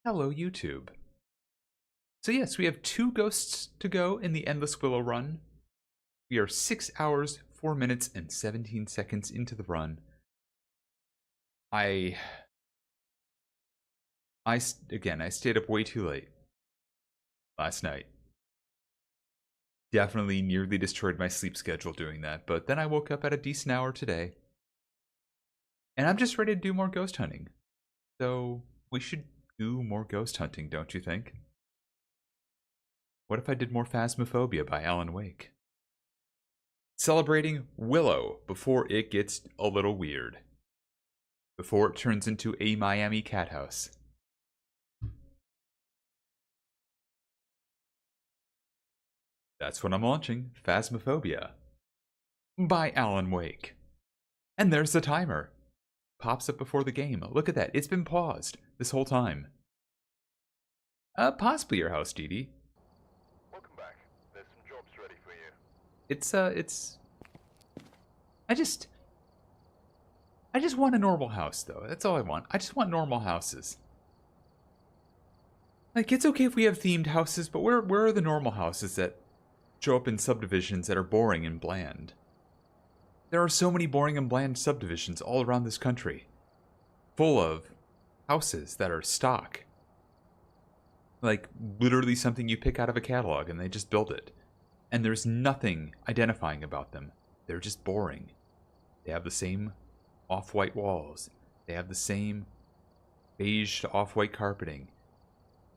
Hello, YouTube. So yes, we have 2 ghosts to go in the Endless Willow run. We are 6 hours, 4 minutes, and 17 seconds into the run. I stayed up way too late last night. Definitely nearly destroyed my sleep schedule doing that, but then I woke up at a decent hour today. And I'm just ready to do more ghost hunting. So we should do more ghost hunting, don't you think? What if I did more Phasmophobia by Alan Wake? Celebrating Willow before it gets a little weird. Before it turns into a Miami cat house. That's what I'm launching, Phasmophobia by Alan Wake. And there's the timer. Pops up before the game. Look at that. It's been paused this whole time. Possibly your house, Dee Dee. Welcome back. There's some jobs ready for you. I just want a normal house, though. That's all I want. I just want normal houses. Like, it's okay if we have themed houses, but where are the normal houses that show up in subdivisions that are boring and bland? There are so many boring and bland subdivisions all around this country. Full of houses that are stock. Like, literally something you pick out of a catalog and they just build it. And there's nothing identifying about them. They're just boring. They have the same off-white walls. They have the same beige to off-white carpeting.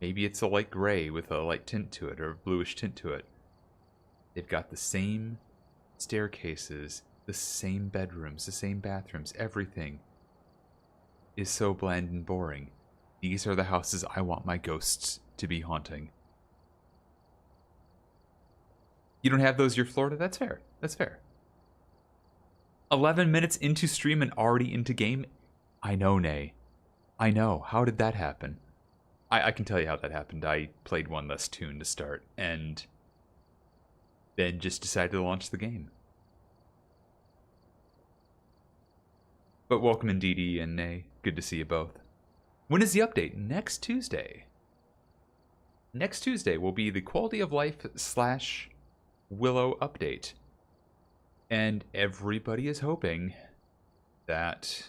Maybe it's a light gray with a light tint to it, or a bluish tint to it. They've got the same staircases, the same bedrooms, the same bathrooms. Everything is so bland and boring. These are the houses I want my ghosts to be haunting. You don't have those, you're Florida? That's fair. That's fair. 11 minutes into stream and already into game? I know, Nay. I know. How did that happen? I can tell you how that happened. I played one less tune to start, and then just decided to launch the game. But welcome in, Dee and Nay. Good to see you both. When is the update? Next Tuesday. Next Tuesday will be the Quality of Life / Willow update. And everybody is hoping that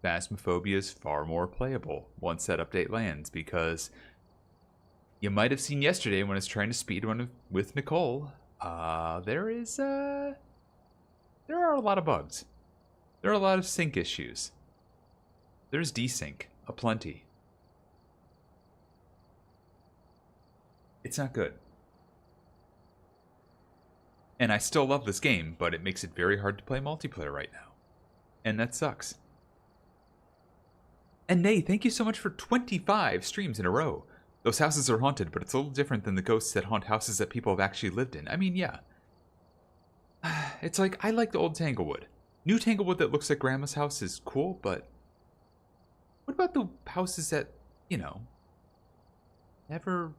Phasmophobia is far more playable once that update lands, because you might have seen yesterday when I was trying to speedrun with Nicole, there are a lot of bugs. There are a lot of sync issues. There's desync aplenty. It's not good. And I still love this game, but it makes it very hard to play multiplayer right now. And that sucks. And Nay, thank you so much for 25 streams in a row. Those houses are haunted, but it's a little different than the ghosts that haunt houses that people have actually lived in. I mean, yeah. It's like, I like the old Tanglewood. New Tanglewood that looks like Grandma's house is cool, but what about the houses that, you know, never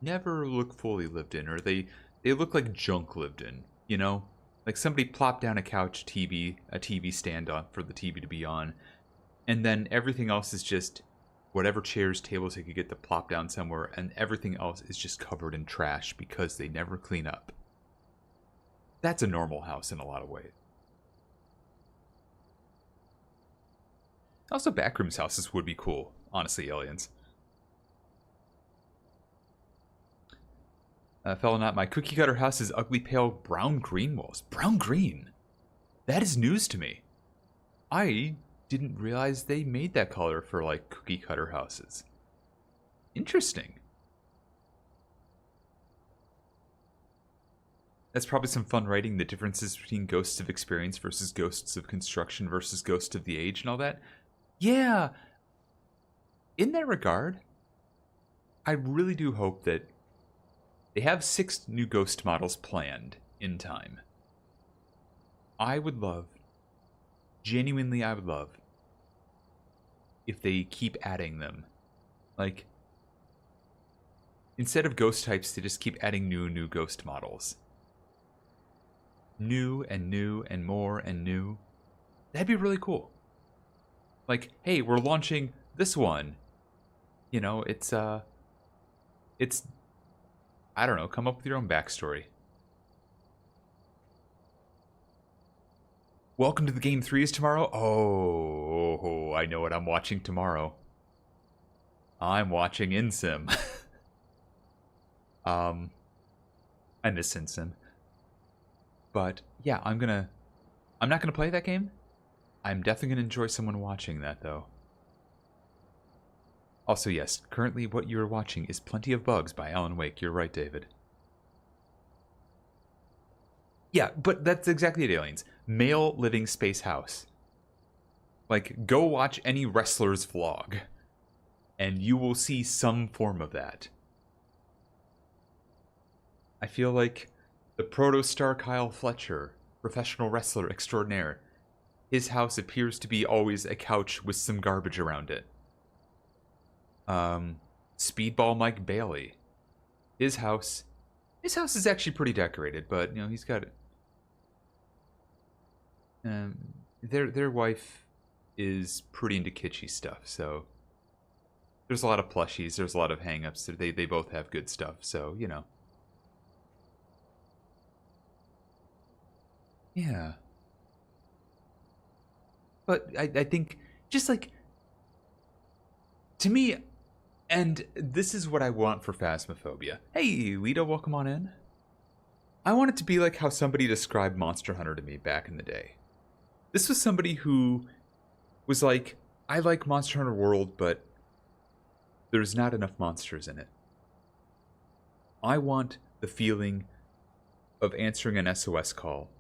look fully lived in, or they look like junk lived in, you know? Like somebody plopped down a couch, a TV stand on for the TV to be on, and then everything else is just whatever chairs, tables they could get to plop down somewhere, and everything else is just covered in trash because they never clean up. That's a normal house in a lot of ways. Also, backrooms houses would be cool, honestly, aliens. Fellow not, my cookie cutter house is ugly pale brown-green walls. Brown-green? That is news to me. I didn't realize they made that color for, like, cookie cutter houses. Interesting. That's probably some fun writing, the differences between Ghosts of Experience versus Ghosts of Construction versus Ghosts of the Age and all that. Yeah. In that regard, I really do hope that they have 6 new ghost models planned in time. I would love, genuinely I would love, if they keep adding them. Like, instead of ghost types, they just keep adding new ghost models. New and more and new. That'd be really cool. Like, hey, we're launching this one. You know, it's, I don't know, come up with your own backstory. Welcome to the Game 3 is tomorrow? Oh, I know what I'm watching tomorrow. I'm watching InSim. I miss InSim. But, yeah, I'm not gonna play that game. I'm definitely gonna enjoy someone watching that, though. Also, yes, currently what you are watching is Plenty of Bugs by Alan Wake. You're right, David. Yeah, but that's exactly it, aliens. Male living space house. Like, go watch any wrestler's vlog, and you will see some form of that. I feel like the protostar Kyle Fletcher, professional wrestler extraordinaire, his house appears to be always a couch with some garbage around it. Speedball Mike Bailey, his house is actually pretty decorated, but you know he's got their wife is pretty into kitschy stuff, so there's a lot of plushies, there's a lot of hang-ups. They both have good stuff, so you know. Yeah. But I think just like to me, and this is what I want for Phasmophobia. Hey, Lita, welcome on in. I want it to be like how somebody described Monster Hunter to me back in the day. This was somebody who was like, I like Monster Hunter World, but there's not enough monsters in it. I want the feeling of answering an SOS call,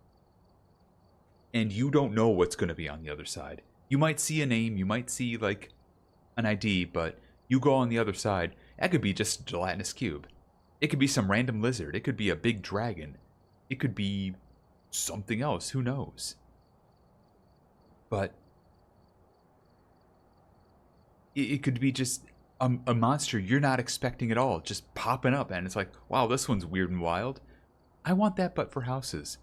and you don't know what's going to be on the other side. You might see a name, you might see, like, an ID, but you go on the other side, that could be just a gelatinous cube. It could be some random lizard. It could be a big dragon. It could be something else. Who knows? But it could be just a monster you're not expecting at all, just popping up, and it's like, wow, this one's weird and wild. I want that, but for houses.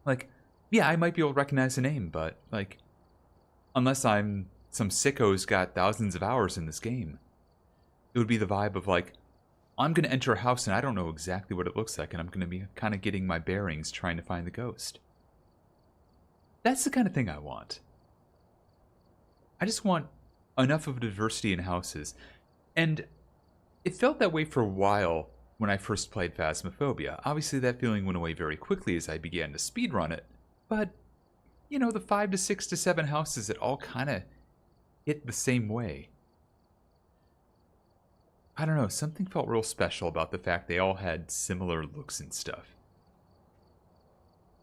Like, yeah, I might be able to recognize the name, but, like, unless I'm some sicko who's got thousands of hours in this game, it would be the vibe of, like, I'm going to enter a house and I don't know exactly what it looks like, and I'm going to be kind of getting my bearings trying to find the ghost. That's the kind of thing I want. I just want enough of diversity in houses. And it felt that way for a while when I first played Phasmophobia. Obviously, that feeling went away very quickly as I began to speedrun it. But, you know, the 5 to 6 to 7 houses that all kind of hit the same way. I don't know, something felt real special about the fact they all had similar looks and stuff.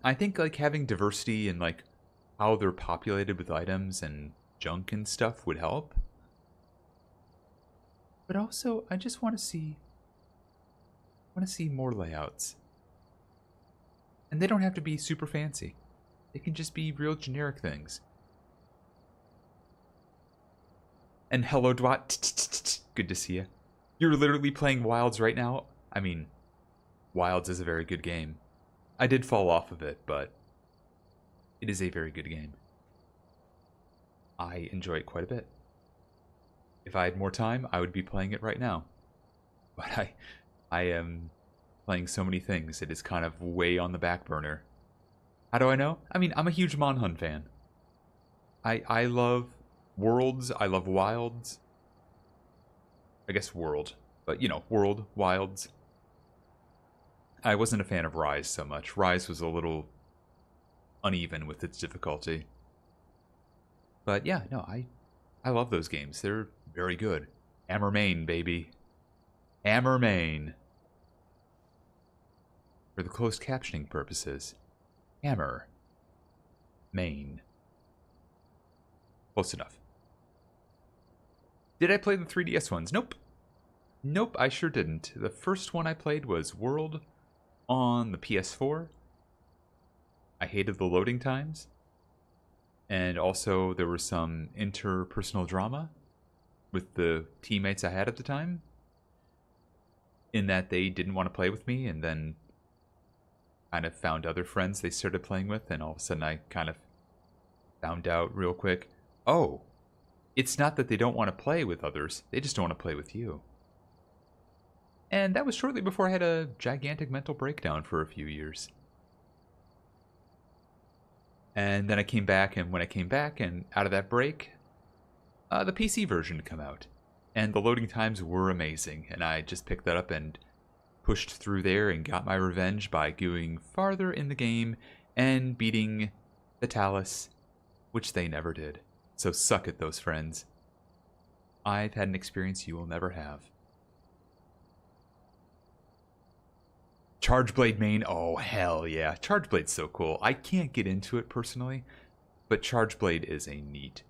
I think, like, having diversity in, like, how they're populated with items and junk and stuff would help. But also, I just want to see more layouts. And they don't have to be super fancy. They can just be real generic things. And hello, Dwight. Good to see you. You're literally playing Wilds right now? I mean, Wilds is a very good game. I did fall off of it, but it is a very good game. I enjoy it quite a bit. If I had more time, I would be playing it right now. But I am playing so many things, it is kind of way on the back burner. How do I know? I mean, I'm a huge Monhun fan. I love Worlds, I love Wilds. I guess World, but you know, World, Wilds. I wasn't a fan of Rise so much. Rise was a little uneven with its difficulty. But yeah, no, I love those games. They're very good. Hammer Main, baby. Hammer Main. For the closed captioning purposes. Hammer. Main. Close enough. Did I play the 3DS ones? Nope. Nope, I sure didn't. The first one I played was World on the PS4. I hated the loading times. And also there was some interpersonal drama with the teammates I had at the time. In that they didn't want to play with me, and then kind of found other friends they started playing with, and all of a sudden I kind of found out real quick, oh, It's not that they don't want to play with others, they just don't want to play with you. And that was shortly before I had a gigantic mental breakdown for a few years. And then I came back, and when I came back and out of that break, the PC version had come out. And the loading times were amazing, and I just picked that up and pushed through there and got my revenge by going farther in the game and beating Fatalis, which they never did. So suck it, those friends. I've had an experience you will never have. Chargeblade main, oh hell yeah. Chargeblade's so cool. I can't get into it personally, but Chargeblade is a neat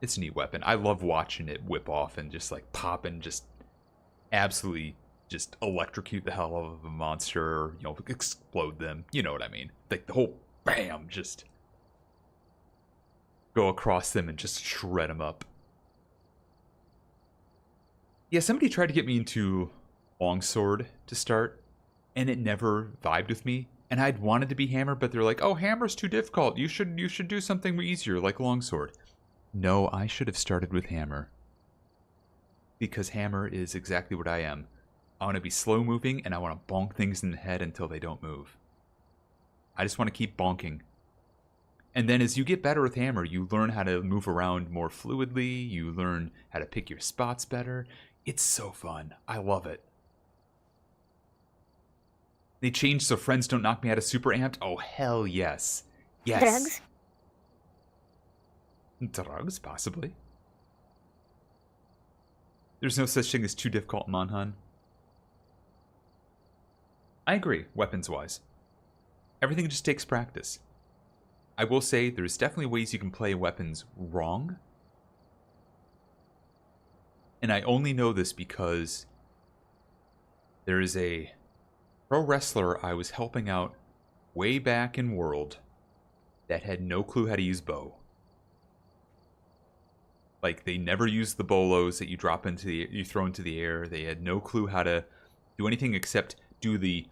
it's a neat weapon. I love watching it whip off and just like pop and just absolutely just electrocute the hell out of a monster, you know, explode them. You know what I mean? Like the whole bam, just go across them and just shred them up. Yeah, somebody tried to get me into longsword to start, and it never vibed with me. And I'd wanted to be hammer, but they're like, "Oh, hammer's too difficult. You should do something easier like longsword." No, I should have started with hammer. Because hammer is exactly what I am. I want to be slow moving, and I want to bonk things in the head until they don't move. I just want to keep bonking. And then as you get better with hammer, you learn how to move around more fluidly. You learn how to pick your spots better. It's so fun. I love it. They changed so friends don't knock me out of super amped. Oh, hell yes. Yes. Drugs? Drugs, possibly. There's no such thing as too difficult in Monhan. I agree, weapons-wise. Everything just takes practice. I will say there's definitely ways you can play weapons wrong. And I only know this because there is a pro wrestler I was helping out way back in World that had no clue how to use bow. Like, they never used the bolos that you drop into the, you throw into the air. They had no clue how to do anything except do the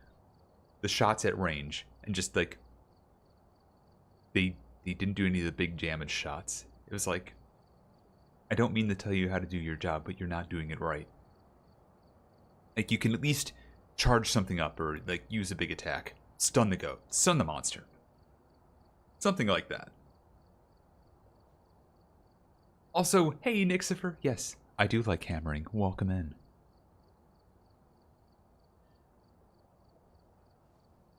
shots at range. And just, like, they didn't do any of the big damage shots. It was like, I don't mean to tell you how to do your job, but you're not doing it right. Like, you can at least charge something up or, like, use a big attack. Stun the goat. Stun the monster. Something like that. Also, hey, Nixifer. Yes, I do like hammering. Welcome in.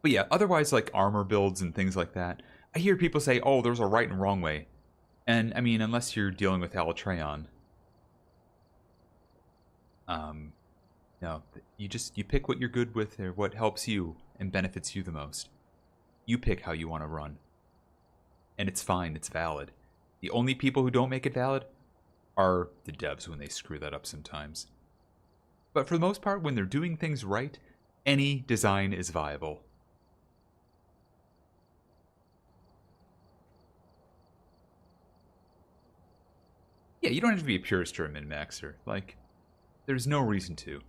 But yeah, otherwise, like, armor builds and things like that, I hear people say, oh, there's a right and wrong way. And, I mean, unless you're dealing with Alatreon, no, you pick what you're good with or what helps you and benefits you the most. You pick how you want to run. And it's fine, it's valid. The only people who don't make it valid are the devs when they screw that up sometimes. But for the most part, when they're doing things right, any design is viable. Yeah, you don't have to be a purist or a min-maxer. Like, there's no reason to.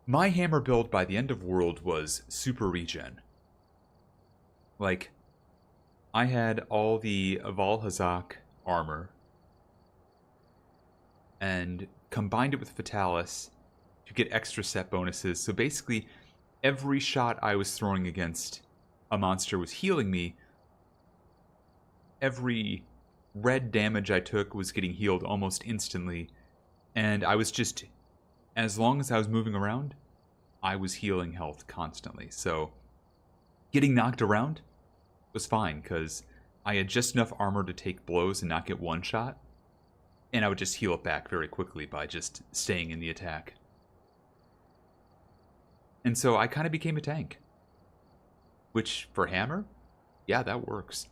My hammer build by the end of World was super regen. Like, I had all the Valhazak armor and combined it with Fatalis to get extra set bonuses. So basically, every shot I was throwing against a monster was healing me. Every red damage I took was getting healed almost instantly. And I was just, as long as I was moving around, I was healing health constantly. So getting knocked around was fine because I had just enough armor to take blows and not get one shot. And I would just heal it back very quickly by just staying in the attack. And so I kind of became a tank. Which, for hammer, yeah, that works.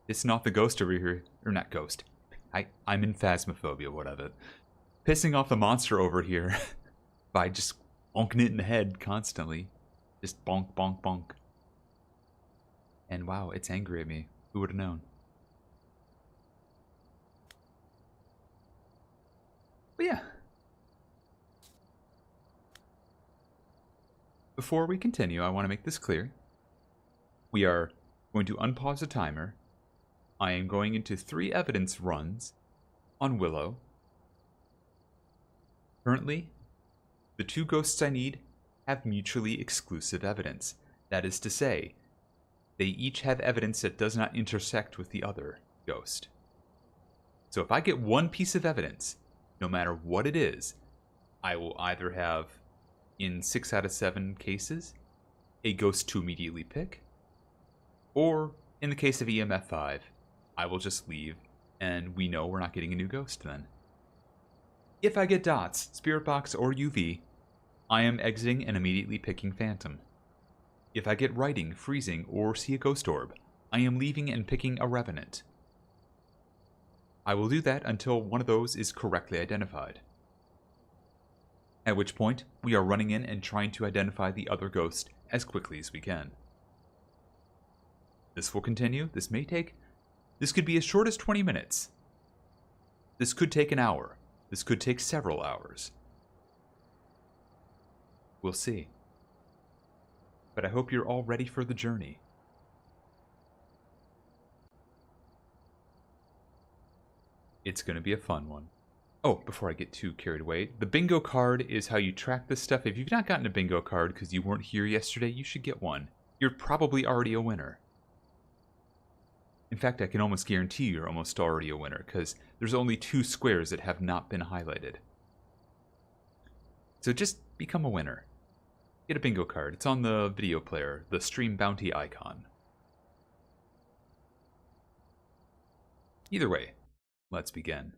It's not the ghost over here. Or not ghost. I'm in Phasmophobia, what of it. Pissing off the monster over here by just bonking it in the head constantly. Just bonk, bonk, bonk. And wow, it's angry at me. Who would have known? But yeah. Before we continue, I want to make this clear. We are going to unpause the timer. I am going into 3 evidence runs on Willow. Currently, the 2 ghosts I need have mutually exclusive evidence. That is to say, they each have evidence that does not intersect with the other ghost. So if I get one piece of evidence, no matter what it is, I will either have, in 6 out of 7 cases, a ghost to immediately pick, or, in the case of EMF 5, I will just leave, and we know we're not getting a new ghost then. If I get dots, Spirit Box, or UV, I am exiting and immediately picking Phantom. If I get writing, freezing, or see a ghost orb, I am leaving and picking a revenant. I will do that until one of those is correctly identified. At which point, we are running in and trying to identify the other ghost as quickly as we can. This will continue. This could be as short as 20 minutes. This could take an hour. This could take several hours. We'll see. But I hope you're all ready for the journey. It's going to be a fun one. Oh, before I get too carried away, the bingo card is how you track this stuff. If you've not gotten a bingo card because you weren't here yesterday, you should get one. You're probably already a winner. In fact, I can almost guarantee you're almost already a winner because there's only 2 squares that have not been highlighted. So just become a winner. Get a bingo card. It's on the video player, the stream bounty icon. Either way, let's begin.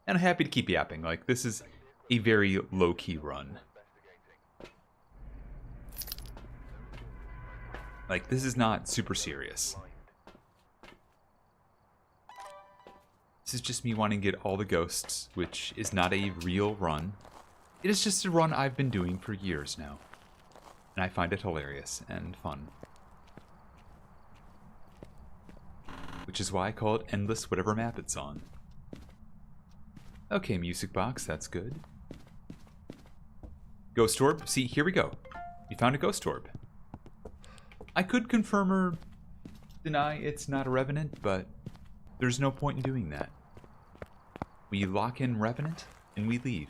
And I'm happy to keep yapping. Like, this is a very low-key run. Like, this is not super serious. This is just me wanting to get all the ghosts, which is not a real run. It is just a run I've been doing for years now. And I find it hilarious and fun. Which is why I call it Endless whatever map it's on. Okay, music box, that's good. Ghost orb, see, here we go. We found a ghost orb. I could confirm or deny it's not a revenant, but there's no point in doing that. We lock in revenant, and we leave.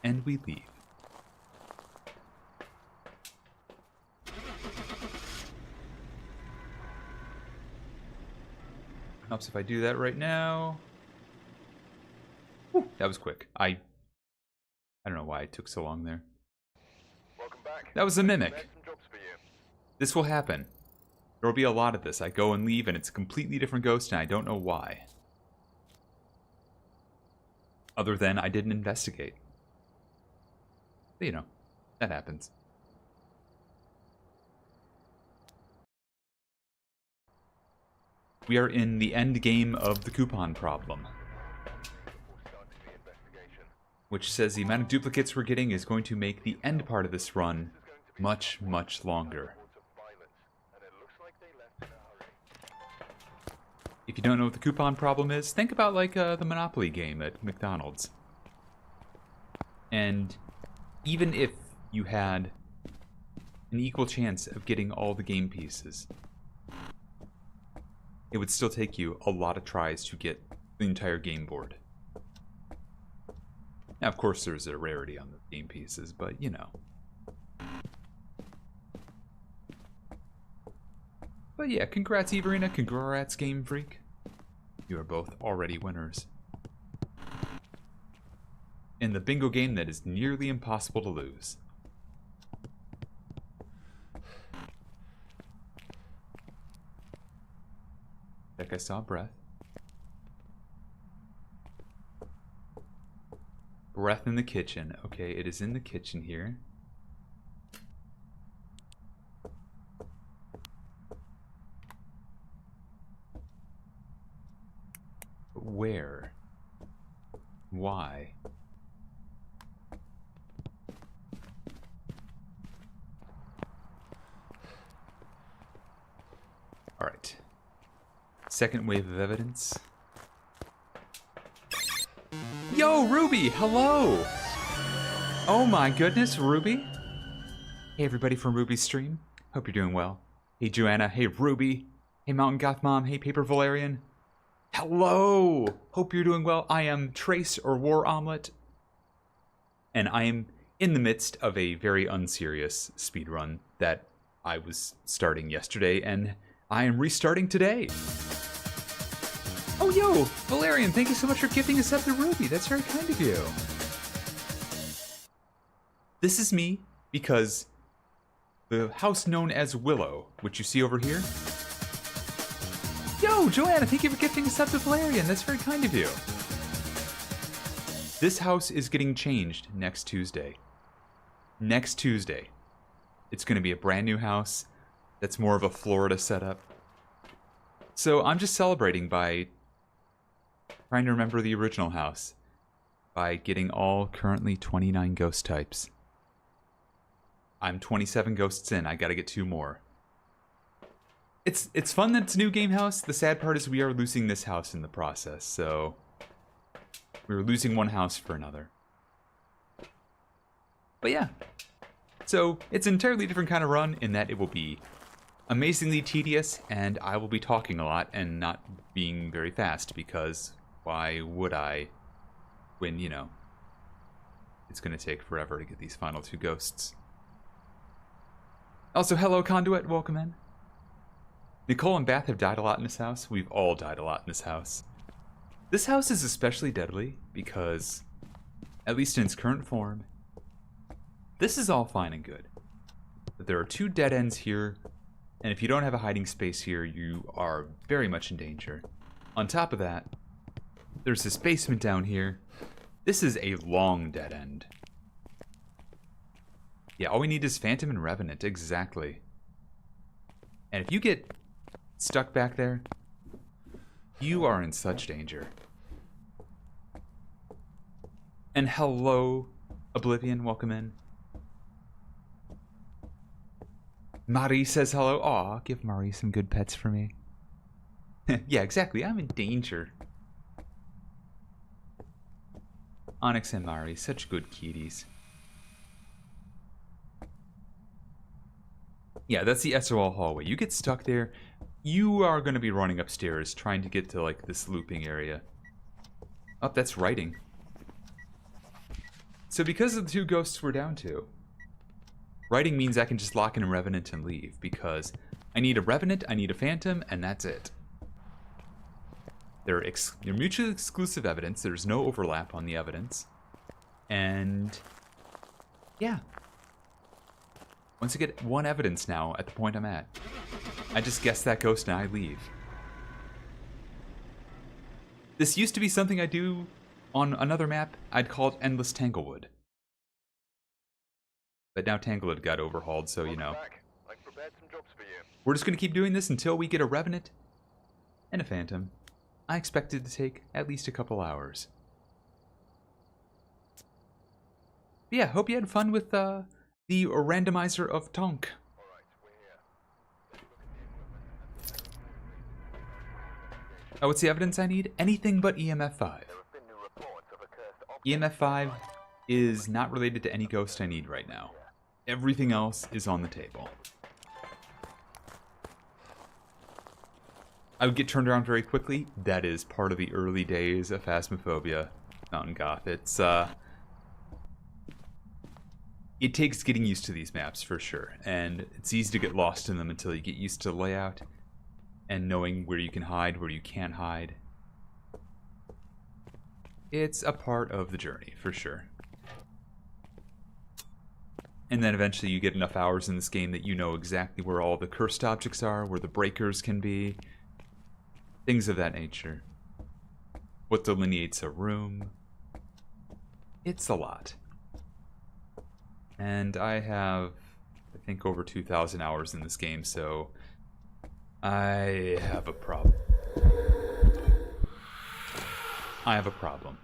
And we leave. Helps if I do that right now. Whew, that was quick. I don't know why it took so long there. Welcome back. That was a mimic. There's some jobs for you. This will happen. There will be a lot of this. I go and leave and it's a completely different ghost and I don't know why. Other than I didn't investigate. But, you know, that happens. We are in the end game of the coupon problem, which says the amount of duplicates we're getting is going to make the end part of this run much, much longer. If you don't know what the coupon problem is, think about like the Monopoly game at McDonald's. And even if you had an equal chance of getting all the game pieces, it would still take you a lot of tries to get the entire game board. Now, of course, there's a rarity on the game pieces, but you know. But yeah, congrats Everina, congrats Game Freak. You are both already winners. In the bingo game that is nearly impossible to lose. I think I saw breath. Breath in the kitchen. Okay, it is in the kitchen here. Where? Why? All right. Second wave of evidence. Yo, Ruby! Hello! Oh my goodness, Ruby! Hey everybody from Ruby's stream. Hope you're doing well. Hey, Joanna. Hey, Ruby. Hey, Mountain Goth Mom. Hey, Paper Valerian. Hello! Hope you're doing well. I am Trace, or War Omelet. And I am in the midst of a very unserious speedrun that I was starting yesterday, and I am restarting today. Oh, yo! Valerian, thank you so much for gifting us up to Ruby. That's very kind of you. This is me because the house known as Willow, which you see over here. Yo, Joanna, thank you for gifting us up to Valerian. That's very kind of you. This house is getting changed next Tuesday. Next Tuesday. It's going to be a brand new house that's more of a Florida setup. So I'm just celebrating by trying to remember the original house by getting all currently 29 ghost types. I'm 27 ghosts in. I got to get 2 more. It's fun that it's a new game house. The sad part is we are losing this house in the process, so we're losing one house for another. But yeah, so it's an entirely different kind of run in that it will be amazingly tedious, and I will be talking a lot and not being very fast, because why would I, when, you know, it's going to take forever to get these final 2 ghosts. Also, hello Conduit, welcome in. Nicole and Bath have died a lot in this house. We've all died a lot in this house. This house is especially deadly because, at least in its current form, this is all fine and good. But there are 2 dead ends here, and if you don't have a hiding space here, you are very much in danger. On top of that, there's this basement down here. This is a long dead end. Yeah, all we need is Phantom and Revenant, exactly. And if you get stuck back there, you are in such danger. And hello, Oblivion, welcome in. Marie says hello. Aw, give Marie some good pets for me. Yeah, exactly, I'm in danger. Onyx and Marie, such good kitties. Yeah, that's the SOL hallway. You get stuck there, you are going to be running upstairs trying to get to, like, this looping area. Oh, that's writing. So because of the 2 ghosts we're down to, writing means I can just lock in a Revenant and leave, because I need a Revenant, I need a Phantom, and that's it. They're mutually exclusive evidence. There's no overlap on the evidence. And yeah. Once I get 1 evidence now at the point I'm at, I just guess that ghost and I leave. This used to be something I do on another map. I'd call it Endless Tanglewood. But now Tanglewood got overhauled, so you know. I've prepared some jobs for you. We're just going to keep doing this until we get a Revenant and a Phantom. I expect it to take at least a couple hours. But yeah, hope you had fun with the randomizer of Tonk. Alright, we're here. Oh, what's the evidence I need? Anything but EMF 5. There have been new reports of a cursed object. EMF 5 is not related to any ghost I need right now. Everything else is on the table. I would get turned around very quickly. That is part of the early days of Phasmophobia, Mountain Goth. It takes getting used to these maps for sure, and it's easy to get lost in them until you get used to the layout and knowing where you can hide, where you can't hide. It's a part of the journey for sure. And then eventually you get enough hours in this game that you know exactly where all the cursed objects are, where the breakers can be, things of that nature. What delineates a room. It's a lot. And I have, I think, over 2,000 hours in this game, so I have a problem. I have a problem.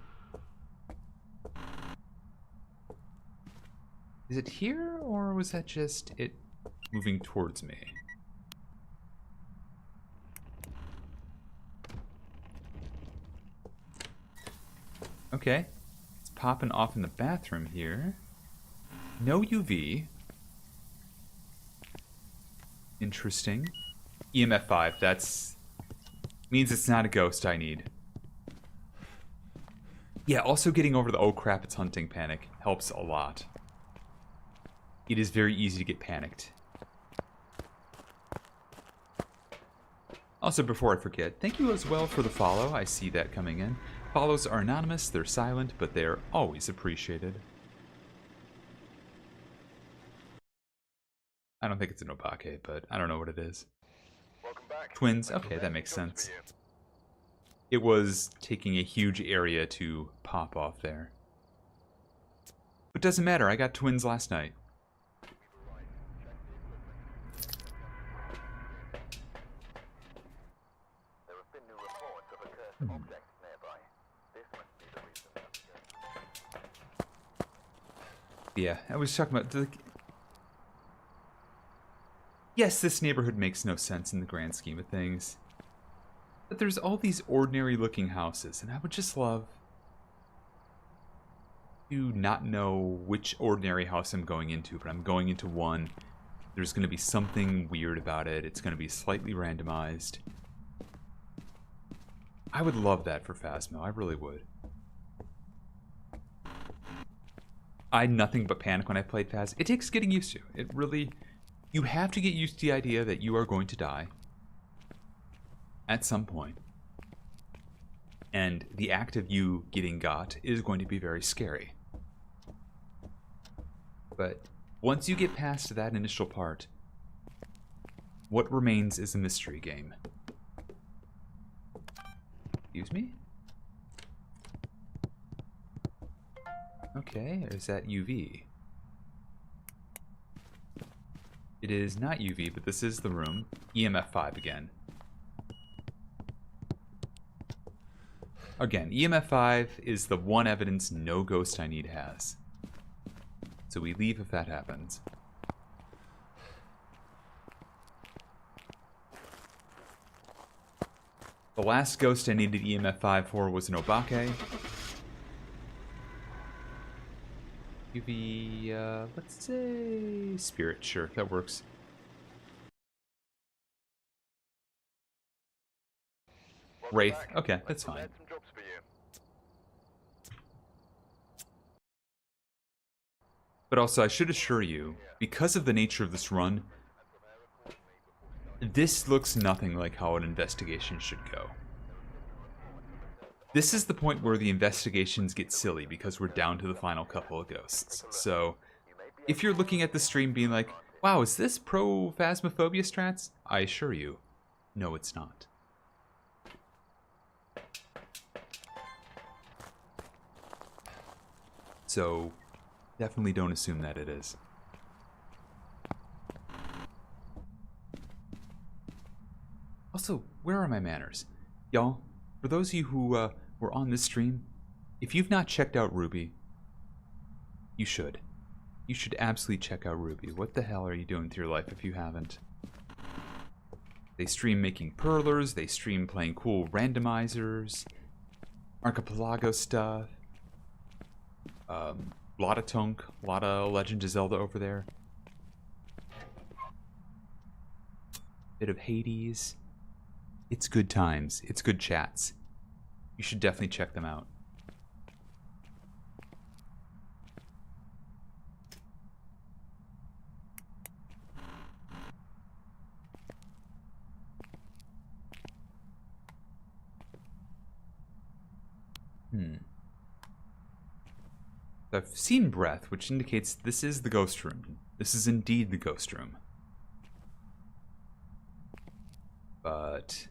Is it here, or was that just it moving towards me? Okay. It's popping off in the bathroom here. No UV. Interesting. EMF 5, that's... means it's not a ghost I need. Yeah, also getting over the oh crap it's hunting panic helps a lot. It is very easy to get panicked. Also, before I forget, thank you as well for the follow. I see that coming in. Follows are anonymous, they're silent, but they're always appreciated. I don't think it's an obake, but I don't know what it is. Welcome back. Twins, okay, that makes sense. It was taking a huge area to pop off there. But doesn't matter, I got twins last night. There have been new reports of a cursed object nearby. This must be the reason. Yeah, I was talking about the... Yes, this neighborhood makes no sense in the grand scheme of things. But there's all these ordinary-looking houses, and I would just love to not know which ordinary house I'm going into, but I'm going into one. There's going to be something weird about it. It's going to be slightly randomized. I would love that for Phasmo. I really would. I had nothing but panic when I played Phas. It takes getting used to. It really... You have to get used to the idea that you are going to die. At some point. And the act of you getting got is going to be very scary. But once you get past that initial part, what remains is a mystery game. Excuse me? Okay, is that UV? It is not UV, but this is the room. EMF 5 again. Again, EMF 5 is the one evidence no ghost I need has. So we leave if that happens. The last ghost I needed EMF 5 for was an obake. UV, let's say spirit, sure, that works. Wraith, okay, that's fine. But also, I should assure you, because of the nature of this run, this looks nothing like how an investigation should go. This is the point where the investigations get silly because we're down to the final couple of ghosts. So, if you're looking at the stream being like, wow, is this pro-Phasmophobia strats? I assure you, no it's not. So, definitely don't assume that it is. Also, where are my manners? Y'all, for those of you who were on this stream, if you've not checked out Ruby, you should. You should absolutely check out Ruby. What the hell are you doing with your life if you haven't? They stream making perlers, they stream playing cool randomizers, Archipelago stuff, lot of Tunk, a lot of Legend of Zelda over there. Bit of Hades. It's good times. It's good chats. You should definitely check them out. I've seen breath, which indicates this is the ghost room. This is indeed the ghost room. But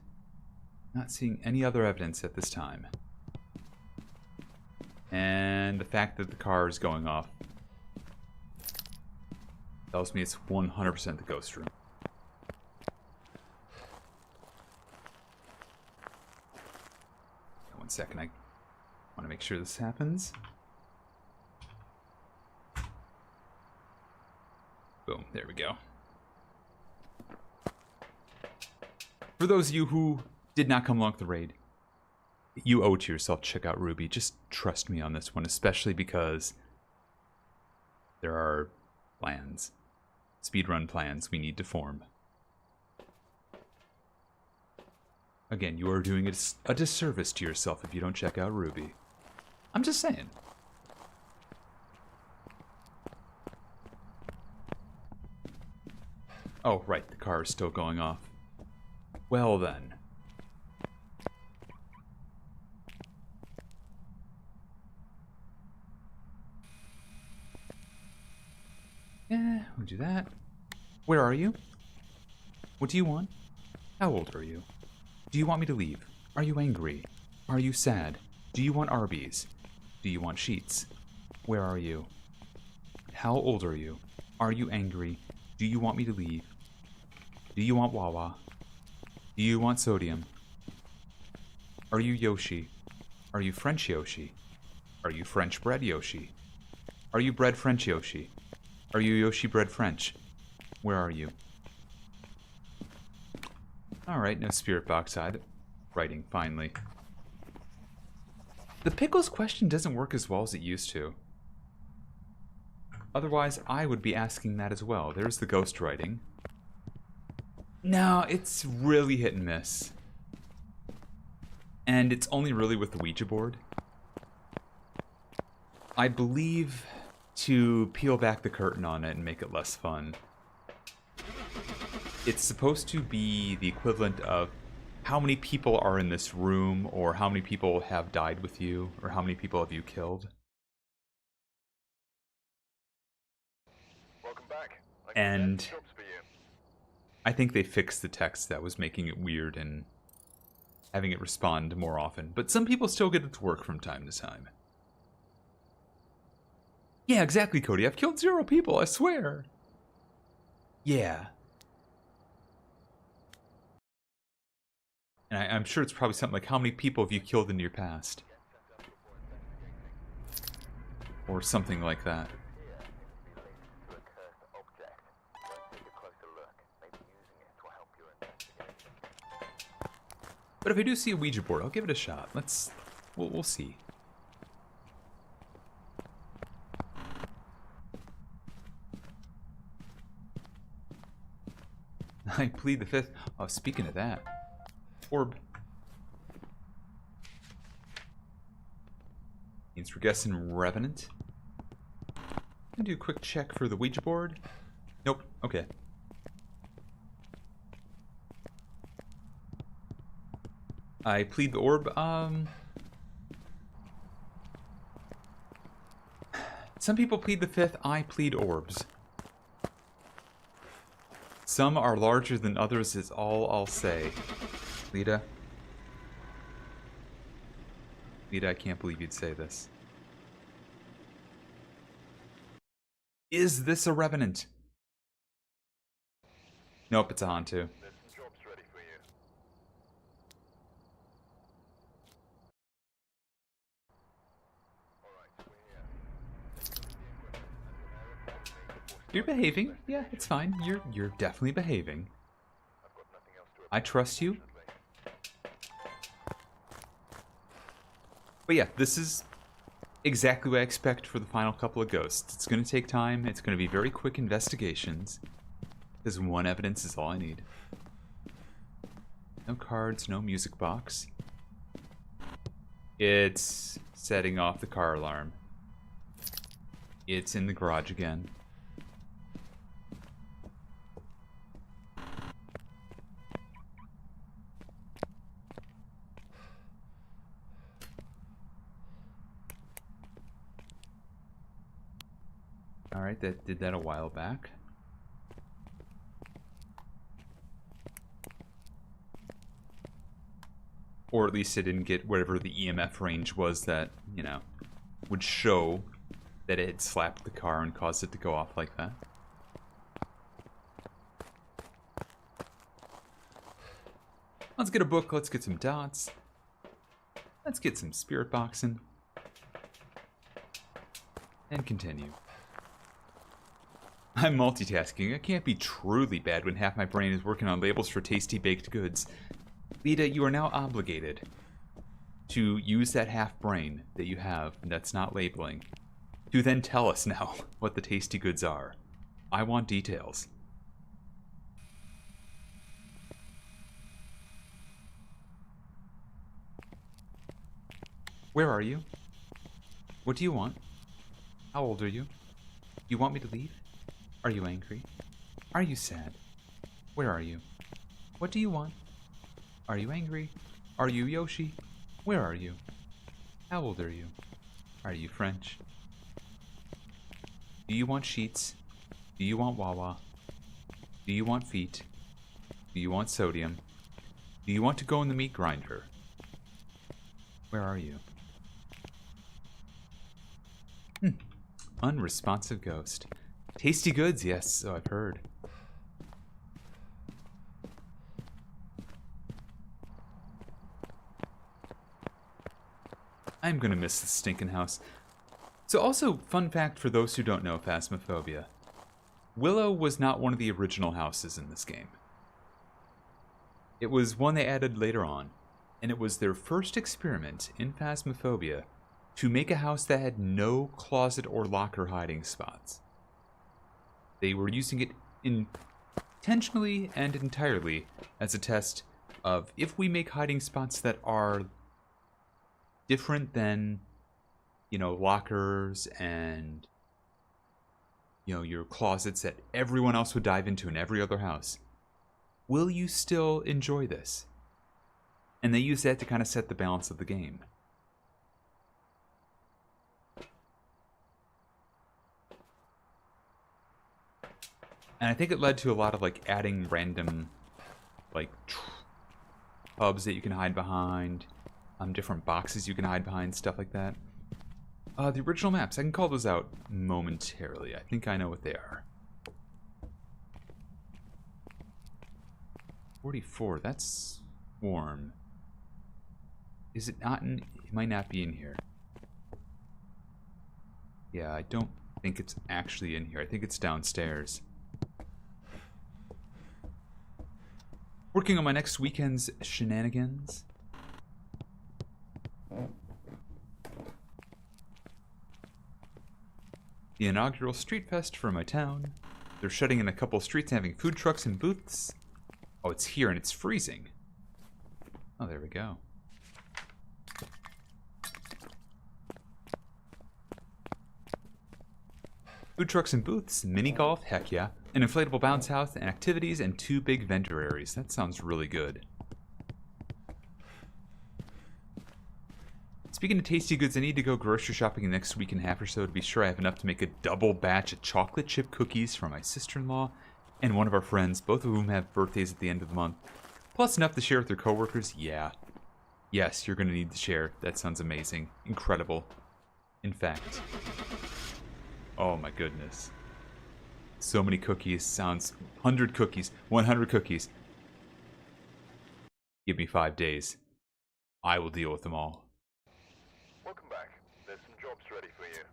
not seeing any other evidence at this time. And the fact that the car is going off tells me it's 100% the ghost room. One second, I want to make sure this happens. Boom, there we go. For those of you who did not come along the raid, you owe it to yourself to check out Ruby. Just trust me on this one, especially because there are plans, speedrun plans we need to form. Again, you are doing a disservice to yourself if you don't check out Ruby. I'm just saying. Oh, right, the car is still going off. Well then. Yeah, we'll do that. Where are you? What do you want? How old are you? Do you want me to leave? Are you angry? Are you sad? Do you want Arby's? Do you want sheets? Where are you? How old are you? Are you angry? Do you want me to leave? Do you want Wawa? Do you want sodium? Are you Yoshi? Are you French Yoshi? Are you French bread Yoshi? Are you bread French Yoshi? Are you Yoshi bread French? Where are you? Alright, no spirit box either. Writing, finally. The pickles question doesn't work as well as it used to. Otherwise, I would be asking that as well. There's the ghost writing. No, it's really hit and miss. And it's only really with the Ouija board. I believe to peel back the curtain on it and make it less fun. It's supposed to be the equivalent of how many people are in this room, or how many people have died with you, or how many people have you killed. Welcome back. And I think they fixed the text that was making it weird and having it respond more often. But some people still get it to work from time to time. Yeah, exactly, Cody. I've killed 0 people, I swear. Yeah. And I'm sure it's probably something like, how many people have you killed in your past? Or something like that. But if I do see a Ouija board, I'll give it a shot. We'll see. I plead the 5th. Oh, speaking of that. Orb. Means we're guessing Revenant. Gonna do a quick check for the Ouija board. Nope. Okay. I plead the orb. Some people plead the 5th. I plead orbs. Some are larger than others is all I'll say. Lita? Lita, I can't believe you'd say this. Is this a Revenant? Nope, it's a Hantu. You're behaving. Yeah, it's fine. You're definitely behaving. I trust you. But yeah, this is exactly what I expect for the final couple of ghosts. It's going to take time. It's going to be very quick investigations. Because 1 evidence is all I need. No cards, no music box. It's setting off the car alarm. It's in the garage again. Alright, that did that a while back. Or at least it didn't get whatever the EMF range was that, you know, would show that it had slapped the car and caused it to go off like that. Let's get a book, let's get some dots. Let's get some spirit boxing. And continue. I'm multitasking. I can't be truly bad when half my brain is working on labels for tasty baked goods. Lita, you are now obligated to use that half brain that you have that's not labeling to then tell us now what the tasty goods are. I want details. Where are you? What do you want? How old are you? You want me to leave? Are you angry? Are you sad? Where are you? What do you want? Are you angry? Are you Yoshi? Where are you? How old are you? Are you French? Do you want sheets? Do you want Wawa? Do you want feet? Do you want sodium? Do you want to go in the meat grinder? Where are you? Unresponsive ghost. Tasty goods, yes, so I've heard. I'm gonna miss the stinking house. So also, fun fact for those who don't know Phasmophobia. Willow was not one of the original houses in this game. It was one they added later on, and it was their first experiment in Phasmophobia to make a house that had no closet or locker hiding spots. They were using it intentionally and entirely as a test of if we make hiding spots that are different than, you know, lockers and, you know, your closets that everyone else would dive into in every other house, will you still enjoy this? And they use that to kind of set the balance of the game. And I think it led to a lot of like adding random like hubs that you can hide behind, different boxes you can hide behind, stuff like that. The original maps, I can call those out momentarily. I think I know what they are. 44, that's warm. Is it not in, it might not be in here. Yeah, I don't think it's actually in here. I think it's downstairs. Working on my next weekend's shenanigans. The inaugural street fest for my town. They're shutting in a couple streets and having food trucks and booths. Oh, it's here and it's freezing. Oh, there we go. Food trucks and booths, mini golf, heck yeah. An inflatable bounce house and activities and 2 big vendor areas. That sounds really good. Speaking of tasty goods, I need to go grocery shopping next week and a half or so to be sure I have enough to make a double batch of chocolate chip cookies for my sister-in-law and one of our friends, both of whom have birthdays at the end of the month. Plus enough to share with their coworkers. Yeah. Yes, you're going to need to share. That sounds amazing. Incredible. In fact. Oh my goodness. So many cookies. Sounds 100 cookies. 100 cookies. Give me 5 days. I will deal with them all. Welcome back. There's some jobs ready for you.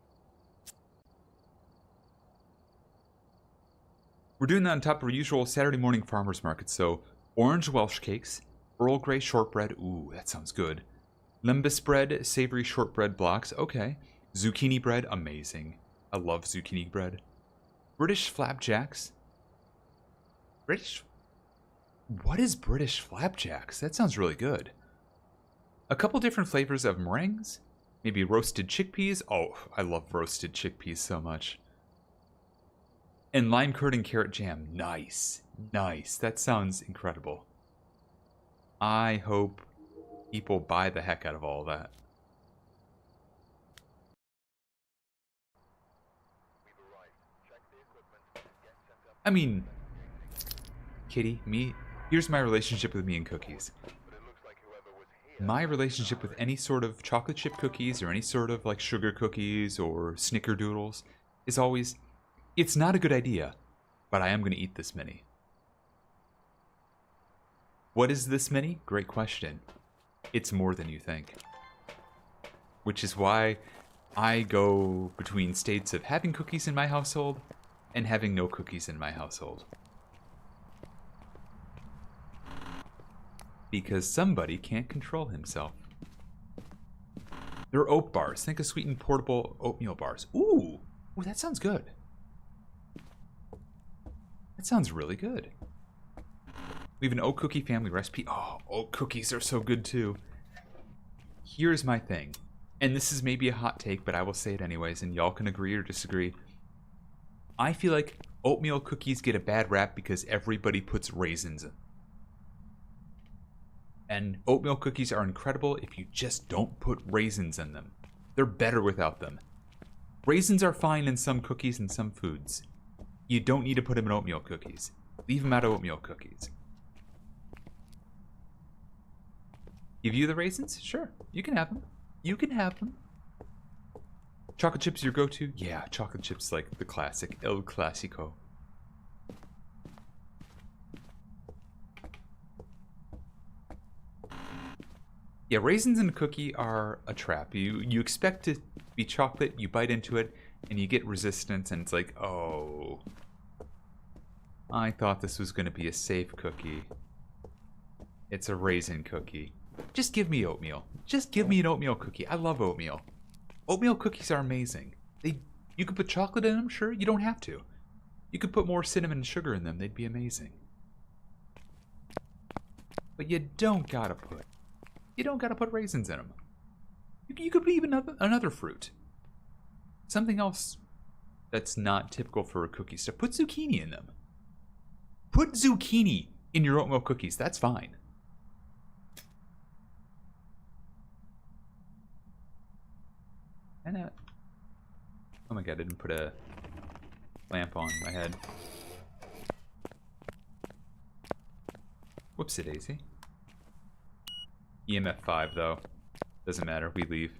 We're doing that on top of our usual Saturday morning farmers market. So, orange Welsh cakes, Earl Grey shortbread. Ooh, that sounds good. Lembas bread, savory shortbread blocks. Okay. Zucchini bread. Amazing. I love zucchini bread. British flapjacks. British? What is British flapjacks? That sounds really good. A couple different flavors of meringues. Maybe roasted chickpeas. Oh, I love roasted chickpeas so much. And lime curd and carrot jam. Nice. Nice. That sounds incredible. I hope people buy the heck out of all that. I mean, Kitty, me, here's my relationship with me and cookies. My relationship with any sort of chocolate chip cookies or any sort of like sugar cookies or snickerdoodles is always, it's not a good idea, but I am going to eat this many. What is this many? Great question. It's more than you think. Which is why I go between states of having cookies in my household and having no cookies in my household. Because somebody can't control himself. They're oat bars. Think of sweetened portable oatmeal bars. Ooh, that sounds good. That sounds really good. We have an oat cookie family recipe. Oh, oat cookies are so good too. Here's my thing. and this is maybe a hot take, but I will say it anyways, and y'all can agree or disagree. I feel like oatmeal cookies get a bad rap because everybody puts raisins in. And oatmeal cookies are incredible if you just don't put raisins in them. They're better without them. Raisins are fine in some cookies and some foods. You don't need to put them in oatmeal cookies. Leave them out of oatmeal cookies. Give you the raisins? Sure, you can have them. You can have them. Chocolate chips your go-to? Yeah, chocolate chips like the classic, El Clasico. Yeah, raisins in a cookie are a trap. You expect it to be chocolate, you bite into it, and you get resistance, and it's like, oh, I thought this was going to be a safe cookie. It's a raisin cookie. Just give me oatmeal. Just give me an oatmeal cookie. I love oatmeal. Oatmeal cookies are amazing. You could put chocolate in them, sure. You don't have to. You could put more cinnamon and sugar in them. They'd be amazing. But you don't gotta put raisins in them. You could put even another fruit. Something else that's not typical for a cookie stuff. Put zucchini in them. Put zucchini in your oatmeal cookies. That's fine. And oh my god, I didn't put a lamp on my head. Whoopsie daisy. EMF 5 though. Doesn't matter, we leave.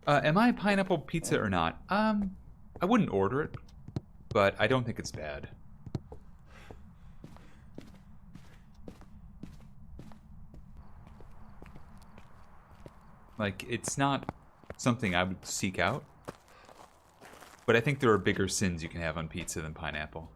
Am I pineapple pizza or not? I wouldn't order it, but I don't think it's bad. Like, it's not something I would seek out. But I think there are bigger sins you can have on pizza than pineapple.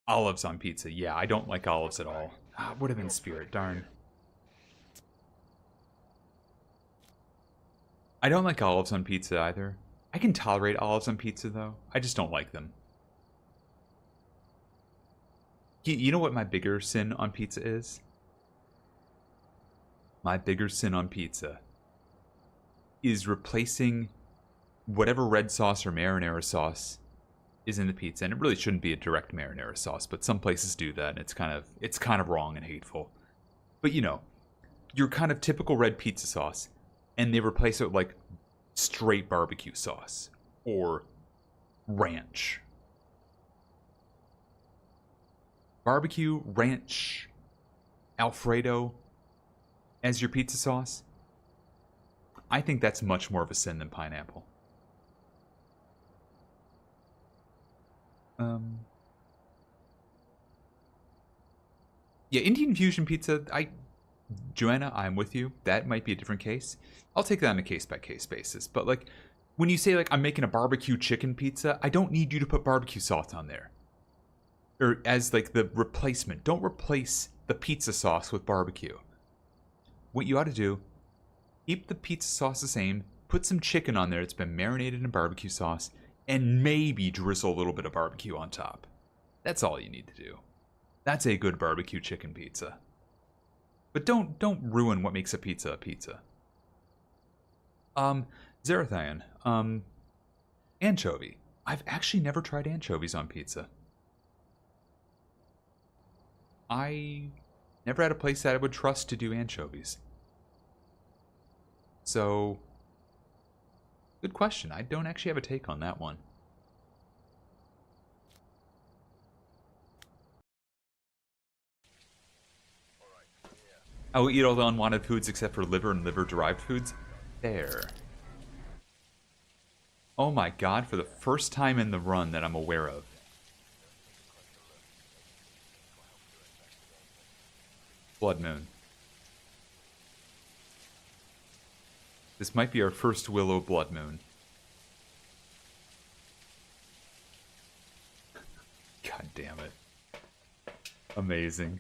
Olives on pizza. Yeah, I don't like olives at all. Ah, would have been Spirit, darn. I don't like olives on pizza either. I can tolerate olives on pizza though. I just don't like them. You know what my bigger sin on pizza is? My bigger sin on pizza is replacing whatever red sauce or marinara sauce is in the pizza, and it really shouldn't be a direct marinara sauce, but some places do that, and it's kind of wrong and hateful. But you know, your kind of typical red pizza sauce, and they replace it with like straight barbecue sauce or ranch. Barbecue, ranch, Alfredo as your pizza sauce. I think that's much more of a sin than pineapple. Yeah, Indian fusion pizza, Joanna, I'm with you. That might be a different case. I'll take that on a case-by-case basis. But, like, when you say, like, I'm making a barbecue chicken pizza, I don't need you to put barbecue sauce on there. Or as, like, the replacement. Don't replace the pizza sauce with barbecue. What you ought to do, keep the pizza sauce the same, put some chicken on there that's been marinated in barbecue sauce, and maybe drizzle a little bit of barbecue on top. That's all you need to do. That's a good barbecue chicken pizza. But don't ruin what makes a pizza a pizza. Zarathian, anchovy. I've actually never tried anchovies on pizza. I never had a place that I would trust to do anchovies. So, good question. I don't actually have a take on that one. I will eat all the unwanted foods except for liver and liver-derived foods. There. Oh my god, for the first time in the run that I'm aware of. Blood Moon. This might be our first Willow Blood Moon. God damn it. Amazing.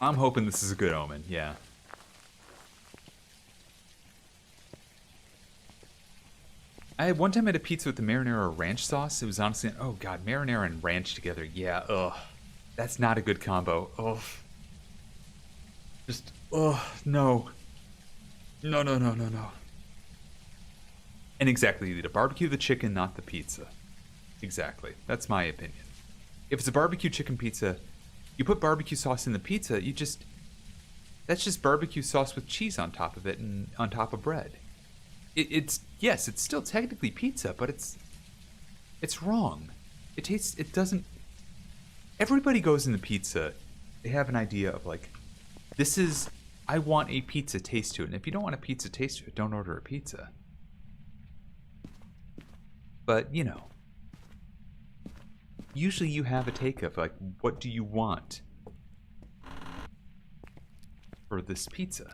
I'm hoping this is a good omen, yeah. One time I had a pizza with the marinara ranch sauce. It was honestly, oh god, marinara and ranch together. Yeah, ugh. That's not a good combo. Ugh. Just, ugh, no. No, no, no, no, no. And exactly, you need to barbecue the chicken, not the pizza. Exactly. That's my opinion. If it's a barbecue chicken pizza, you put barbecue sauce in the pizza, that's just barbecue sauce with cheese on top of it and on top of bread. Yes, it's still technically pizza, but it's wrong. It doesn't. Everybody goes in the pizza, they have an idea of like, I want a pizza taste to it. And if you don't want a pizza taste to it, don't order a pizza. But, you know, usually you have a take of like, what do you want for this pizza?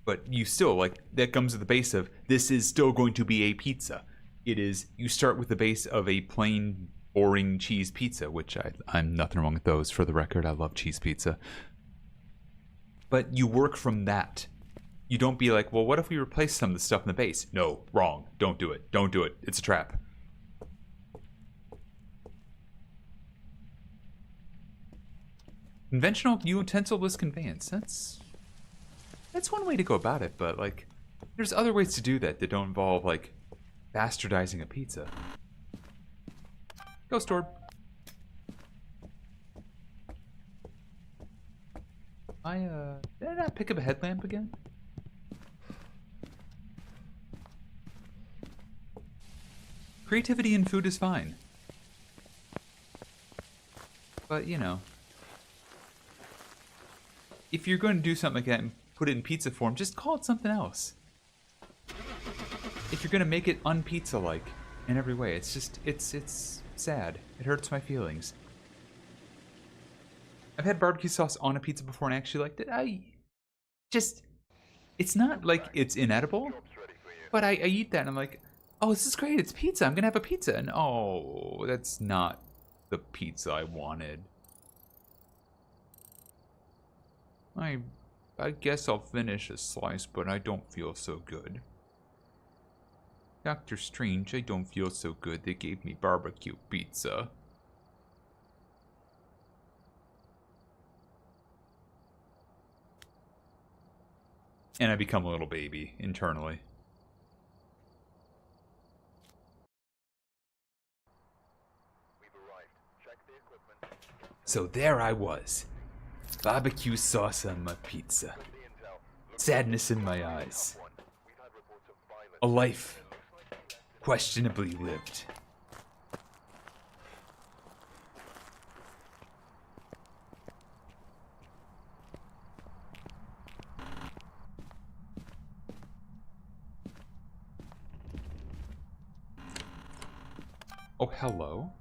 But you still, like, that comes at the base of, this is still going to be a pizza. It is, you start with the base of a plain, boring cheese pizza, which I'm nothing wrong with those, for the record. I love cheese pizza. But you work from that. You don't be like, well, what if we replace some of the stuff in the base? No, wrong. Don't do it. Don't do it. It's a trap. Conventional utensil-less conveyance. That's one way to go about it, but, like, there's other ways to do that don't involve, like, bastardizing a pizza. Ghost orb. Did I not pick up a headlamp again? Creativity in food is fine. But, you know, if you're going to do something like that and put it in pizza form, just call it something else. If you're going to make it un-pizza-like in every way, it's sad. It hurts my feelings. I've had barbecue sauce on a pizza before and I actually liked it. It's not like it's inedible, but I eat that and I'm like, oh, this is great, it's pizza, I'm gonna have a pizza. And oh, that's not the pizza I wanted. I guess I'll finish a slice, but I don't feel so good. Doctor Strange, I don't feel so good. They gave me barbecue pizza. And I become a little baby internally. So there I was. Barbecue sauce on my pizza. Sadness in my eyes. A life questionably lived. Oh, hello.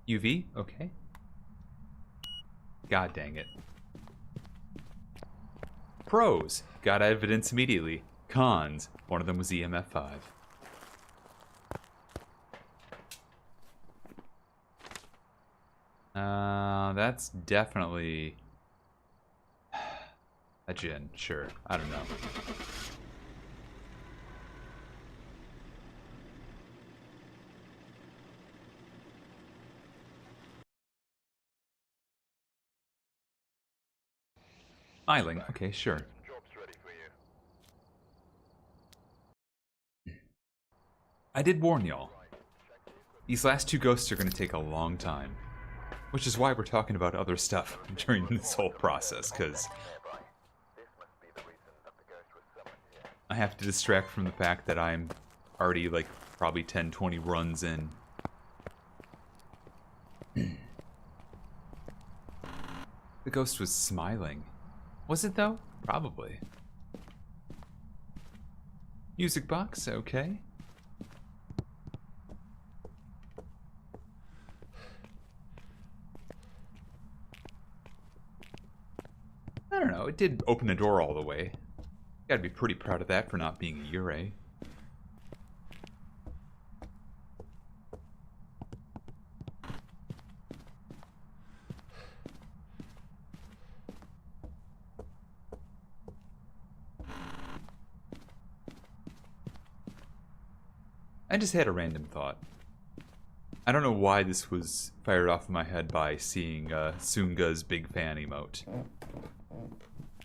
UV? Okay. God dang it. Pros. Got evidence immediately. Cons. One of them was EMF 5. That's definitely a Jinn. Sure. I don't know. Smiling. Okay, sure. I did warn y'all. These last two ghosts are going to take a long time. Which is why we're talking about other stuff during this whole process, because I have to distract from the fact that I'm already, like, probably 10, 20 runs in. The ghost was smiling. Was it, though? Probably. Music box, okay. I don't know, it did open the door all the way. Gotta be pretty proud of that for not being a Yurei. I just had a random thought. I don't know why this was fired off in my head by seeing Sunga's big fan emote.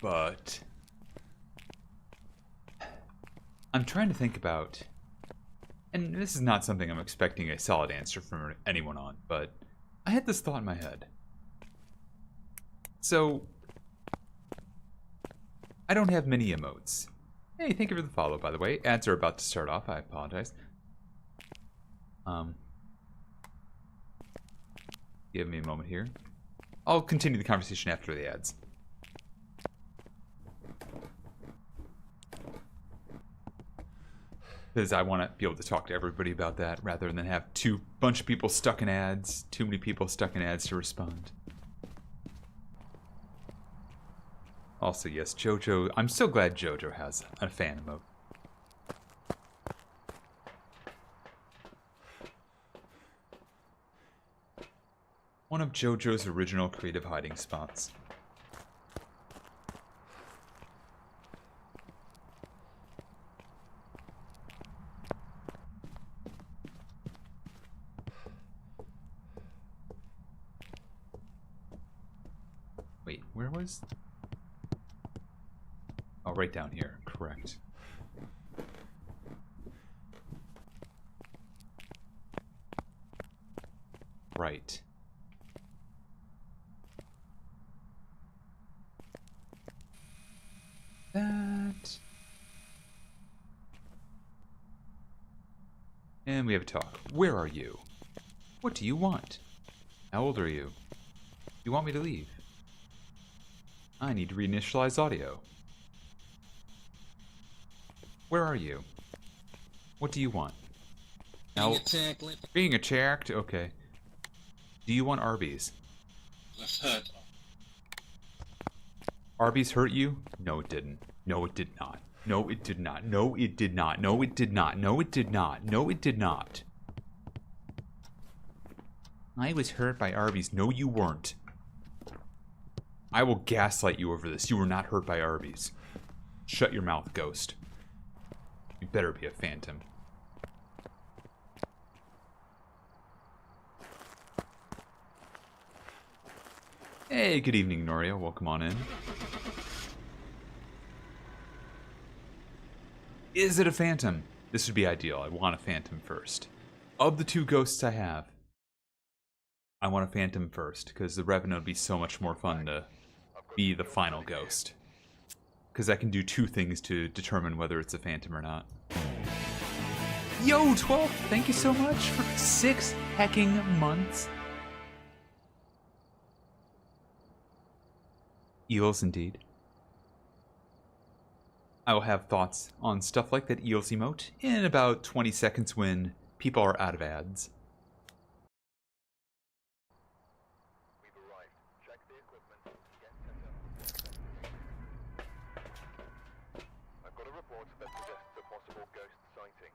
But I'm trying to think about, and this is not something I'm expecting a solid answer from anyone on, but I had this thought in my head. So, I don't have many emotes. Hey, thank you for the follow, by the way. Ads are about to start off. I apologize. Give me a moment here. I'll continue the conversation after the ads. Because I want to be able to talk to everybody about that rather than have bunch of people stuck in ads, too many people stuck in ads to respond. Also, yes, JoJo. I'm so glad JoJo has a fan emote. One of JoJo's original creative hiding spots. Wait, where was... Oh, right down here. Correct. Right. That. And we have a talk. Where are you? What do you want? How old are you? You want me to leave? I need to reinitialize audio. Where are you? What do you want? Now, being attacked? Okay. Do you want Arby's? Arby's hurt you? No, it didn't. No, it did not. No, it did not. No, it did not. No, it did not. No, it did not. No, it did not. I was hurt by Arby's. No, you weren't. I will gaslight you over this. You were not hurt by Arby's. Shut your mouth, ghost. You better be a phantom. Hey, good evening, Noria. Welcome on in. Is it a phantom? This would be ideal. I want a phantom first. Of the two ghosts I have, I want a phantom first, because the revenant would be so much more fun to be the final ghost. Because I can do two things to determine whether it's a phantom or not. Yo, 12, thank you so much for 6 hecking months. Eels, indeed. I will have thoughts on stuff like that Eels emote in about 20 seconds when people are out of ads. We've arrived. Check the equipment. Get set up. I've got a report that suggests a possible ghost sighting.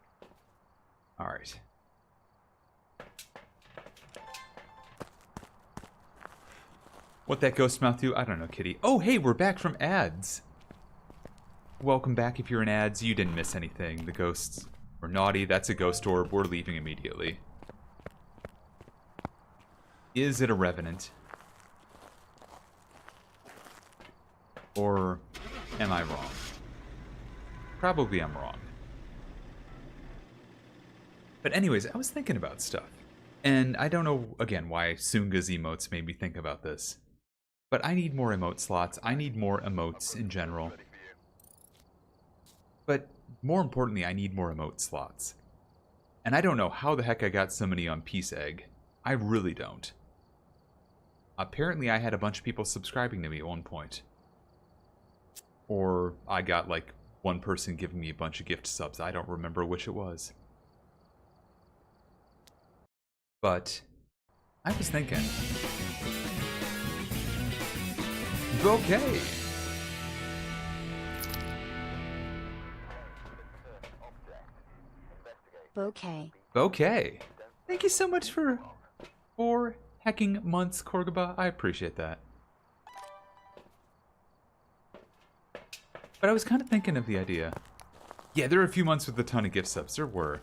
Alright. What that ghost mouth do? I don't know, kitty. Oh, hey, we're back from ads. Welcome back. If you're in ads, you didn't miss anything. The ghosts were naughty. That's a ghost orb. We're leaving immediately. Is it a revenant? Or am I wrong? Probably I'm wrong. But anyways, I was thinking about stuff. And I don't know, again, why Sunga's emotes made me think about this. But I need more emote slots. I need more emotes in general. But more importantly, I need more emote slots. And I don't know how the heck I got so many on Peace Egg. I really don't. Apparently I had a bunch of people subscribing to me at one point. Or I got like one person giving me a bunch of gift subs. I don't remember which it was. But I was thinking, bouquet. Bouquet. Bouquet. Thank you so much for 4 hecking months, Korgaba. I appreciate that. But I was kind of thinking of the idea. Yeah, there were a few months with a ton of gift subs. There were.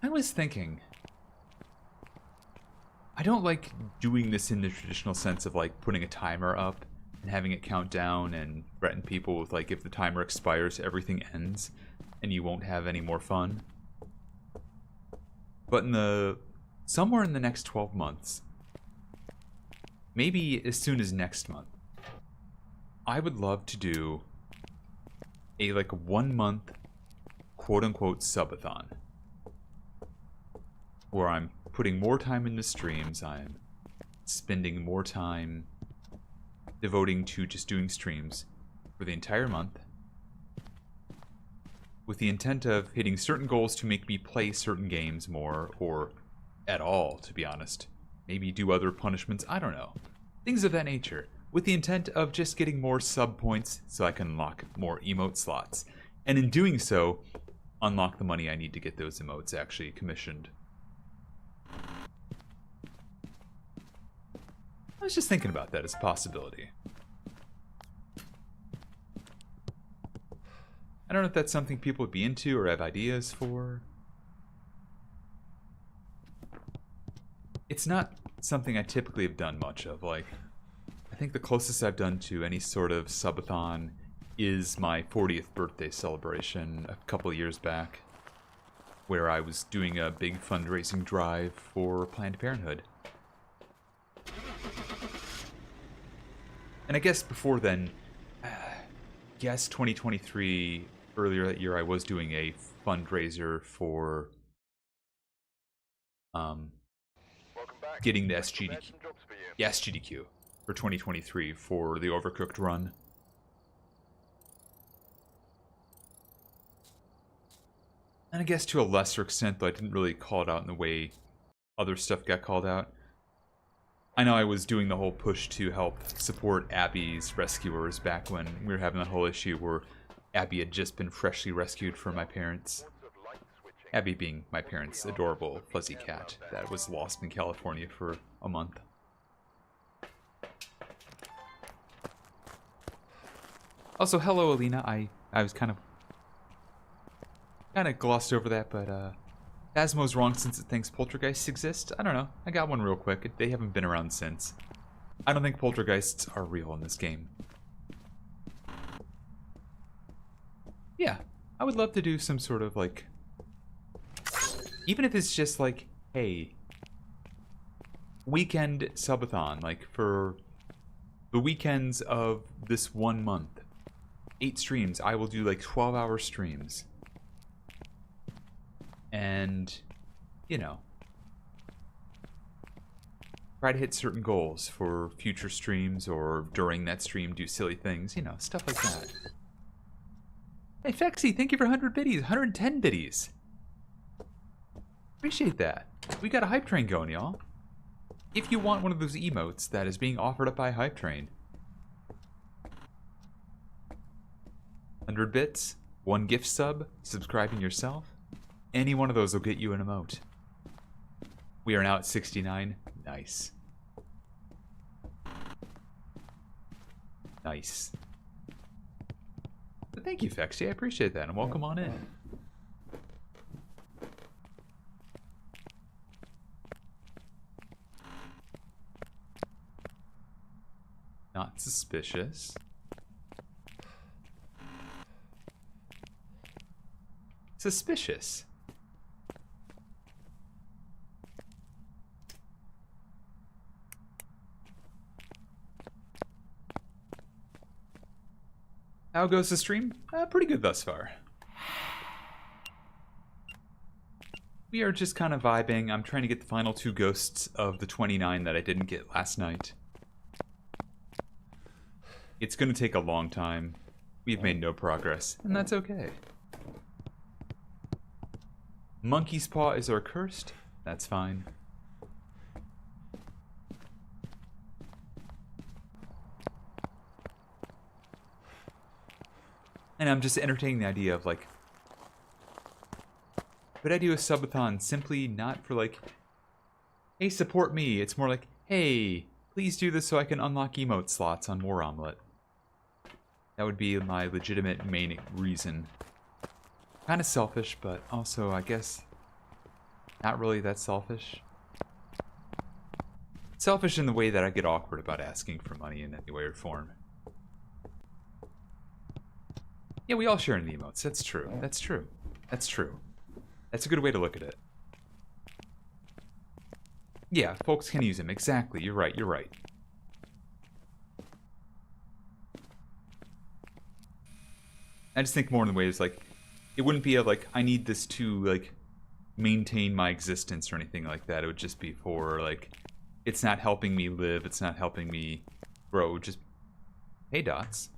I was thinking, I don't like doing this in the traditional sense of like putting a timer up and having it count down and threaten people with like if the timer expires, everything ends and you won't have any more fun. But somewhere in the next 12 months, maybe as soon as next month, I would love to do a like 1 month quote unquote subathon where I'm putting more time into streams, I'm spending more time devoting to just doing streams for the entire month with the intent of hitting certain goals to make me play certain games more, or at all, to be honest. Maybe do other punishments, I don't know. Things of that nature, with the intent of just getting more sub points so I can unlock more emote slots. And in doing so, unlock the money I need to get those emotes actually commissioned. I was just thinking about that as a possibility. I don't know if that's something people would be into or have ideas for. It's not something I typically have done much of. Like, I think the closest I've done to any sort of subathon is my 40th birthday celebration a couple of years back, where I was doing a big fundraising drive for Planned Parenthood. And I guess before then, yes, 2023, earlier that year, I was doing a fundraiser for getting the SGDQ for 2023 for the Overcooked run. And I guess to a lesser extent, though I didn't really call it out in the way other stuff got called out. I know I was doing the whole push to help support Abby's rescuers back when we were having that whole issue where Abby had just been freshly rescued from my parents. Abby being my parents' adorable fuzzy cat that was lost in California for a month. Also, hello Alina. I was kind of glossed over that, but Phasmo's wrong since it thinks poltergeists exist. I don't know. I got one real quick. They haven't been around since. I don't think poltergeists are real in this game. Yeah, I would love to do some sort of like, even if it's just like, hey, weekend subathon, like for the weekends of this 1 month, 8 streams, I will do like 12-hour streams. And, you know, try to hit certain goals for future streams or during that stream do silly things, you know, stuff like that. Hey, Fexy, thank you for 100 biddies, 110 biddies. Appreciate that. We got a hype train going, y'all. If you want one of those emotes that is being offered up by Hype Train, 100 bits, 1 gift sub, subscribing yourself, any one of those will get you an emote. We are now at 69. Nice. Nice. But thank you, Fexy. I appreciate that, and welcome on in. Not suspicious. Suspicious. How goes the stream? Pretty good thus far. We are just kind of vibing. I'm trying to get the final 2 ghosts of the 29 that I didn't get last night. It's going to take a long time. We've made no progress, and that's okay. Monkey's Paw is our cursed. That's fine. And I'm just entertaining the idea of like, could I do a subathon simply not for like, hey, support me. It's more like, hey, please do this so I can unlock emote slots on War Omelette. That would be my legitimate main reason. Kind of selfish, but also, I guess, Not really that selfish. Selfish in the way that I get awkward about asking for money in any way or form. Yeah, we all share in the emotes. That's true. That's true. That's true. That's a good way to look at it. Yeah, folks can use them. Exactly. You're right. You're right. I just think more in the ways like, it wouldn't be a, like, I need this to, like, maintain my existence or anything like that. It would just be for, like, it's not helping me live. It's not helping me grow. Just, hey, Dots.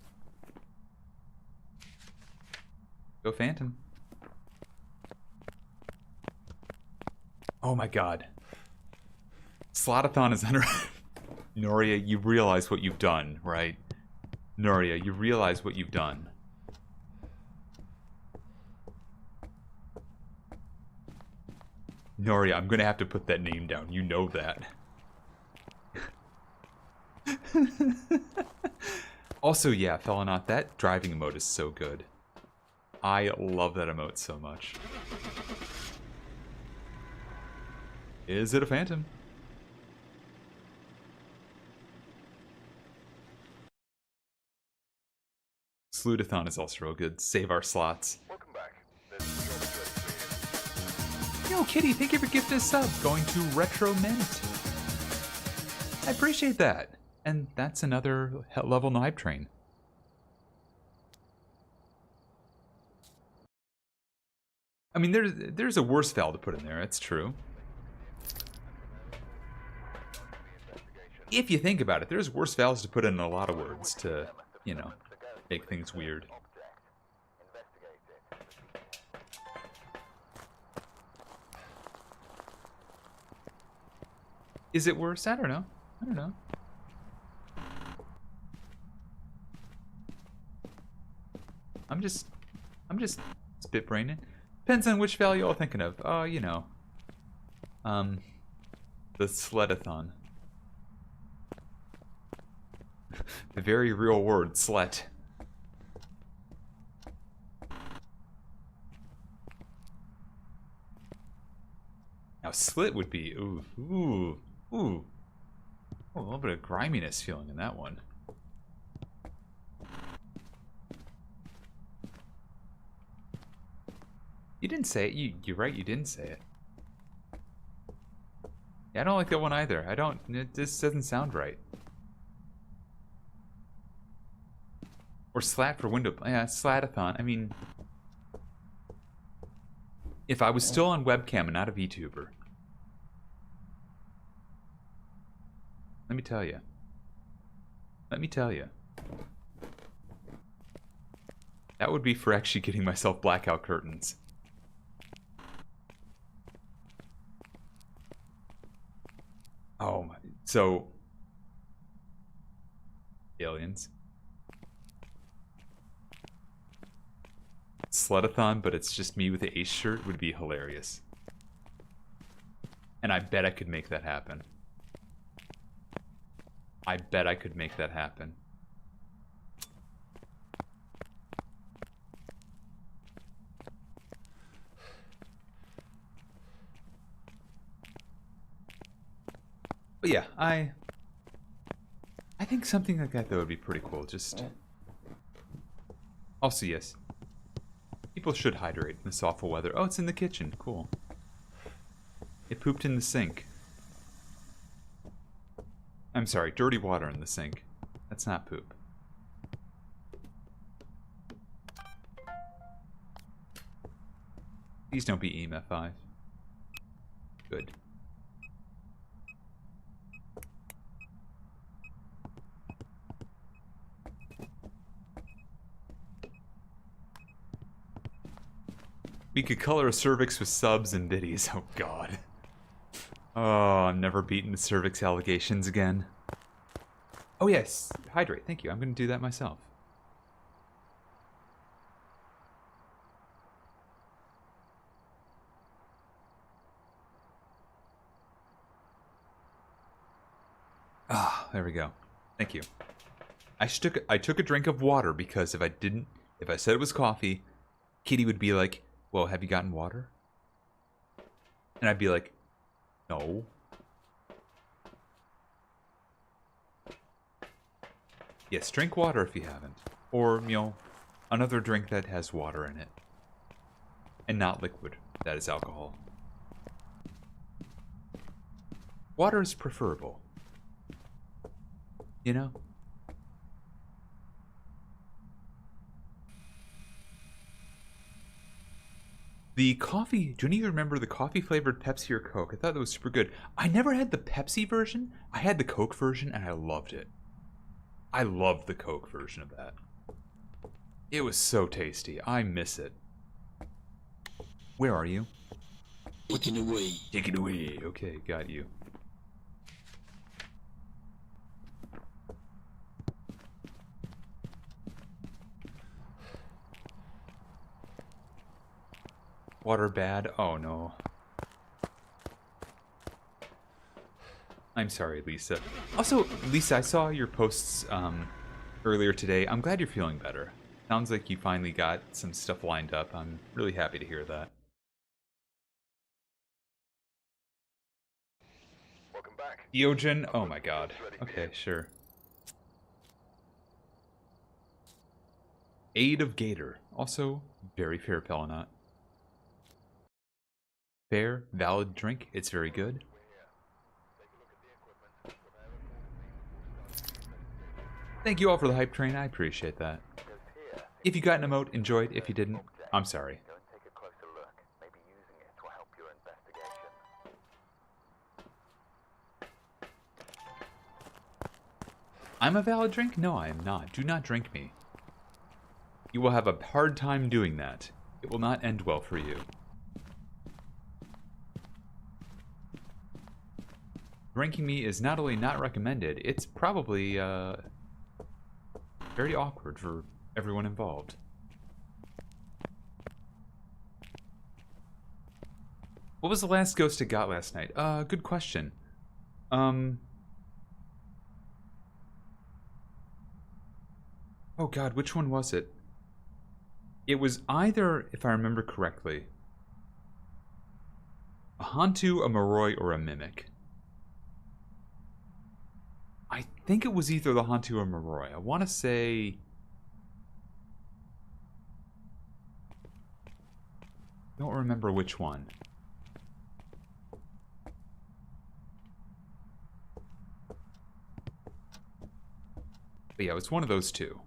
Go Phantom. Oh my god. Slotathon is under... Noria, you realize what you've done, right? Noria, you realize what you've done. Noria, I'm gonna have to put that name down. You know that. Also, yeah, Felonot, that driving emote is so good. I love that emote so much. Is it a phantom? Slutathon is also real good. Save our slots. Welcome back. There's 3 orbits ready for you. Yo, Kitty, thank you for gifting a sub. Going to Retro Mint. I appreciate that. And that's another level in the hype train. I mean, there's a worse Val to put in there. That's true. If you think about it, there's worse vowels to put in a lot of words to, you know, make things weird. Is it worse? I don't know. I don't know. I'm just spit braining. Depends on which value you're thinking of. Oh, you know. The Sletathon. The very real word, slet. Now, slit would be, ooh. Oh, a little bit of griminess feeling in that one. You didn't say it. You're right, you didn't say it. Yeah, I don't like that one either. It just doesn't sound right. Or slat for window. Yeah, slatathon. I mean, if I was still on webcam and not a VTuber, let me tell you. Let me tell you. That would be for actually getting myself blackout curtains. Oh my. So. Aliens. Slutathon, but it's just me with the Ace shirt would be hilarious. And I bet I could make that happen. I bet I could make that happen. But yeah, I think something like that though would be pretty cool. Just also, yes. People should hydrate in this awful weather. Oh, it's in the kitchen. Cool. It pooped in the sink. I'm sorry, dirty water in the sink. That's not poop. Please don't be EMF5. Good. We could color a cervix with subs and biddies. Oh god. Oh, I'm never beating the cervix allegations again. Oh yes, hydrate. Thank you. I'm going to do that myself. Ah, there we go. Thank you. I took a drink of water because if I said it was coffee, Kitty would be like, "Well, have you gotten water?" And I'd be like, no. Yes, drink water if you haven't. Or, you know, another drink that has water in it. And not liquid. That is alcohol. Water is preferable. You know? The coffee, do any of you remember the coffee flavored Pepsi or Coke? I thought that was super good. I never had the Pepsi version. I had the Coke version and I loved it. I loved the Coke version of that. It was so tasty. I miss it. Where are you? Taking away. Take it away. Okay, got you. Water bad? Oh no. I'm sorry, Lisa. Also, Lisa, I saw your posts earlier today. I'm glad you're feeling better. Sounds like you finally got some stuff lined up. I'm really happy to hear that. Welcome back. Diogen? Oh my god. Okay, sure. Aid of Gator. Also, very fair Pellinot. Fair, valid drink. It's very good. Thank you all for the hype train. I appreciate that. If you got an emote, enjoyed. If you didn't, I'm sorry. Go and take a closer look. Maybe using it will help your investigation. I'm a valid drink? No, I am not. Do not drink me. You will have a hard time doing that. It will not end well for you. Drinking me is not only not recommended, it's probably very awkward for everyone involved. What was the last ghost it got last night? Good question. Oh god, which one was it? It was either, if I remember correctly, a Hantu, a Moroi, or a Mimic. I think it was either the Hantu or Moroi. I want to say... I don't remember which one. But yeah, it was one of those two.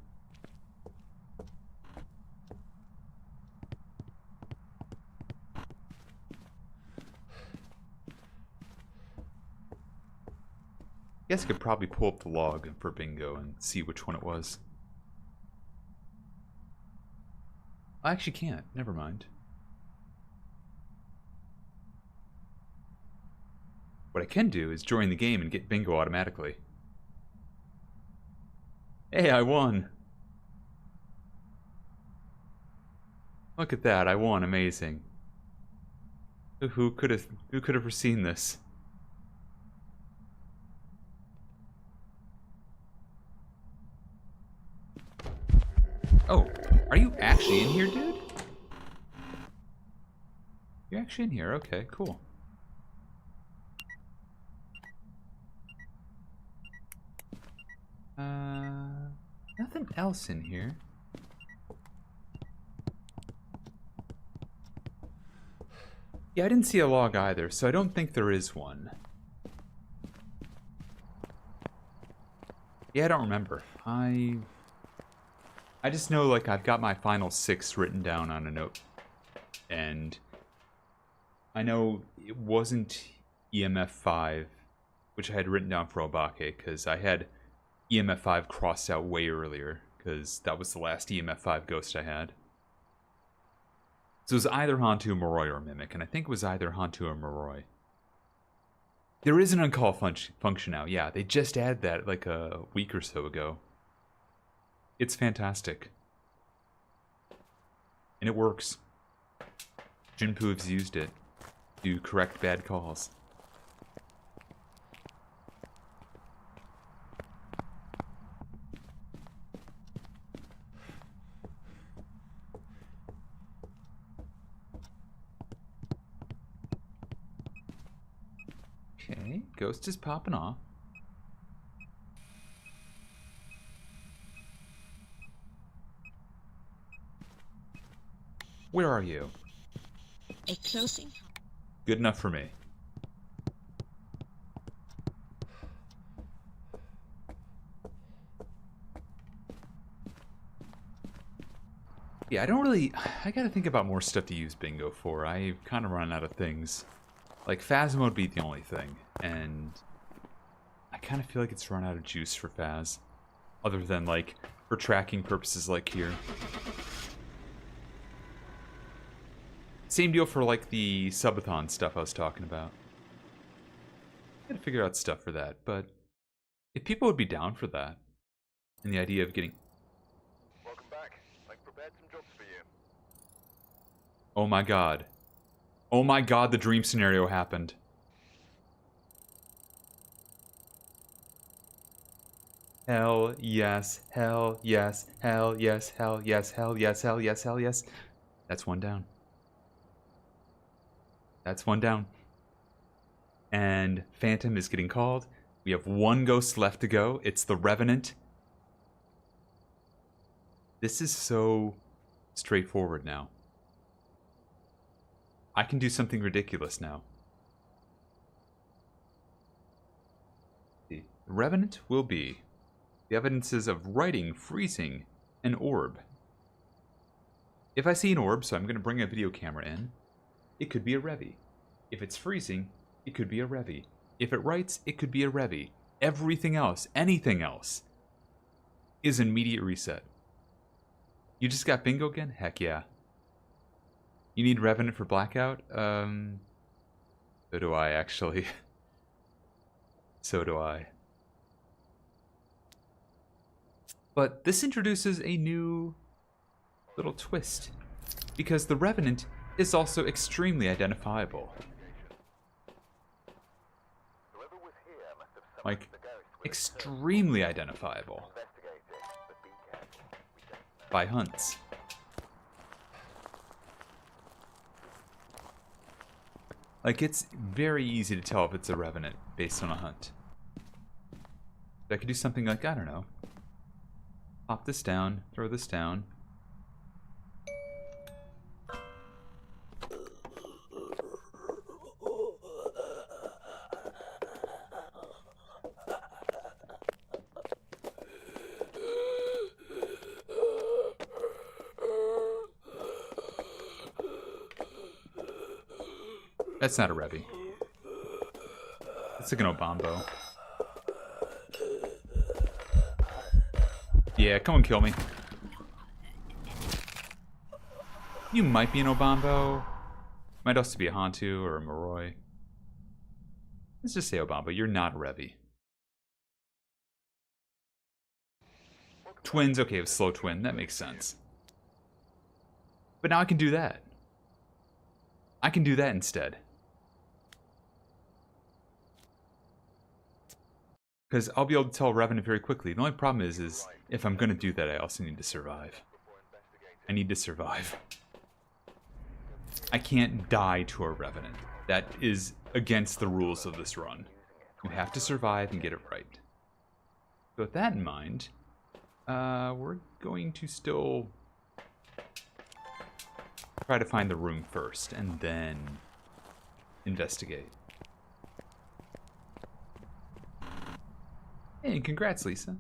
Guess I could probably pull up the log for bingo and see which one it was. I actually can't. Never mind. What I can do is join the game and get bingo automatically. Hey, I won! Look at that, I won. Amazing. Who could have foreseen this? Oh, are you actually in here, dude? You're actually in here. Okay, cool. Nothing else in here. Yeah, I didn't see a log either, so I don't think there is one. Yeah, I don't remember. I just know, like, I've got my final 6 written down on a note. And I know it wasn't EMF 5, which I had written down for Obake, because I had EMF 5 crossed out way earlier, because that was the last EMF 5 ghost I had. So it was either Hantu, Moroi, or Mimic, and I think it was either Hantu or Moroi. There is an uncall function now, yeah. They just added that like a week or so ago. It's fantastic. And it works. Jinpu has used it to correct bad calls. Okay, ghost is popping off. Where are you? A closing. Good enough for me. Yeah, I gotta think about more stuff to use bingo for. I've kind of run out of things. Like, Phasmo would be the only thing, and I kind of feel like it's run out of juice for Phas. Other than, like, for tracking purposes like here. Same deal for, like, the subathon stuff I was talking about. I gotta figure out stuff for that, but if people would be down for that, and the idea of getting... Welcome back. I've prepared some jobs for you. Oh my god. Oh my god, the dream scenario happened. Hell yes, hell yes, hell yes, hell yes, hell yes, hell yes, hell yes. That's one down. That's one down. And Phantom is getting called. We have one ghost left to go. It's the Revenant. This is so straightforward now. I can do something ridiculous now. The Revenant will be the evidences of writing, freezing, an orb. If I see an orb, so I'm going to bring a video camera in, it could be a Revi. If it's freezing, it could be a Revi. If it writes, it could be a Revi. Everything else, anything else, is an immediate reset. You just got bingo again? Heck yeah. You need Revenant for Blackout? So do I, actually. So do I. But this introduces a new little twist, because the Revenant is also extremely identifiable. Whoever was here must have summoned Like, the ghost with extremely identifiable investigate it, but be careful. We don't know. by hunts. Like, it's very easy to tell if it's a Revenant based on a hunt. I could do something like, I don't know, pop this down, throw this down. That's not a Revi. It's like an Obambo. Yeah, come and kill me. You might be an Obambo. Might also be a Hantu or a Moroi. Let's just say Obambo. You're not a Revi. Twins, okay, it was slow twin. That makes sense. But now I can do that. I can do that instead. Because I'll be able to tell Revenant very quickly. The only problem is if I'm going to do that, I also need to survive. I need to survive. I can't die to a Revenant. That is against the rules of this run. You have to survive and get it right. So with that in mind, we're going to still try to find the room first and then investigate. Hey, congrats, Lisa.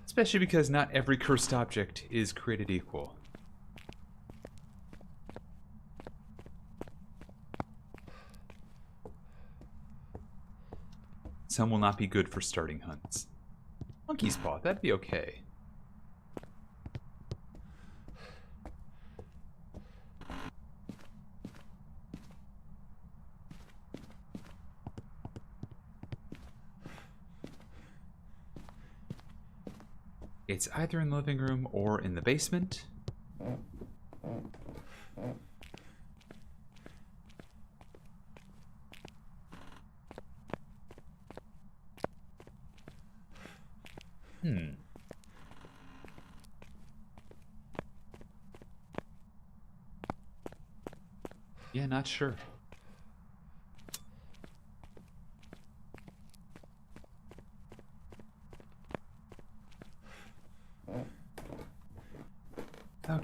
Especially because not every cursed object is created equal. Some will not be good for starting hunts. Monkey's paw, that'd be okay. It's either in the living room or in the basement. Yeah, not sure.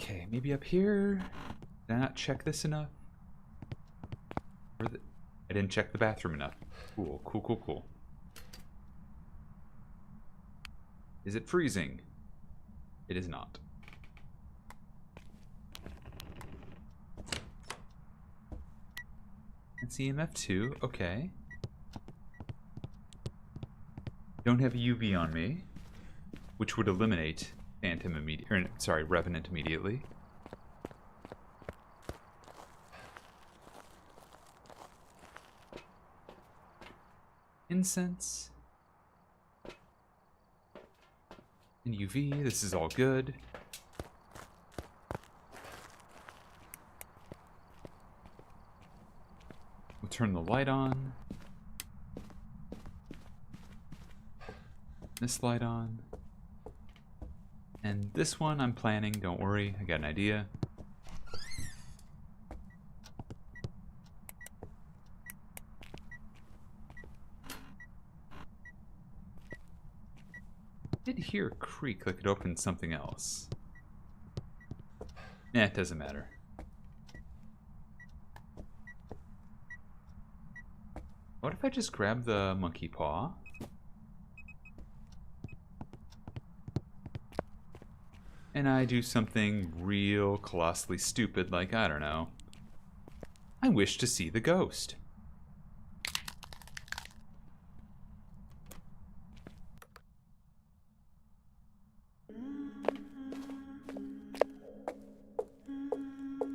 Okay, maybe up here. Did I not check this enough? I didn't check the bathroom enough. Cool, cool, cool, cool. Is it freezing? It is not. That's EMF 2, okay. Don't have a UV on me, which would eliminate Phantom immediately. Sorry, Revenant immediately. Incense. And UV, this is all good. We'll turn the light on. This light on. And this one I'm planning, don't worry, I got an idea. I did hear a creak like it opened something else. Nah, it doesn't matter. What if I just grab the monkey paw? And I do something real colossally stupid like, I don't know. I wish to see the ghost.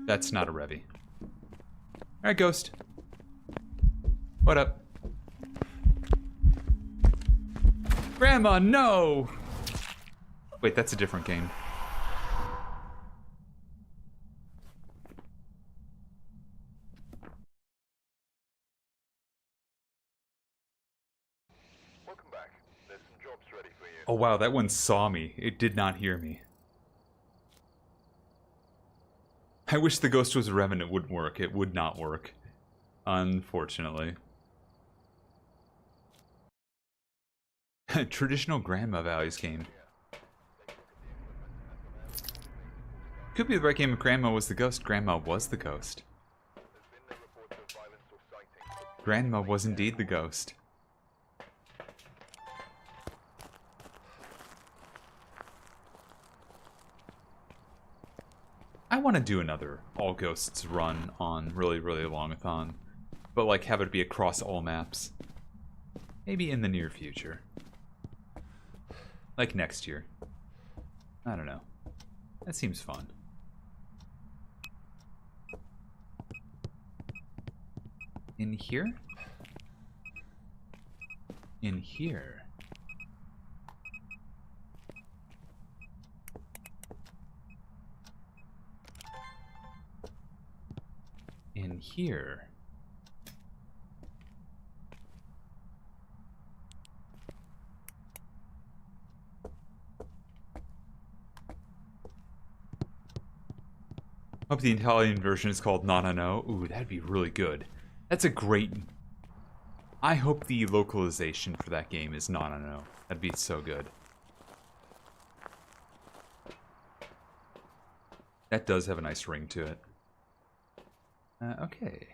That's not a Revy. Alright, ghost. What up? Grandma, no! Wait, that's a different game. Welcome back. There's some jobs ready for you. Oh wow, that one saw me. It did not hear me. I wish the ghost was a revenant. It wouldn't work. It would not work. Unfortunately. Traditional Grandma Values game. Could be the right game if Grandma was the ghost. Grandma was the ghost. Grandma was indeed the ghost. I want to do another all ghosts run on really longathon, but like have it be across all maps. Maybe in the near future. Like next year. I don't know. That seems fun. In here? In here. In here. Hope the Italian version is called Nana No. Ooh, that'd be really good. That's a great... I hope the localization for that game is Nana No. That'd be so good. That does have a nice ring to it. Okay.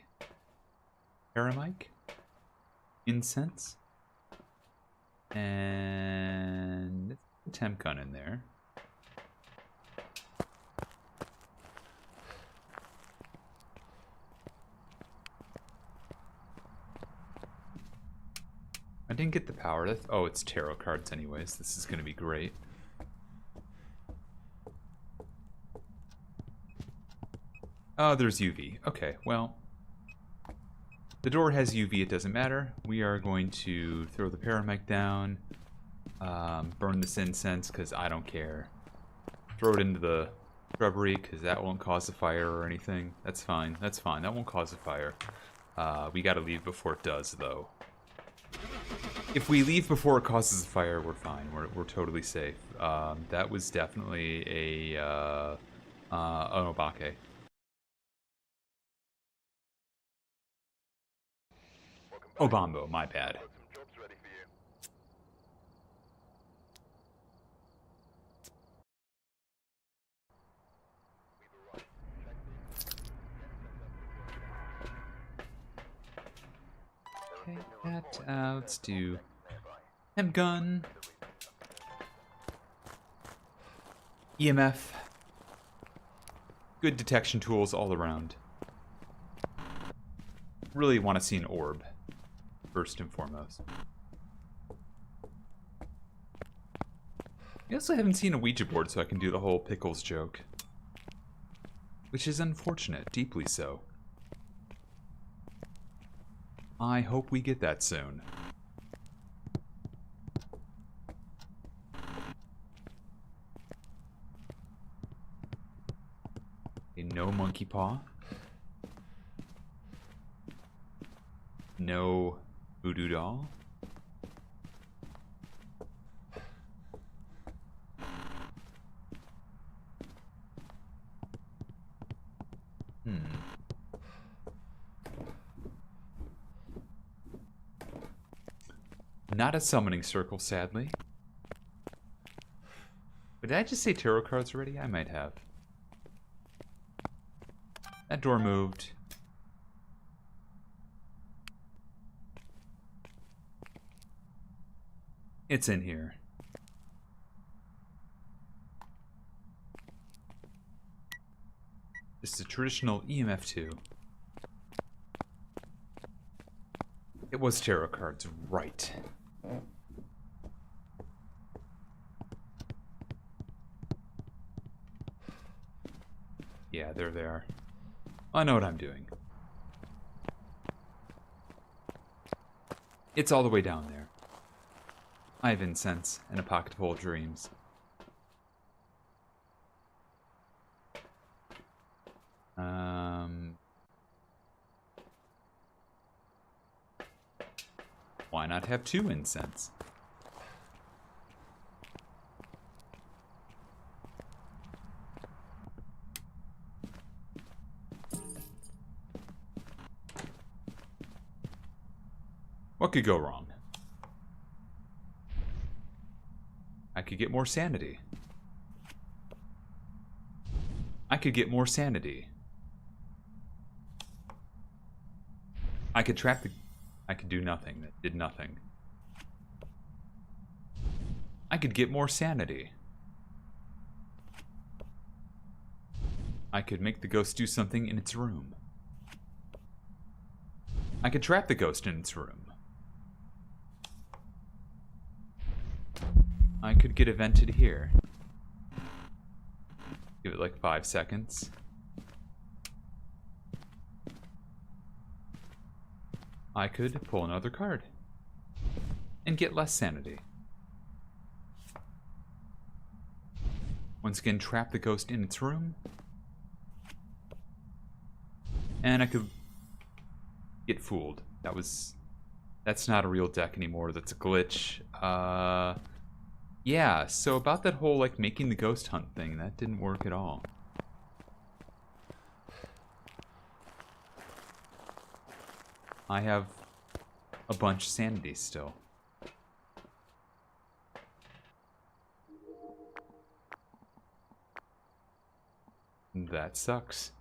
Paramic. Incense. And... a temp gun in there. I didn't get the power. Oh, it's tarot cards anyways. This is going to be great. Oh, there's UV. Okay, well. The door has UV, it doesn't matter. We are going to throw the paramic down. Burn this incense, because I don't care. Throw it into the shrubbery, because that won't cause a fire or anything. That's fine, that's fine. That won't cause a fire. We gotta leave before it does, though. If we leave before it causes a fire, we're fine. We're totally safe. That was definitely a an obake. Obambo, my bad. that. Let's do hemp gun. EMF. Good detection tools all around. Really want to see an orb, first and foremost. I also haven't seen a Ouija board, so I can do the whole pickles joke. Which is unfortunate, deeply so. I hope we get that soon. Okay, no monkey paw. No voodoo doll. Not a summoning circle, sadly. But did I just say tarot cards already? I might have. That door moved. It's in here. This is a traditional EMF 2. It was tarot cards, right. Yeah, there they are. I know what I'm doing. It's all the way down there. I have incense and a pocket full of dreams. Why not have 2 incense? What could go wrong? I could get more sanity. I could get more sanity. I could trap the... I could do nothing that did nothing. I could get more sanity. I could make the ghost do something in its room. I could trap the ghost in its room. I could get evented here. Give it like 5 seconds. I could pull another card and get less sanity. Once again, trap the ghost in its room. And I could get fooled. That's not a real deck anymore. That's a glitch. Yeah, so about that whole like making the ghost hunt thing, that didn't work at all. I have a bunch of sanity still. That sucks.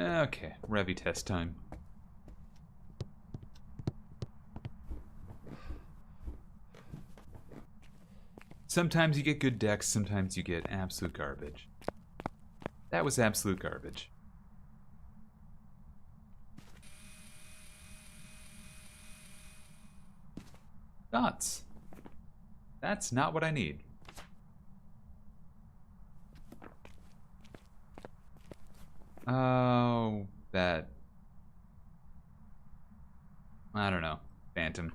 Okay, Revy test time. Sometimes you get good decks, sometimes you get absolute garbage. That was absolute garbage. Dots. That's not what I need. Oh, that. I don't know. Phantom.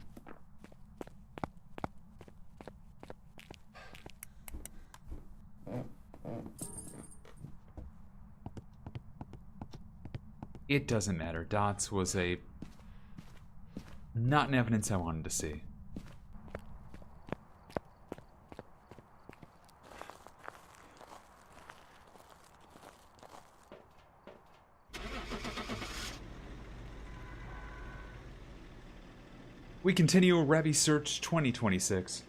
It doesn't matter. Dots was a... not an evidence I wanted to see. We continue Revy Search 2026.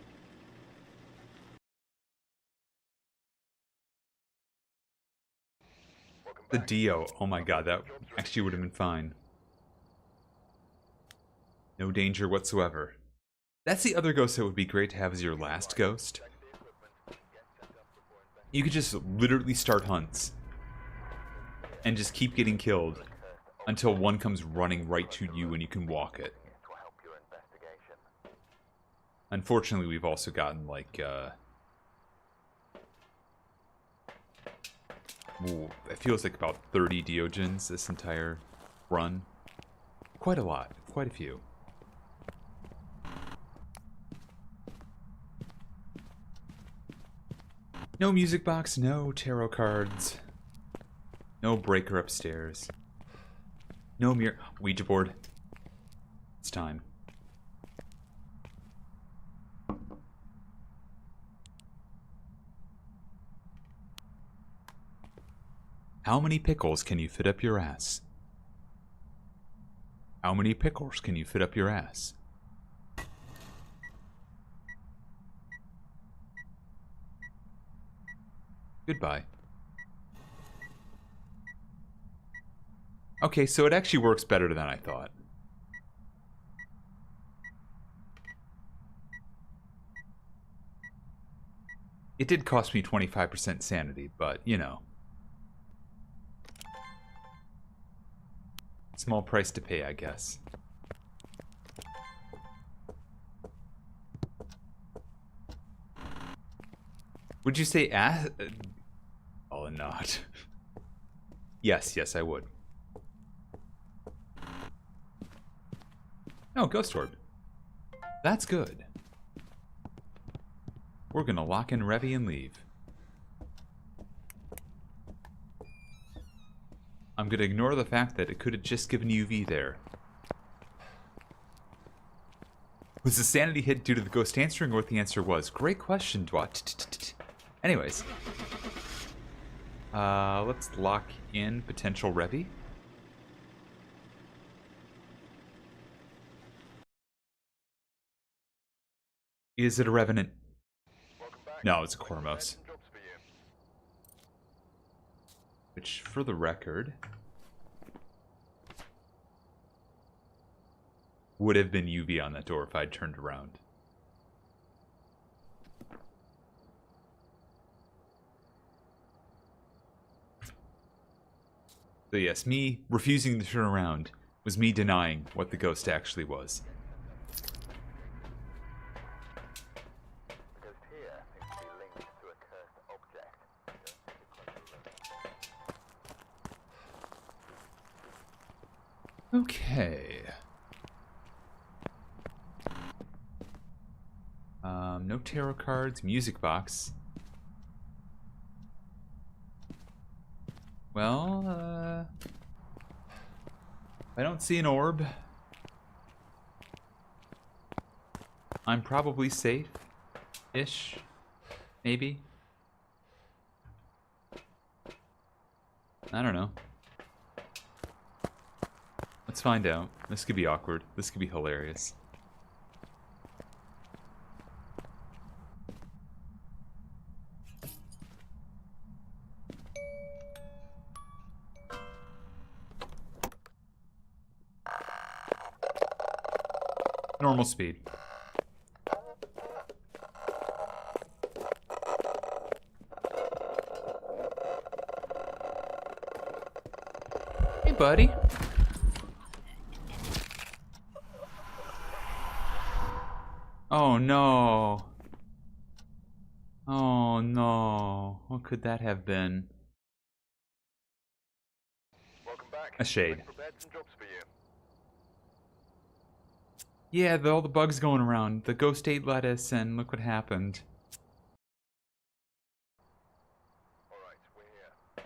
The Dio. Oh my god, that actually would have been fine. No danger whatsoever. That's the other ghost that would be great to have as your last ghost. You could just literally start hunts. And just keep getting killed. Until one comes running right to you and you can walk it. Unfortunately, we've also gotten, like, ooh, it feels like about 30 Diogens this entire run. Quite a lot. Quite a few. No music box, no tarot cards. No breaker upstairs. No mirror. Ouija board. It's time. How many pickles can you fit up your ass? How many pickles can you fit up your ass? Goodbye. Okay, so it actually works better than I thought. It did cost me 25% sanity, but, you know. Small price to pay, I guess. Would you say ass? Oh, not. Yes, I would. Oh, Ghost Orb. That's good. We're gonna lock in Revy and leave. I'm gonna ignore the fact that it could have just given UV there. Was the sanity hit due to the ghost answering or what the answer was? Great question, Dwat. Anyways. Let's lock in potential Revy. Is it a revenant? No, it's a Cormos. Which, for the record, would have been UV on that door if I'd turned around. So yes, me refusing to turn around was me denying what the ghost actually was. Okay. No tarot cards, music box. Well, I don't see an orb. I'm probably safe-ish, maybe. I don't know. Let's find out. This could be awkward. This could be hilarious. Normal speed. Hey, buddy. Oh no. Oh no. What could that have been? Welcome back. A shade. I've prepared some jobs for you. Yeah, all the bugs going around. The ghost ate lettuce, and look what happened. Alright, we're here.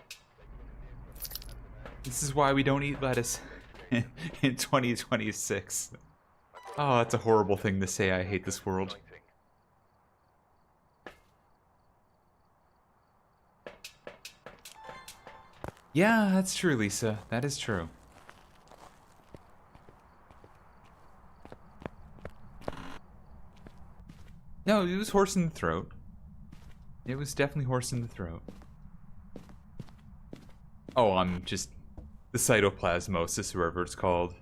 This is why we don't eat lettuce in 2026. Oh, that's a horrible thing to say. I hate this world. Yeah, that's true, Lisa. That is true. No, it was horse in the throat. It was definitely horse in the throat. Oh, I'm just... the cytoplasmosis, whatever it's called,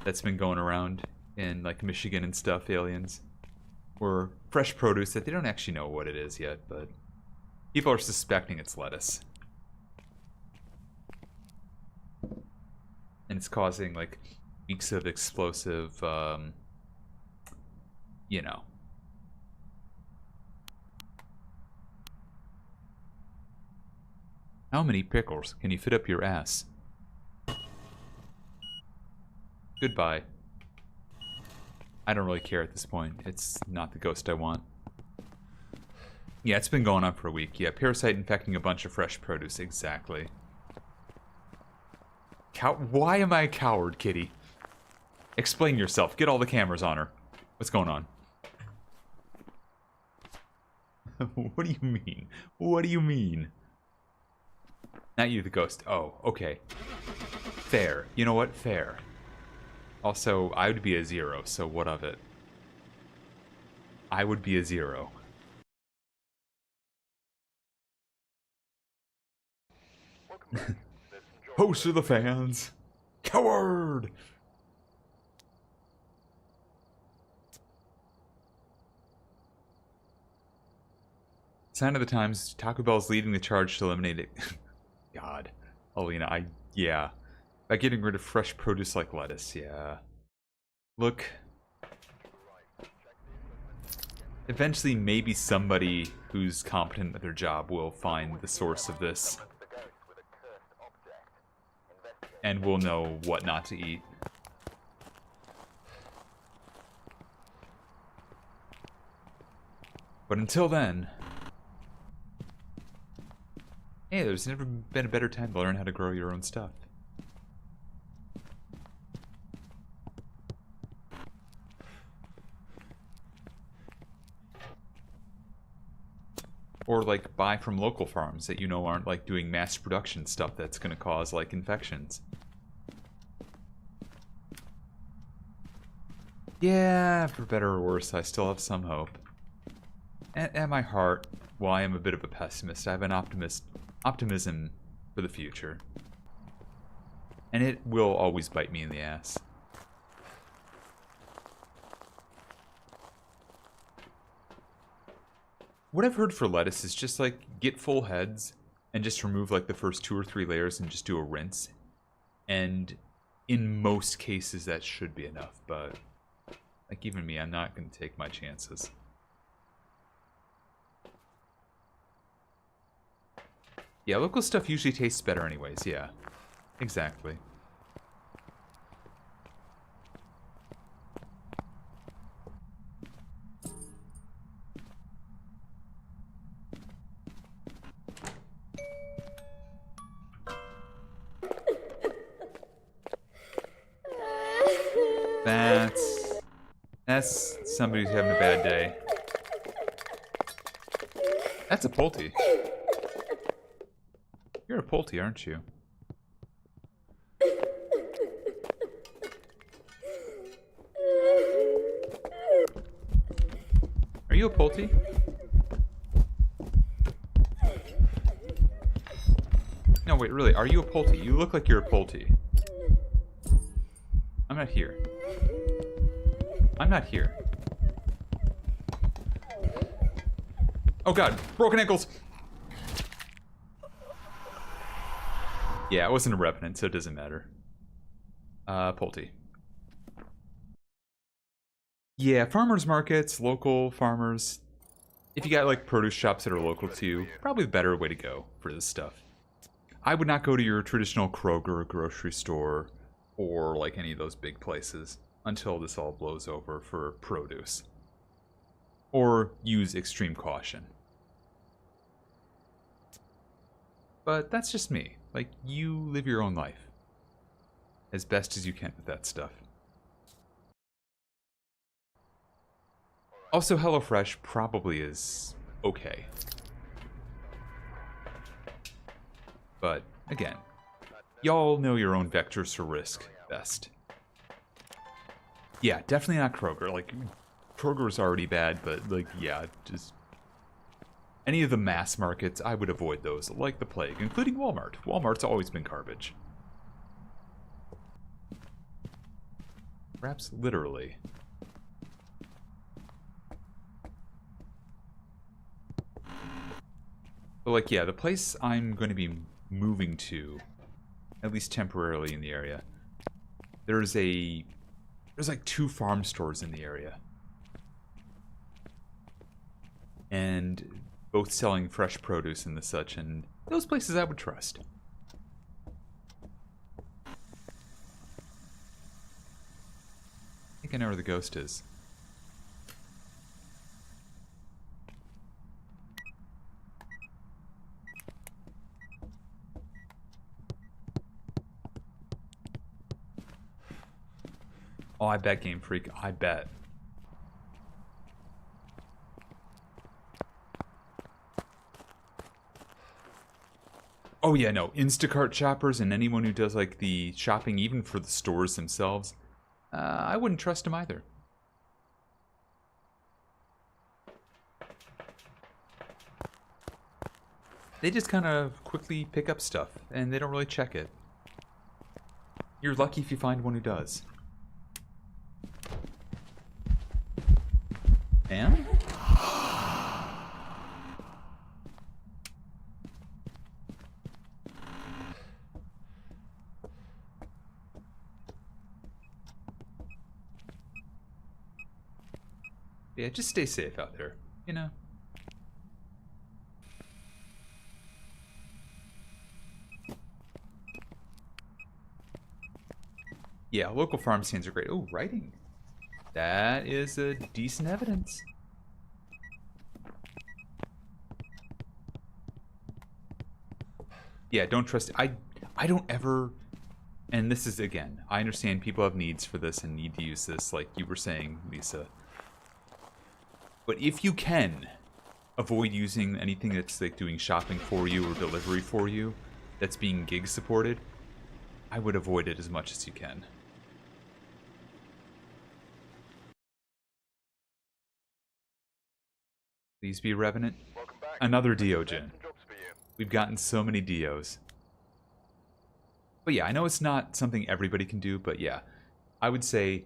that's been going around in, like, Michigan and stuff, aliens. Or fresh produce that they don't actually know what it is yet, but people are suspecting it's lettuce. And it's causing, like, weeks of explosive, you know. How many pickles can you fit up your ass? Goodbye. I don't really care at this point. It's not the ghost I want. Yeah, it's been going on for a week. Yeah, parasite infecting a bunch of fresh produce. Exactly. Why am I a coward, kitty? Explain yourself. Get all the cameras on her. What's going on? What do you mean? What do you mean? Not you, the ghost. Oh, okay. Fair. You know what? Fair. Also, I would be a 0, so what of it? I would be a 0. Host of the fans. Coward! Sign of the times, Taco Bell's leading the charge to eliminate it. God. Alina, yeah. By getting rid of fresh produce like lettuce, yeah. Look. Eventually, maybe somebody who's competent at their job will find the source of this. And will know what not to eat. But until then... Hey, there's never been a better time to learn how to grow your own stuff. Or, like, buy from local farms that you know aren't, like, doing mass production stuff that's gonna cause, like, infections. Yeah, for better or worse, I still have some hope. At my heart, while I am a bit of a pessimist, I have an optimism for the future. And it will always bite me in the ass. What I've heard for lettuce is just, like, get full heads and just remove, like, the first 2 or 3 layers and just do a rinse. And in most cases, that should be enough, but, like, even me, I'm not going to take my chances. Yeah, local stuff usually tastes better anyways, yeah. Exactly. That's somebody who's having a bad day. That's a Pulte. You're a Pulte, aren't you? Are you a Pulte? No, wait, really, are you a Pulte? You look like you're a Pulte. I'm not here. I'm not here. Oh god, broken ankles! Yeah, it wasn't a revenant, so it doesn't matter. Pulte. Yeah, farmers markets, local farmers. If you got like produce shops that are local to you, probably the better way to go for this stuff. I would not go to your traditional Kroger grocery store or like any of those big places until this all blows over for produce. Or use extreme caution. But that's just me. Like, you live your own life as best as you can with that stuff. Also, HelloFresh probably is okay. But, again, y'all know your own vectors for risk best. Yeah, definitely not Kroger. Like, Kroger's already bad, but, like, yeah, just... Any of the mass markets, I would avoid those, like the plague, including Walmart. Walmart's always been garbage. Perhaps literally. But, like, yeah, the place I'm going to be moving to, at least temporarily in the area, there's like 2 farm stores in the area. And both selling fresh produce and the such, and those places I would trust. I think I know where the ghost is. Oh, I bet, Game Freak. I bet. Oh yeah, no. Instacart shoppers and anyone who does like the shopping even for the stores themselves, I wouldn't trust them either. They just kind of quickly pick up stuff and they don't really check it. You're lucky if you find one who does. And? Yeah, just stay safe out there, you know? Yeah, local farm stands are great. Oh, writing. That is a decent evidence. Yeah, don't trust it. I don't ever... And this is, again, I understand people have needs for this and need to use this, like you were saying, Lisa. But if you can avoid using anything that's like doing shopping for you or delivery for you, that's being gig supported, I would avoid it as much as you can. Please be Revenant. Another Diogen. We've gotten so many Dios. But yeah, I know it's not something everybody can do, but yeah, I would say,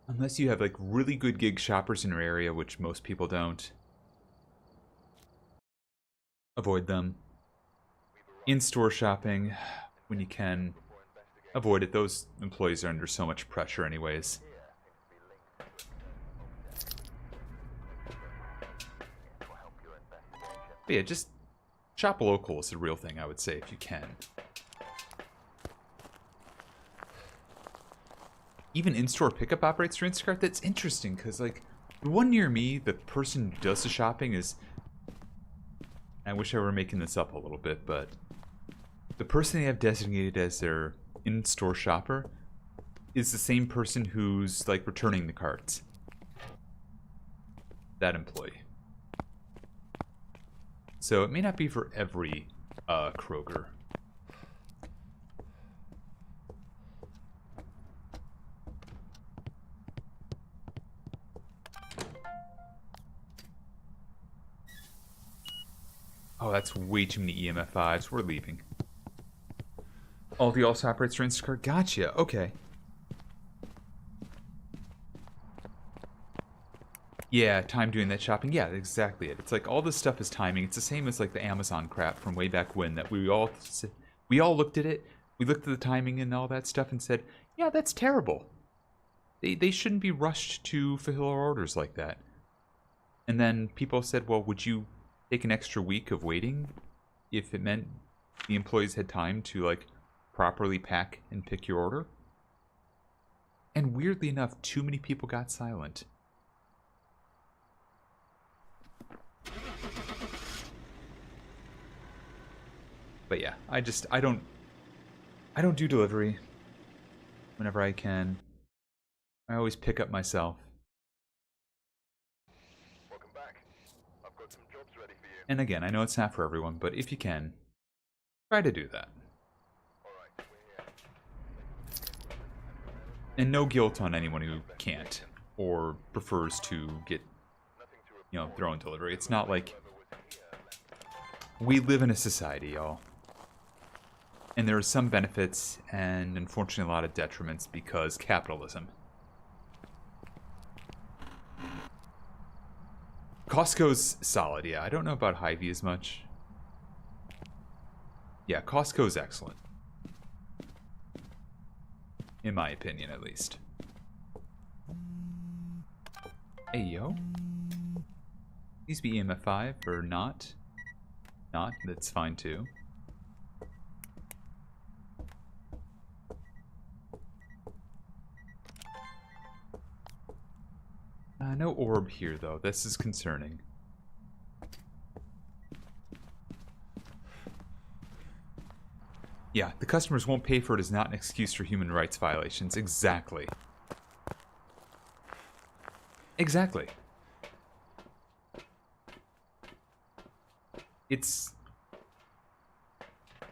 unless you have like really good gig shoppers in your area, which most people don't, avoid them. In-store shopping, when you can, avoid it. Those employees are under so much pressure anyways. But yeah, just shop local is the real thing, I would say, if you can. Even in-store pickup operates through Instacart? That's interesting, because, like, the one near me, the person who does the shopping is... I wish I were making this up a little bit, but... the person they have designated as their in-store shopper is the same person who's, like, returning the carts. That employee. So it may not be for every Kroger. Oh, that's way too many EMF 5s. We're leaving. Aldi also operates through Instacart. Gotcha. Okay. Yeah, time doing that shopping. Yeah, exactly it. It's like all this stuff is timing. It's the same as like the Amazon crap from way back when that we all looked at it. We looked at the timing and all that stuff and said, yeah, that's terrible. They shouldn't be rushed to fulfill our orders like that. And then people said, well, would you take an extra week of waiting if it meant the employees had time to like properly pack and pick your order? And weirdly enough, too many people got silent. But yeah, I don't do delivery whenever I can. I always pick up myself. Welcome back. I've got some jobs ready for you. And again, I know it's not for everyone, but if you can, try to do that. Alright, we're here. And no guilt on anyone who can't. or prefers to get, you know, thrown delivery. It's not like we live in a society, y'all. And there are some benefits and unfortunately a lot of detriments because capitalism. Costco's solid, yeah. I don't know about Hy-Vee as much. Yeah, Costco's excellent. In my opinion, at least. Hey, yo. Please be EMF 5 or not. Not, that's fine too. No orb here, though. This is concerning. Yeah, the customers won't pay for it is not an excuse for human rights violations. Exactly. Exactly. It's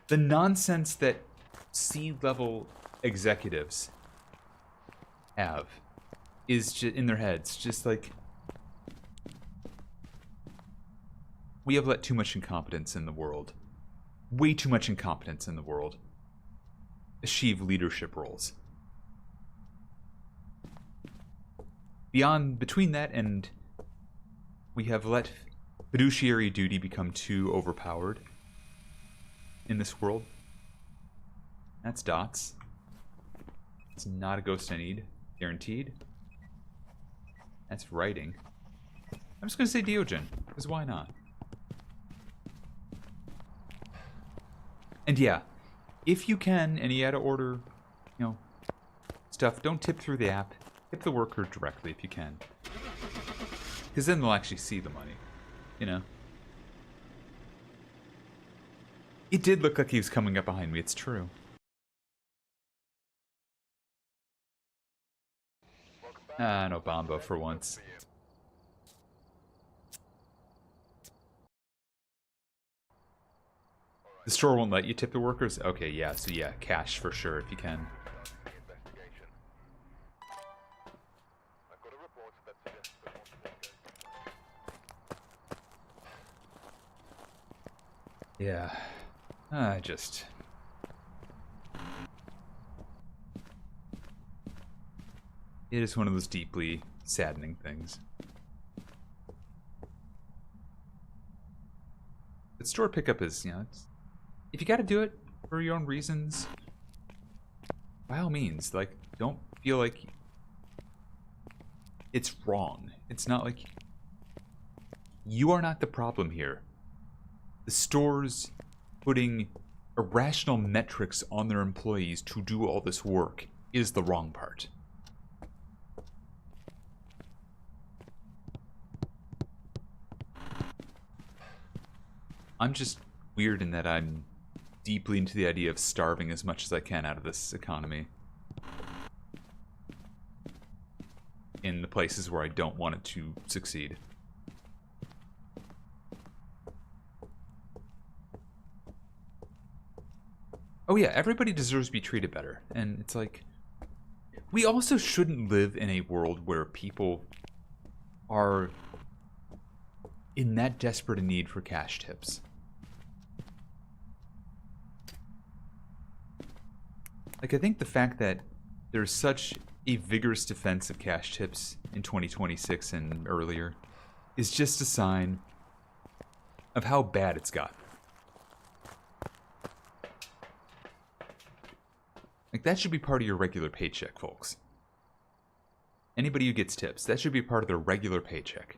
the nonsense that C-level executives have is just in their heads, just like we have let too much incompetence in the world, way too much incompetence in the world, achieve leadership roles. Between that and we have let fiduciary duty become too overpowered in this world. That's dots. It's not a ghost I need, guaranteed. That's writing. I'm just gonna say Diogen, because why not? And yeah, if you can, and you had to order, you know, stuff, don't tip through the app. Tip the worker directly if you can. Because then they'll actually see the money, you know? It did look like he was coming up behind me, it's true. Ah, no Bombo for once. The store won't let you tip the workers? Okay, yeah, so yeah, cash for sure if you can. Yeah, just... It is one of those deeply saddening things. But store pickup is, you know, it's, if you gotta do it for your own reasons, by all means, like, don't feel like it's wrong. It's not like you are not the problem here. The stores putting irrational metrics on their employees to do all this work is the wrong part. I'm just weird in that I'm deeply into the idea of starving as much as I can out of this economy. In the places where I don't want it to succeed. Oh yeah, everybody deserves to be treated better. And it's like, we also shouldn't live in a world where people are in that desperate a need for cash tips. Like, I think the fact that there's such a vigorous defense of cash tips in 2026 and earlier is just a sign of how bad it's gotten. Like, that should be part of your regular paycheck, folks. Anybody who gets tips, that should be part of their regular paycheck.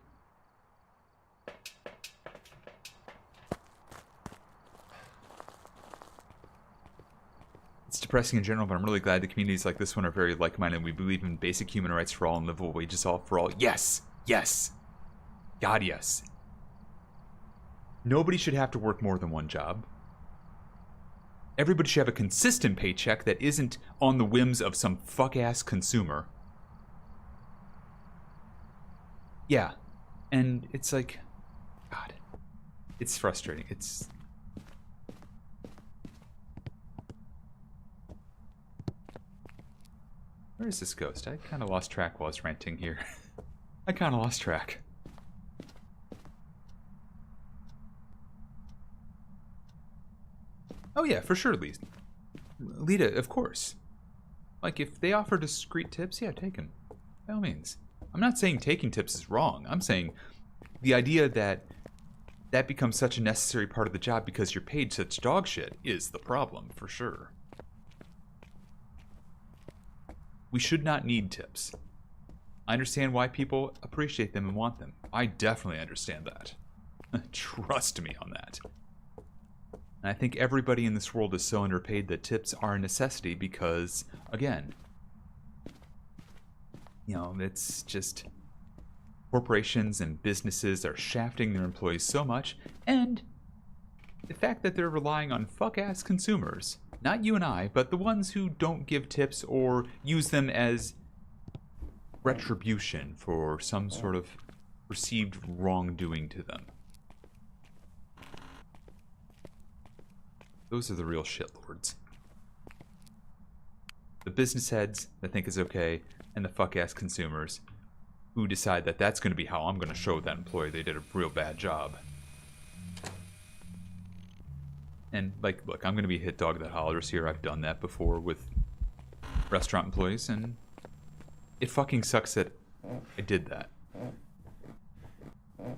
It's depressing in general, but I'm really glad the communities like this one are very like-minded. We believe in basic human rights for all and livable wages all for all. Yes! Yes! God, yes. Nobody should have to work more than one job. Everybody should have a consistent paycheck that isn't on the whims of some fuck-ass consumer. Yeah. And it's like... God. It's frustrating. It's... Where is this ghost? I kind of lost track while I was ranting here. I kind of lost track. Oh yeah, for sure, Lita, of course. Like, if they offer discreet tips, yeah, take them. By all means. I'm not saying taking tips is wrong. I'm saying the idea that that becomes such a necessary part of the job because you're paid such dog shit is the problem, for sure. We should not need tips. I understand why people appreciate them and want them. I definitely understand that. Trust me on that. And I think everybody in this world is so underpaid that tips are a necessity because, again, you know, it's just corporations and businesses are shafting their employees so much, and the fact that they're relying on fuck-ass consumers, not you and I, but the ones who don't give tips or use them as retribution for some sort of perceived wrongdoing to them. Those are the real shitlords. The business heads that think it's okay, and the fuck-ass consumers who decide that that's going to be how I'm going to show that employee they did a real bad job. And, like, look, I'm going to be a hit dog that hollers here. I've done that before with restaurant employees, and it fucking sucks that I did that. That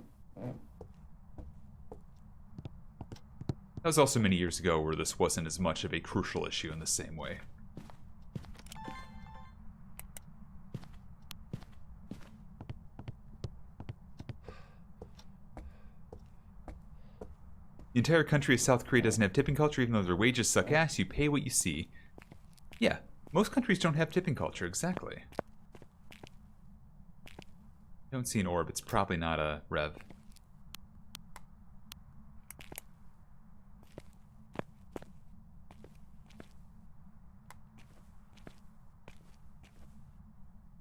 was also many years ago where this wasn't as much of a crucial issue in the same way. The entire country of South Korea doesn't have tipping culture, even though their wages suck ass. You pay what you see. Yeah, most countries don't have tipping culture, exactly. Don't see an orb, it's probably not a rev.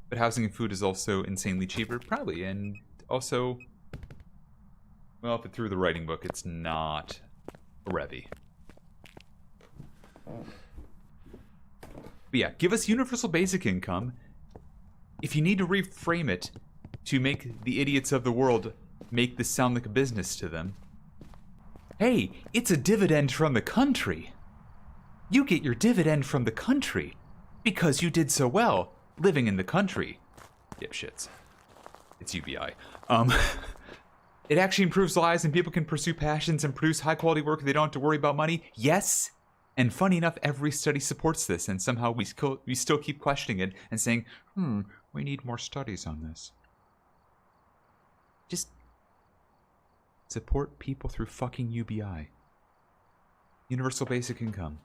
But housing and food is also insanely cheaper, probably, and also, well, if it threw the writing book, it's not a revy. But yeah, give us universal basic income. If you need to reframe it to make the idiots of the world make this sound like a business to them, hey, it's a dividend from the country. You get your dividend from the country because you did so well living in the country. Dipshits. It's UBI. It actually improves lives and people can pursue passions and produce high quality work. They don't have to worry about money. Yes. And funny enough, every study supports this, and somehow we still keep questioning it and saying, we need more studies on this. Just support people through fucking UBI. Universal basic income.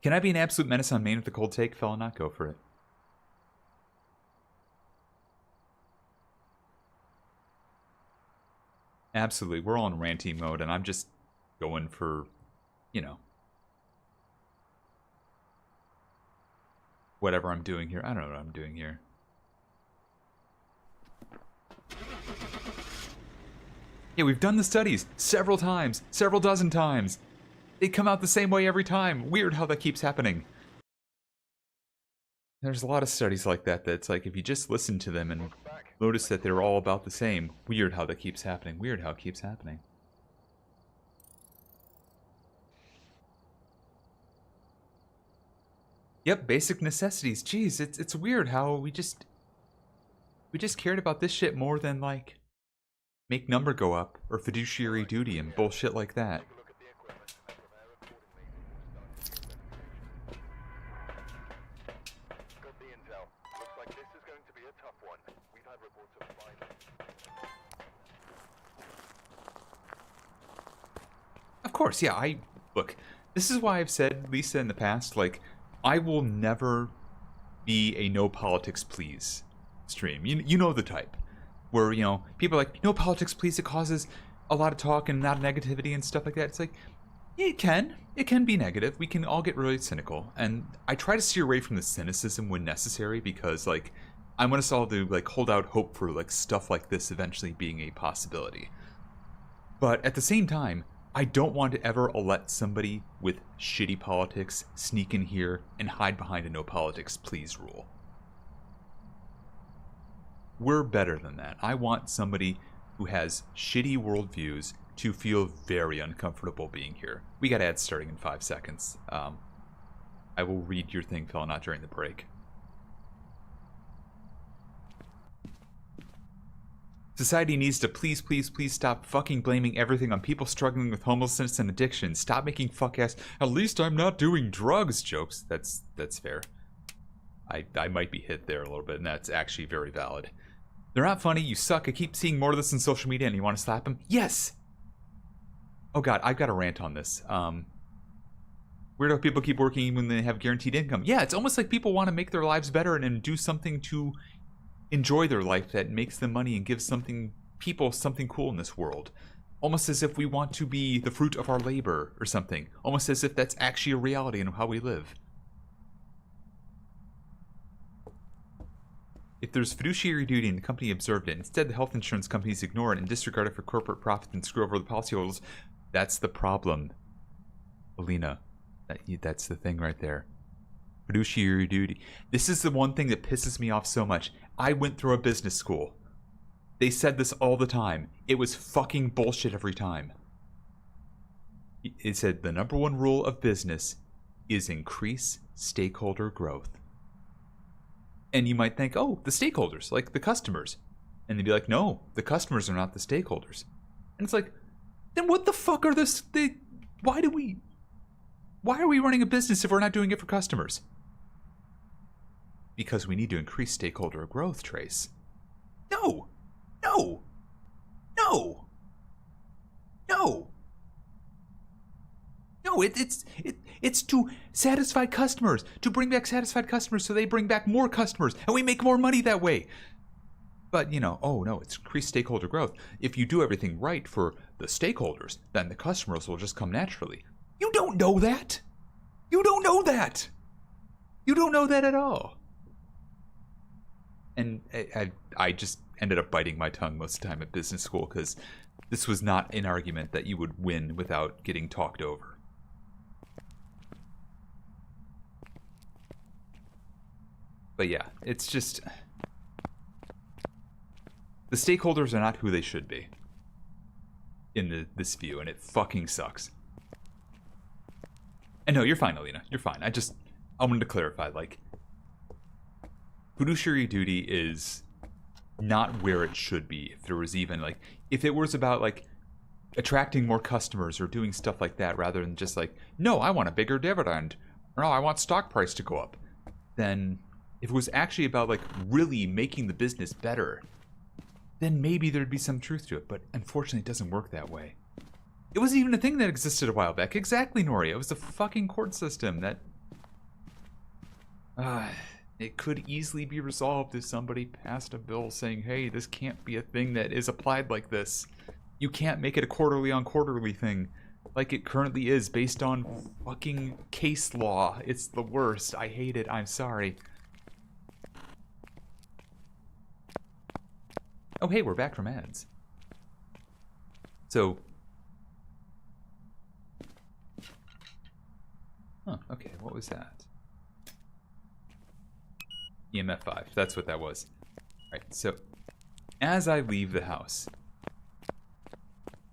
Can I be an absolute menace on Maine with the cold take? Fella, not go for it. Absolutely. We're all in ranty mode, and I'm just going for, you know, whatever I'm doing here. I don't know what I'm doing here. Yeah, we've done the studies several times, several dozen times. They come out the same way every time. Weird how that keeps happening. There's a lot of studies like that that's like, if you just listen to them and notice that they're all about the same. Weird how that keeps happening. Weird how it keeps happening. Yep, basic necessities. Jeez, it's weird how we just cared about this shit more than, like, make number go up or fiduciary duty and bullshit like that. Of course, yeah, look, this is why I've said, Lisa, in the past, like, I will never be a no politics please stream. You know the type. Where, you know, people are like, no politics please, it causes a lot of talk and not negativity and stuff like that. It's like, yeah, it can be negative. We can all get really cynical. And I try to steer away from the cynicism when necessary because, like, I want us all to, like, hold out hope for, like, stuff like this eventually being a possibility. But at the same time, I don't want to ever let somebody with shitty politics sneak in here and hide behind a no politics please rule. We're better than that. I want somebody who has shitty worldviews to feel very uncomfortable being here. We got ads starting in 5 seconds. I will read your thing, fella, not during the break. Society needs to please, please, please stop fucking blaming everything on people struggling with homelessness and addiction. Stop making fuck-ass, at least I'm not doing drugs jokes. That's fair. I might be hit there a little bit, and that's actually very valid. They're not funny, you suck, I keep seeing more of this on social media, and you want to slap them? Yes! Oh god, I've got a rant on this. Weirdo people keep working even when they have guaranteed income. Yeah, it's almost like people want to make their lives better and do something to enjoy their life that makes them money and gives people something cool in this world. Almost as if we want to be the fruit of our labor or something. Almost as if that's actually a reality in how we live. If there's fiduciary duty and the company observed it, instead the health insurance companies ignore it and disregard it for corporate profit and screw over the policyholders, that's the problem. Alina, that's the thing right there. Fiduciary duty. This is the one thing that pisses me off so much. I went through a business school. They said this all the time. It was fucking bullshit every time. It said the number one rule of business is increase stakeholder growth. And you might think, oh, the stakeholders, like the customers. And they'd be like, no, the customers are not the stakeholders. And it's like, then what the fuck are why are we running a business if we're not doing it for customers? Because we need to increase stakeholder growth, Trace. No! No! No! No! No, it's to satisfy customers, to bring back satisfied customers so they bring back more customers, and we make more money that way. But, oh no, it's increased stakeholder growth. If you do everything right for the stakeholders, then the customers will just come naturally. You don't know that! You don't know that! You don't know that at all. And I just ended up biting my tongue most of the time at business school because this was not an argument that you would win without getting talked over. But yeah, it's just... the stakeholders are not who they should be in this view, and it fucking sucks. And no, you're fine, Alina. You're fine. I wanted to clarify, like, fiduciary duty is not where it should be. If there was even, like, if it was about, like, attracting more customers or doing stuff like that, rather than just like, no, I want a bigger dividend, or no, I want stock price to go up, then if it was actually about, like, really making the business better, then maybe there'd be some truth to it. But unfortunately, it doesn't work that way. It wasn't even a thing that existed a while back. Exactly, Nori. It was the fucking court system that... it could easily be resolved if somebody passed a bill saying, hey, this can't be a thing that is applied like this. You can't make it a quarterly on quarterly thing like it currently is based on fucking case law. It's the worst. I hate it. I'm sorry. Oh, hey, we're back from ads. So... huh, okay, what was that? EMF 5, that's what that was. Right, so as I leave the house...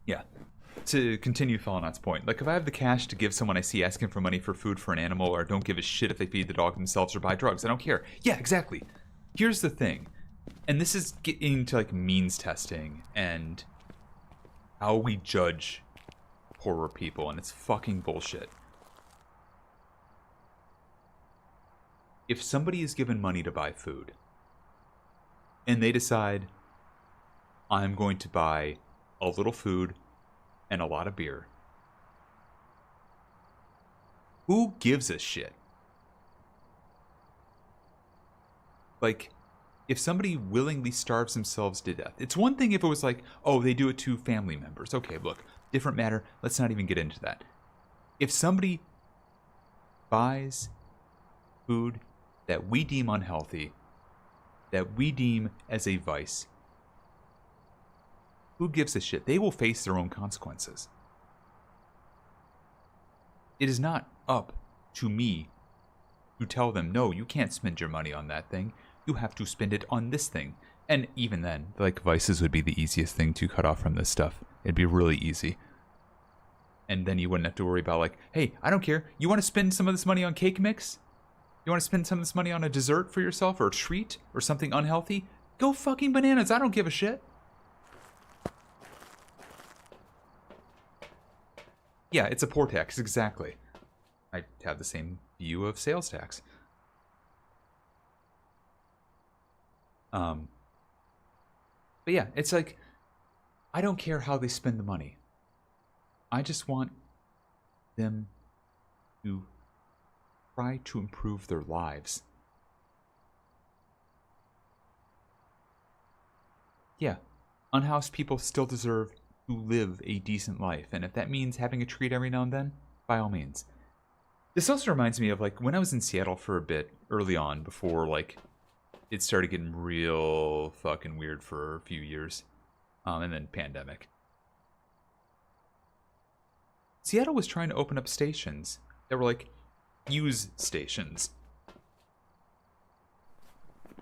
yeah, to continue Fallout's point, like if I have the cash to give someone I see asking for money for food for an animal, or don't give a shit if they feed the dog themselves or buy drugs, I don't care. Yeah, exactly. Here's the thing. And this is getting into like means testing and how we judge poorer people, and it's fucking bullshit. If somebody is given money to buy food, and they decide, I'm going to buy a little food and a lot of beer, who gives a shit? Like, if somebody willingly starves themselves to death, it's one thing if it was like, oh, they do it to family members. Okay, look, different matter. Let's not even get into that. If somebody buys food that we deem unhealthy, that we deem as a vice, who gives a shit? They will face their own consequences. It is not up to me to tell them, no, you can't spend your money on that thing. You have to spend it on this thing. And even then, like, vices would be the easiest thing to cut off from this stuff. It'd be really easy. And then you wouldn't have to worry about, like, hey, I don't care. You want to spend some of this money on cake mix? You want to spend some of this money on a dessert for yourself or a treat or something unhealthy? Go fucking bananas. I don't give a shit. Yeah, it's a poor tax, exactly. I have the same view of sales tax. But yeah, it's like, I don't care how they spend the money. I just want them to try to improve their lives. Yeah, unhoused people still deserve to live a decent life, and if that means having a treat every now and then, by all means. This also reminds me of, like, when I was in Seattle for a bit early on, before, like, it started getting real fucking weird for a few years, and then pandemic. Seattle was trying to open up stations that were, like, use stations. And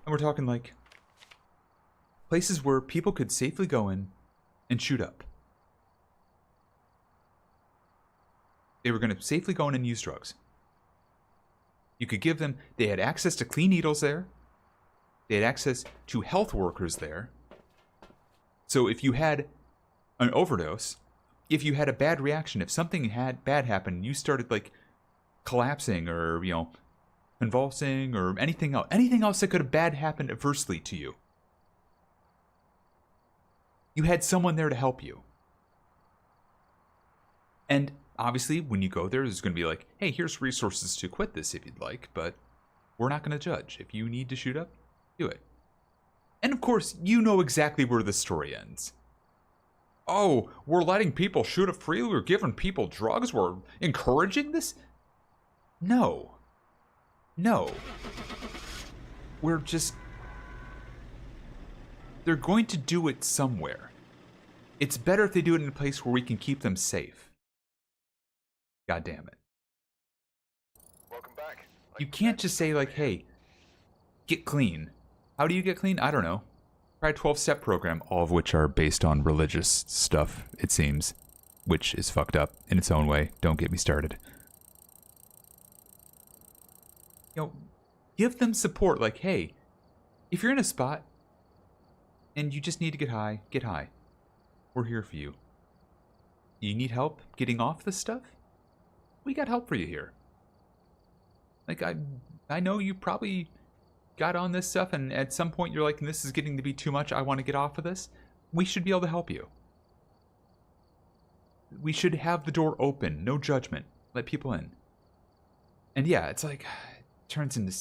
we're talking, like, places where people could safely go in and shoot up. They were going to safely go in and use drugs. You could give them, they had access to clean needles there. They had access to health workers there. So if you had an overdose, if you had a bad reaction, if something bad happened, you started, like, collapsing or, you know, convulsing or anything else that could have bad happened adversely to you, you had someone there to help you. And obviously, when you go there, there's going to be like, hey, here's resources to quit this if you'd like, but we're not going to judge. If you need to shoot up, do it. And of course, you know exactly where the story ends. Oh, we're letting people shoot up freely, we're giving people drugs, we're encouraging this? No. No. We're just... They're going to do it somewhere. It's better if they do it in a place where we can keep them safe. God damn it. Welcome back. You can't just say, like, hey, get clean. How do you get clean? I don't know. Try a 12-step program, all of which are based on religious stuff, it seems. Which is fucked up in its own way. Don't get me started. You know, give them support. Like, hey, if you're in a spot and you just need to get high, get high. We're here for you. You need help getting off this stuff? We got help for you here. Like, I know you probably got on this stuff and at some point you're like, this is getting to be too much, I want to get off of this. We should be able to help you. We should have the door open, no judgment. Let people in. And yeah, it's like, it turns into...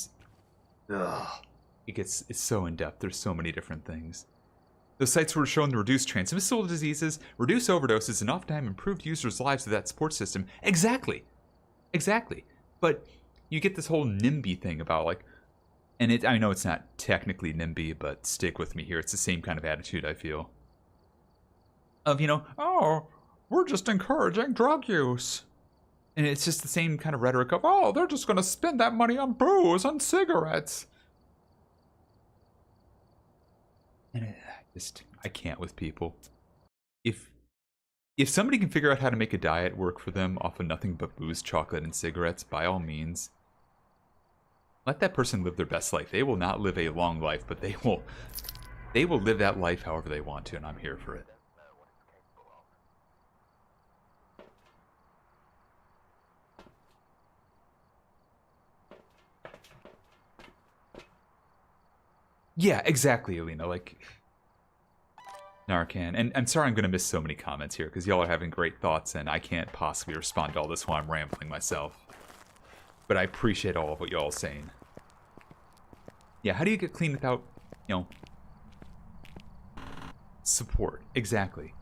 Ugh. It's so in-depth. There's so many different things. Those sites were shown to reduce transmissible diseases, reduce overdoses, and oftentimes improved users' lives with that support system. Exactly. Exactly. But you get this whole NIMBY thing about, like, and I know it's not technically NIMBY, but stick with me here. It's the same kind of attitude, I feel. Of, you know, oh, we're just encouraging drug use. And it's just the same kind of rhetoric of, oh, they're just going to spend that money on booze and cigarettes. And I can't with people. If somebody can figure out how to make a diet work for them off of nothing but booze, chocolate, and cigarettes, by all means, let that person live their best life. They will not live a long life, but they will live that life however they want to, and I'm here for it. Yeah, exactly, Alina. Like, Narcan. And I'm sorry I'm going to miss so many comments here, because y'all are having great thoughts, and I can't possibly respond to all this while I'm rambling myself. But I appreciate all of what y'all are saying. Yeah, how do you get clean without, you know, support? Exactly.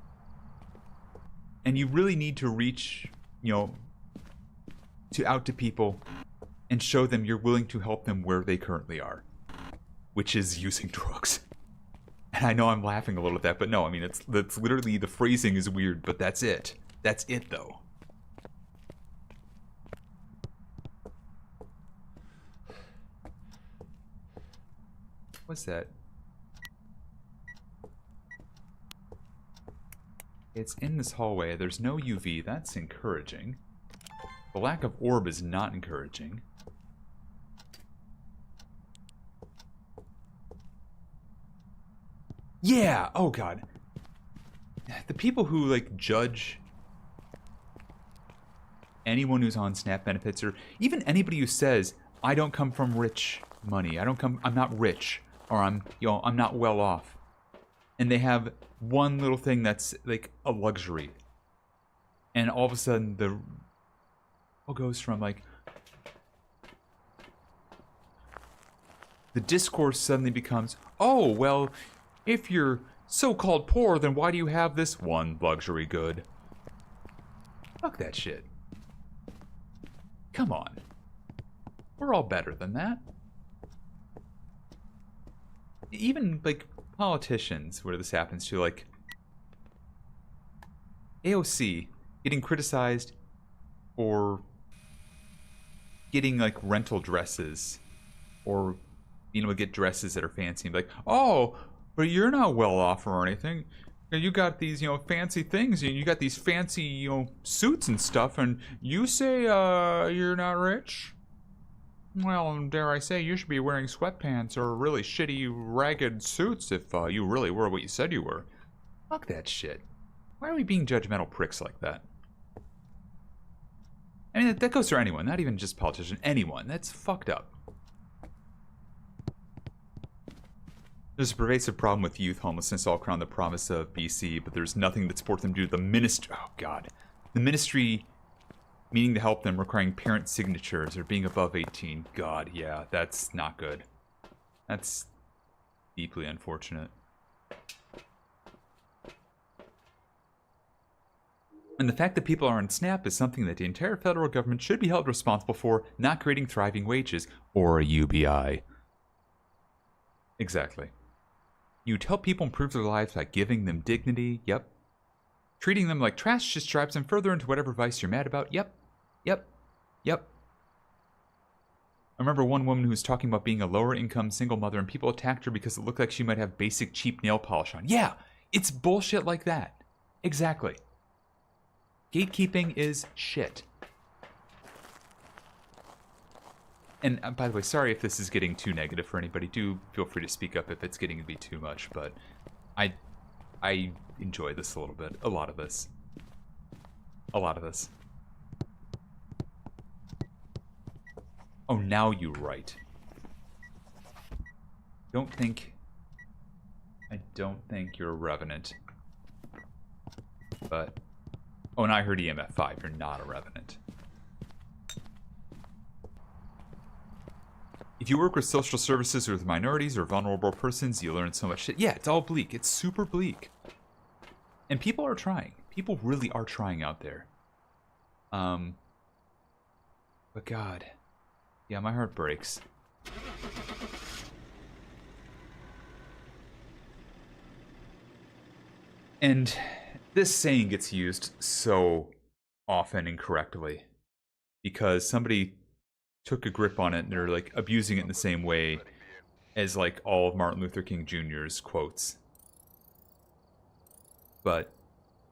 And you really need to reach, you know, out to people and show them you're willing to help them where they currently are, which is using drugs. And I know I'm laughing a little at that, but no, I mean, that's literally, the phrasing is weird, but that's it. That's it, though. What's that? It's in this hallway. There's no UV. That's encouraging. The lack of orb is not encouraging. Yeah! Oh, God. The people who, like, judge anyone who's on SNAP benefits, or even anybody who says, I don't come from rich money. I'm not rich. Or I'm not well off. And they have one little thing that's, like, a luxury. And all of a sudden, the all goes from, like, the discourse suddenly becomes, oh, well, if you're so-called poor, then why do you have this one luxury good? Fuck that shit. Come on. We're all better than that. Even, like, politicians, where this happens to, like, AOC getting criticized for getting, like, rental dresses, or being able to get dresses that are fancy, and be like, oh, but you're not well off or anything. You got these, fancy things, and you got these fancy, suits and stuff, and you say, you're not rich? Well, dare I say, you should be wearing sweatpants or really shitty, ragged suits if you really were what you said you were. Fuck that shit. Why are we being judgmental pricks like that? I mean, that goes for anyone, not even just politicians. Anyone. That's fucked up. There's a pervasive problem with youth homelessness all around the province of BC, but there's nothing that supports them due to the ministry. Oh, God. The ministry meaning to help them requiring parent signatures or being above 18. God, yeah, that's not good. That's deeply unfortunate. And the fact that people are on SNAP is something that the entire federal government should be held responsible for, not creating thriving wages or a UBI. Exactly. You'd help people improve their lives by giving them dignity. Yep. Treating them like trash just drives them further into whatever vice you're mad about. Yep. Yep. Yep. I remember one woman who was talking about being a lower income single mother, and people attacked her because it looked like she might have basic cheap nail polish on. Yeah, it's bullshit like that. Exactly. Gatekeeping is shit. And by the way, sorry if this is getting too negative for anybody. Do feel free to speak up if it's getting to be too much, but I enjoy this a little bit. A lot of this. A lot of this. Oh, now you write. I don't think you're a revenant. But, oh, and I heard EMF 5. You're not a revenant. If you work with social services or with minorities or vulnerable persons, you learn so much shit. Yeah, it's all bleak. It's super bleak. And people are trying. People really are trying out there. But God. Yeah, my heart breaks. And this saying gets used so often incorrectly. Because somebody took a grip on it and they're like abusing it in the same way as like all of Martin Luther King Jr.'s quotes. But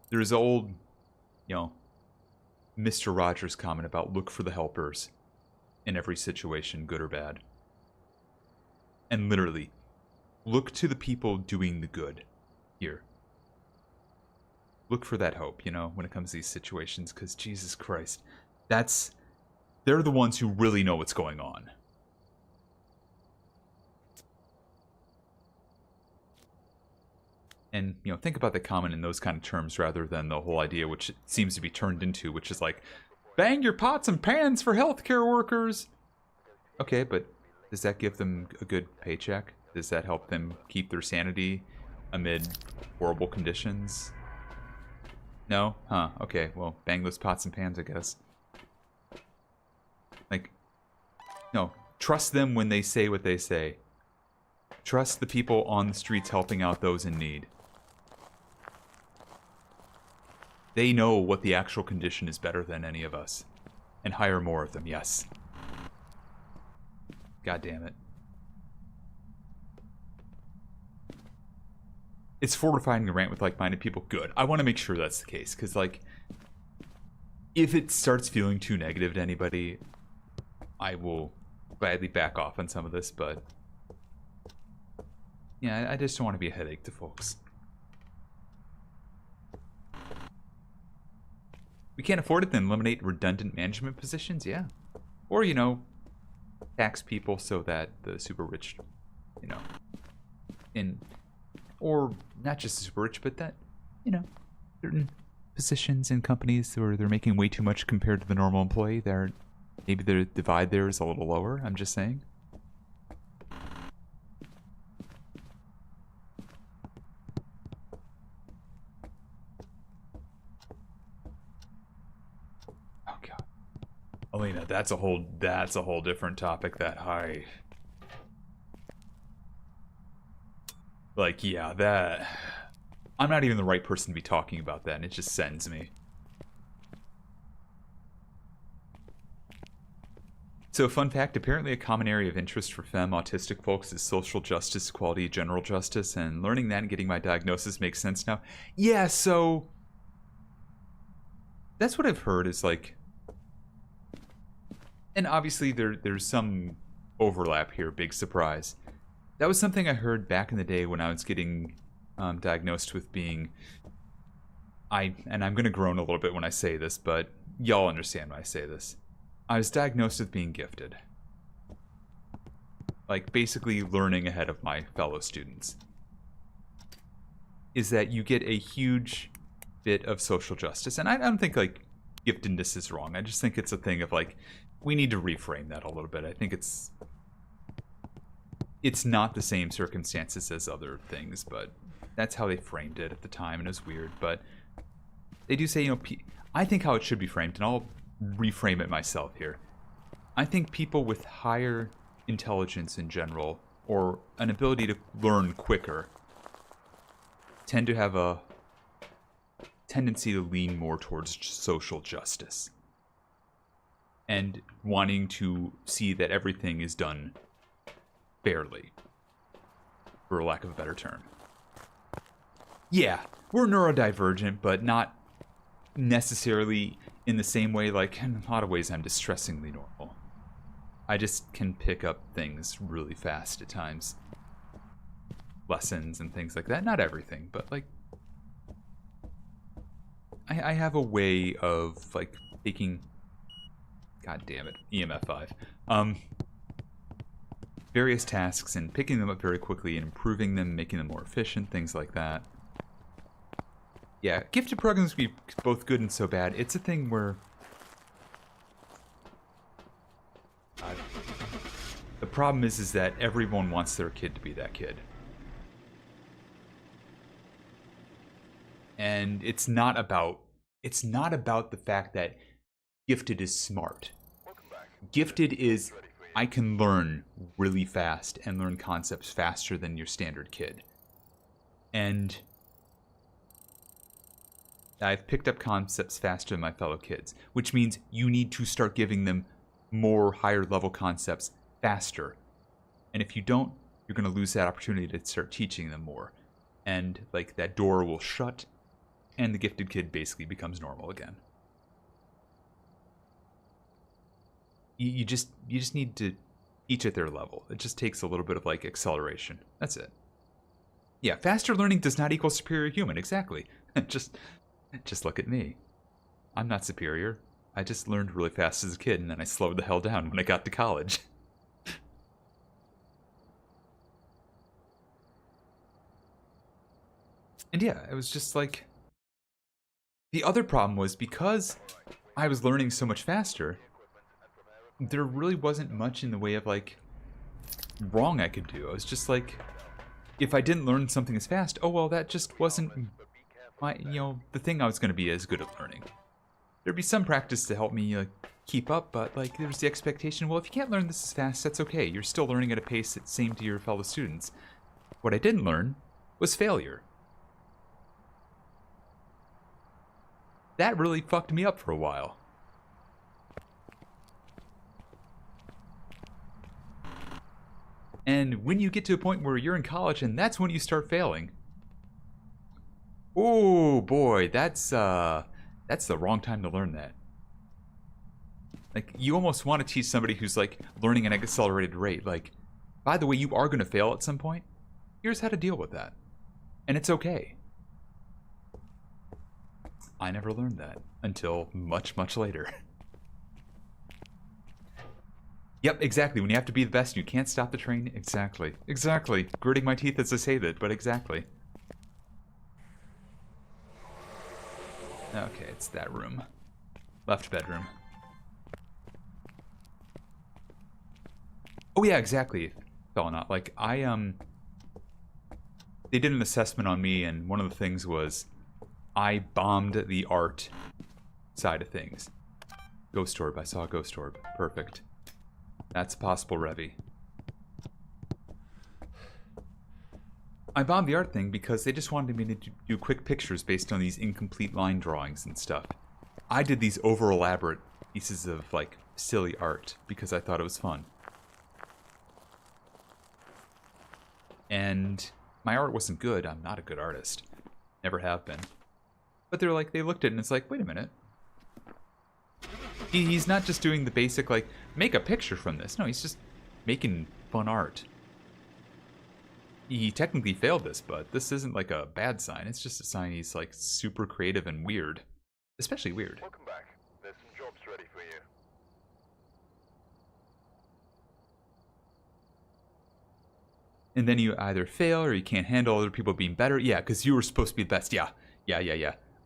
there's old, Mr. Rogers comment about look for the helpers in every situation, good or bad. And literally, look to the people doing the good here. Look for that hope, when it comes to these situations, because Jesus Christ, they're the ones who really know what's going on. And, think about the comment in those kind of terms rather than the whole idea, which it seems to be turned into, which is like, bang your pots and pans for healthcare workers. Okay, but does that give them a good paycheck? Does that help them keep their sanity amid horrible conditions? No? Huh, okay, well, bang those pots and pans, I guess. Like, no, trust them when they say what they say. Trust the people on the streets helping out those in need. They know what the actual condition is better than any of us. And hire more of them, yes. God damn it. it's fortifying the rant with like-minded people. Good. I want to make sure that's the case, because like, if it starts feeling too negative to anybody, I will gladly back off on some of this. But yeah, I just don't want to be a headache to folks. We can't afford it, then eliminate redundant management positions. Yeah, or you know, tax people so that the super rich, you know, or not just the super rich, but that, you know, certain positions in companies where they're making way too much compared to the normal employee, maybe the divide there is a little lower. I'm just saying. Oh god, Elena, that's a whole different topic. That high, like, yeah, that I'm not even the right person to be talking about that, and it just sends me. So, fun fact, apparently a common area of interest for femme autistic folks is social justice, equality, general justice, and learning that and getting my diagnosis makes sense now. Yeah, so that's what I've heard is like, and obviously there's some overlap here, big surprise. That was something I heard back in the day when I was getting diagnosed with being, and I'm going to groan a little bit when I say this, but y'all understand when I say this. I was diagnosed with being gifted. Like, basically learning ahead of my fellow students. Is that you get a huge bit of social justice. And I don't think, like, giftedness is wrong. I just think it's a thing of, like, we need to reframe that a little bit. I think it's not the same circumstances as other things, but that's how they framed it at the time, and it was weird. But they do say, you know, I think how it should be framed, and I'll reframe it myself here. I think people with higher intelligence in general, or an ability to learn quicker, tend to have a tendency to lean more towards social justice and wanting to see that everything is done fairly, for lack of a better term. Yeah, we're neurodivergent, but not necessarily in the same way. Like, in a lot of ways I'm distressingly normal. I just can pick up things really fast at times. Lessons and things like that. Not everything, but like, I have a way of like taking, god damn it, EMF 5, various tasks and picking them up very quickly and improving them, making them more efficient, things like that. Yeah, gifted programs can be both good and so bad. It's a thing where the problem is that everyone wants their kid to be that kid. And it's not about the fact that gifted is smart. Gifted is, I can learn really fast and learn concepts faster than your standard kid. And I've picked up concepts faster than my fellow kids, which means you need to start giving them more higher level concepts faster. And if you don't, you're going to lose that opportunity to start teaching them more. And like, that door will shut and the gifted kid basically becomes normal again. You just need to teach at their level. It just takes a little bit of like acceleration. That's it. Yeah, faster learning does not equal superior human. Exactly. Just look at me. I'm not superior. I just learned really fast as a kid, and then I slowed the hell down when I got to college. And yeah, it was just like, the other problem was because I was learning so much faster, there really wasn't much in the way of like wrong I could do. I was just like, if I didn't learn something as fast, oh well, that just wasn't my, the thing I was going to be as good at learning. There'd be some practice to help me keep up, but like there's the expectation, well, if you can't learn this as fast, that's okay. You're still learning at a pace that's same to your fellow students. What I didn't learn was failure. That really fucked me up for a while. And when you get to a point where you're in college and that's when you start failing, Oh boy, that's the wrong time to learn that. Like, you almost want to teach somebody who's like learning at an accelerated rate. Like, by the way, you are going to fail at some point. Here's how to deal with that, and it's okay. I never learned that until much, much later. Yep, exactly. When you have to be the best, you can't stop the train. Exactly. Exactly. Gritting my teeth as I say that, but exactly. Okay, it's that room. Left bedroom. Oh yeah, exactly. Fell not. Like, they did an assessment on me, and one of the things was I bombed the art side of things. Ghost orb. I saw a ghost orb. Perfect. That's a possible Revy. I bombed the art thing because they just wanted me to do quick pictures based on these incomplete line drawings and stuff. I did these over elaborate pieces of like silly art because I thought it was fun. And my art wasn't good. I'm not a good artist. Never have been. But they're like, they looked at it and it's like, wait a minute. He's not just doing the basic, like, make a picture from this. No, he's just making fun art. He technically failed this, but this isn't like a bad sign. It's just a sign he's like super creative and weird. Especially weird. Welcome back. There's some jobs ready for you. And then you either fail or you can't handle other people being better. Yeah, because you were supposed to be the best. Yeah.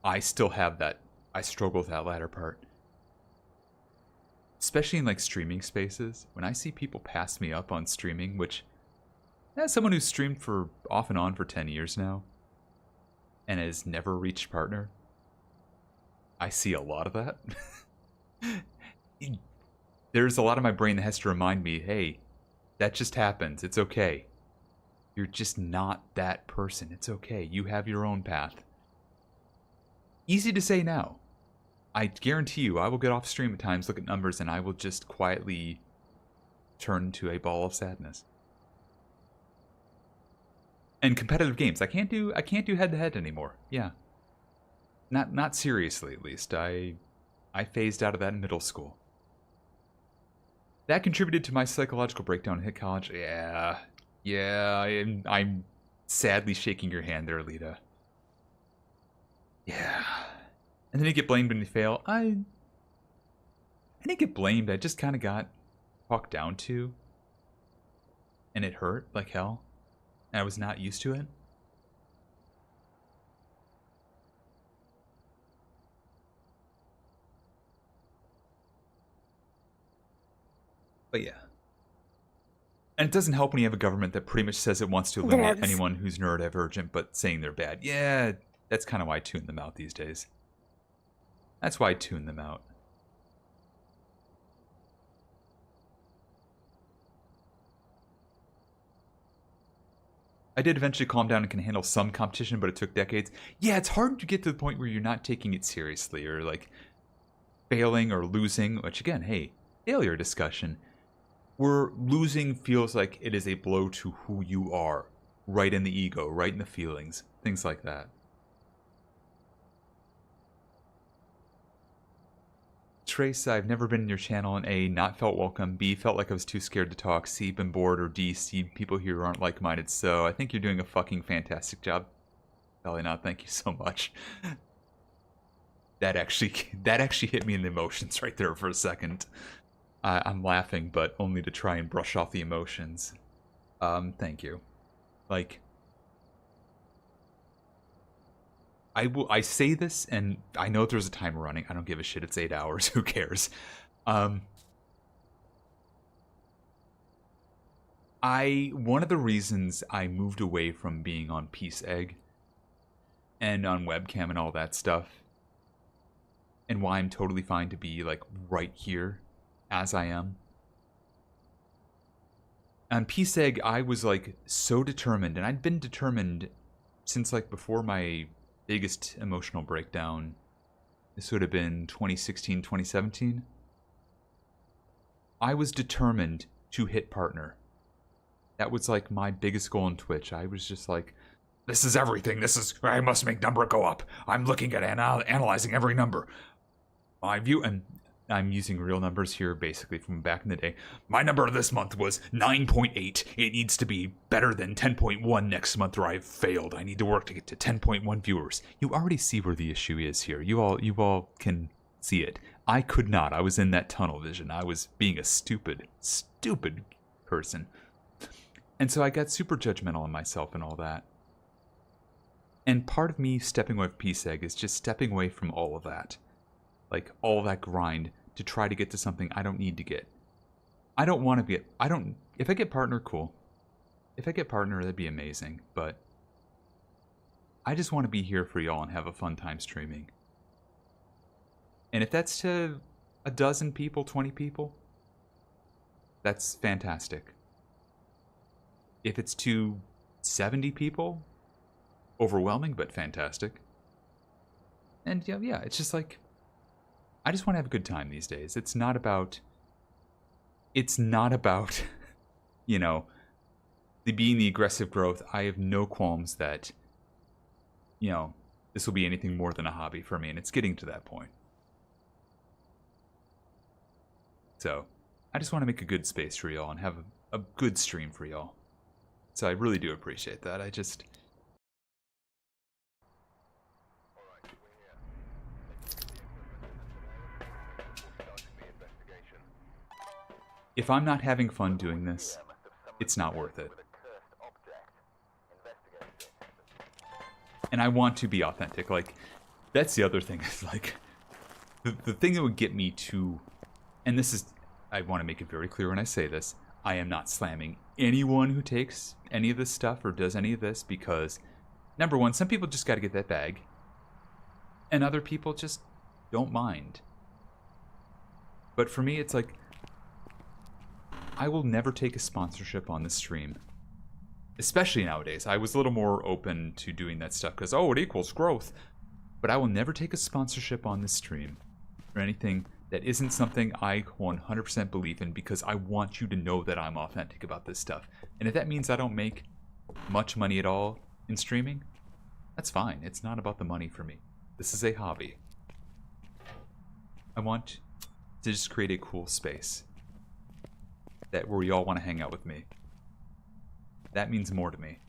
I still have that. I struggle with that latter part. Especially in like streaming spaces. When I see people pass me up on streaming, which, as someone who's streamed for off and on for 10 years now, and has never reached partner, I see a lot of that. There's a lot of my brain that has to remind me, hey, that just happens. It's okay. You're just not that person. It's okay. You have your own path. Easy to say now. I guarantee you, I will get off stream at times, look at numbers, and I will just quietly turn to a ball of sadness. And competitive games, I can't do head-to-head anymore. Yeah, not seriously at least. I phased out of that in middle school. That contributed to my psychological breakdown in hit college. Yeah, I'm sadly shaking your hand there, Lita. Yeah. And then you get blamed when you fail. I didn't get blamed. I just kind of got talked down to. And it hurt like hell. And I was not used to it. But yeah. And it doesn't help when you have a government that pretty much says it wants to eliminate anyone who's neurodivergent, but saying they're bad. Yeah, that's kind of why I tune them out these days. That's why I tune them out. I did eventually calm down and can handle some competition, but it took decades. Yeah, it's hard to get to the point where you're not taking it seriously, or like failing or losing, which again, hey, failure discussion. Where losing feels like it is a blow to who you are. Right in the ego, right in the feelings, things like that. Trace, I've never been in your channel, and A, not felt welcome, B, felt like I was too scared to talk, C, been bored, or D, see people here aren't like-minded, so I think you're doing a fucking fantastic job. Probably not, thank you so much. That actually hit me in the emotions right there for a second. I'm laughing, but only to try and brush off the emotions. Thank you. Like, I say this, and I know there's a timer running. I don't give a shit. It's 8 hours. Who cares? One of the reasons I moved away from being on Peace Egg and on webcam and all that stuff, and why I'm totally fine to be like right here as I am. On Peace Egg, I was like so determined, and I'd been determined since like before my biggest emotional breakdown. This would have been 2016, 2017. I was determined to hit partner. That was like my biggest goal on Twitch. I was just like, This is everything. I must make number go up. I'm looking at analyzing every number. My view, and I'm using real numbers here basically from back in the day. My number this month was 9.8. It needs to be better than 10.1 next month or I've failed. I need to work to get to 10.1 viewers. You already see where the issue is here. You all can see it. I could not. I was in that tunnel vision. I was being a stupid person. And so I got super judgmental on myself and all that. And part of me stepping away from PSEG is just stepping away from all of that. Like, all that grind to try to get to something I don't need to get. I don't want to get... If I get partner, cool. If I get partner, that'd be amazing. But I just want to be here for y'all and have a fun time streaming. And if that's to a dozen people, 20 people, that's fantastic. If it's to 70 people, overwhelming but fantastic. And yeah, it's just like, I just want to have a good time these days. It's not about, you know, being the aggressive growth. I have no qualms that, you know, this will be anything more than a hobby for me, and it's getting to that point. So, I just want to make a good space for y'all and have a good stream for y'all. So I really do appreciate that. I just... If I'm not having fun doing this, it's not worth it. And I want to be authentic. Like, that's the other thing. Is like, the thing that would get me to... And this is... I want to make it very clear when I say this. I am not slamming anyone who takes any of this stuff or does any of this because, number one, some people just got to get that bag. And other people just don't mind. But for me, it's like, I will never take a sponsorship on this stream. Especially nowadays. I was a little more open to doing that stuff because, oh, it equals growth. But I will never take a sponsorship on this stream or anything that isn't something I 100% believe in because I want you to know that I'm authentic about this stuff. And if that means I don't make much money at all in streaming, that's fine. It's not about the money for me. This is a hobby. I want to just create a cool space where you all want to hang out with me. That means more to me.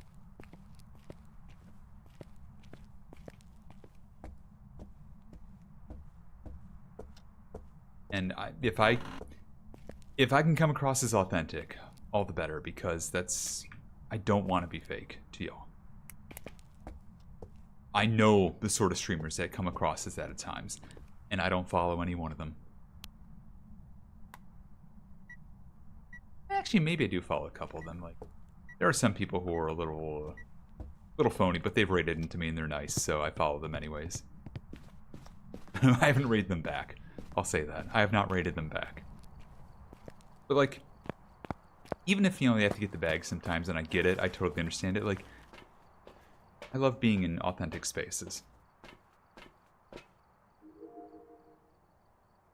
And if I can come across as authentic, all the better, because I don't want to be fake to y'all. I know the sort of streamers that come across as that at times, and I don't follow any one of them. Actually, maybe I do follow a couple of them. Like, there are some people who are a little phony, but they've raided into me and they're nice, so I follow them anyways. I haven't raided them back. I'll say that. I have not raided them back. But, like, even if, you know, they have to get the bag sometimes, and I get it, I totally understand it, like, I love being in authentic spaces.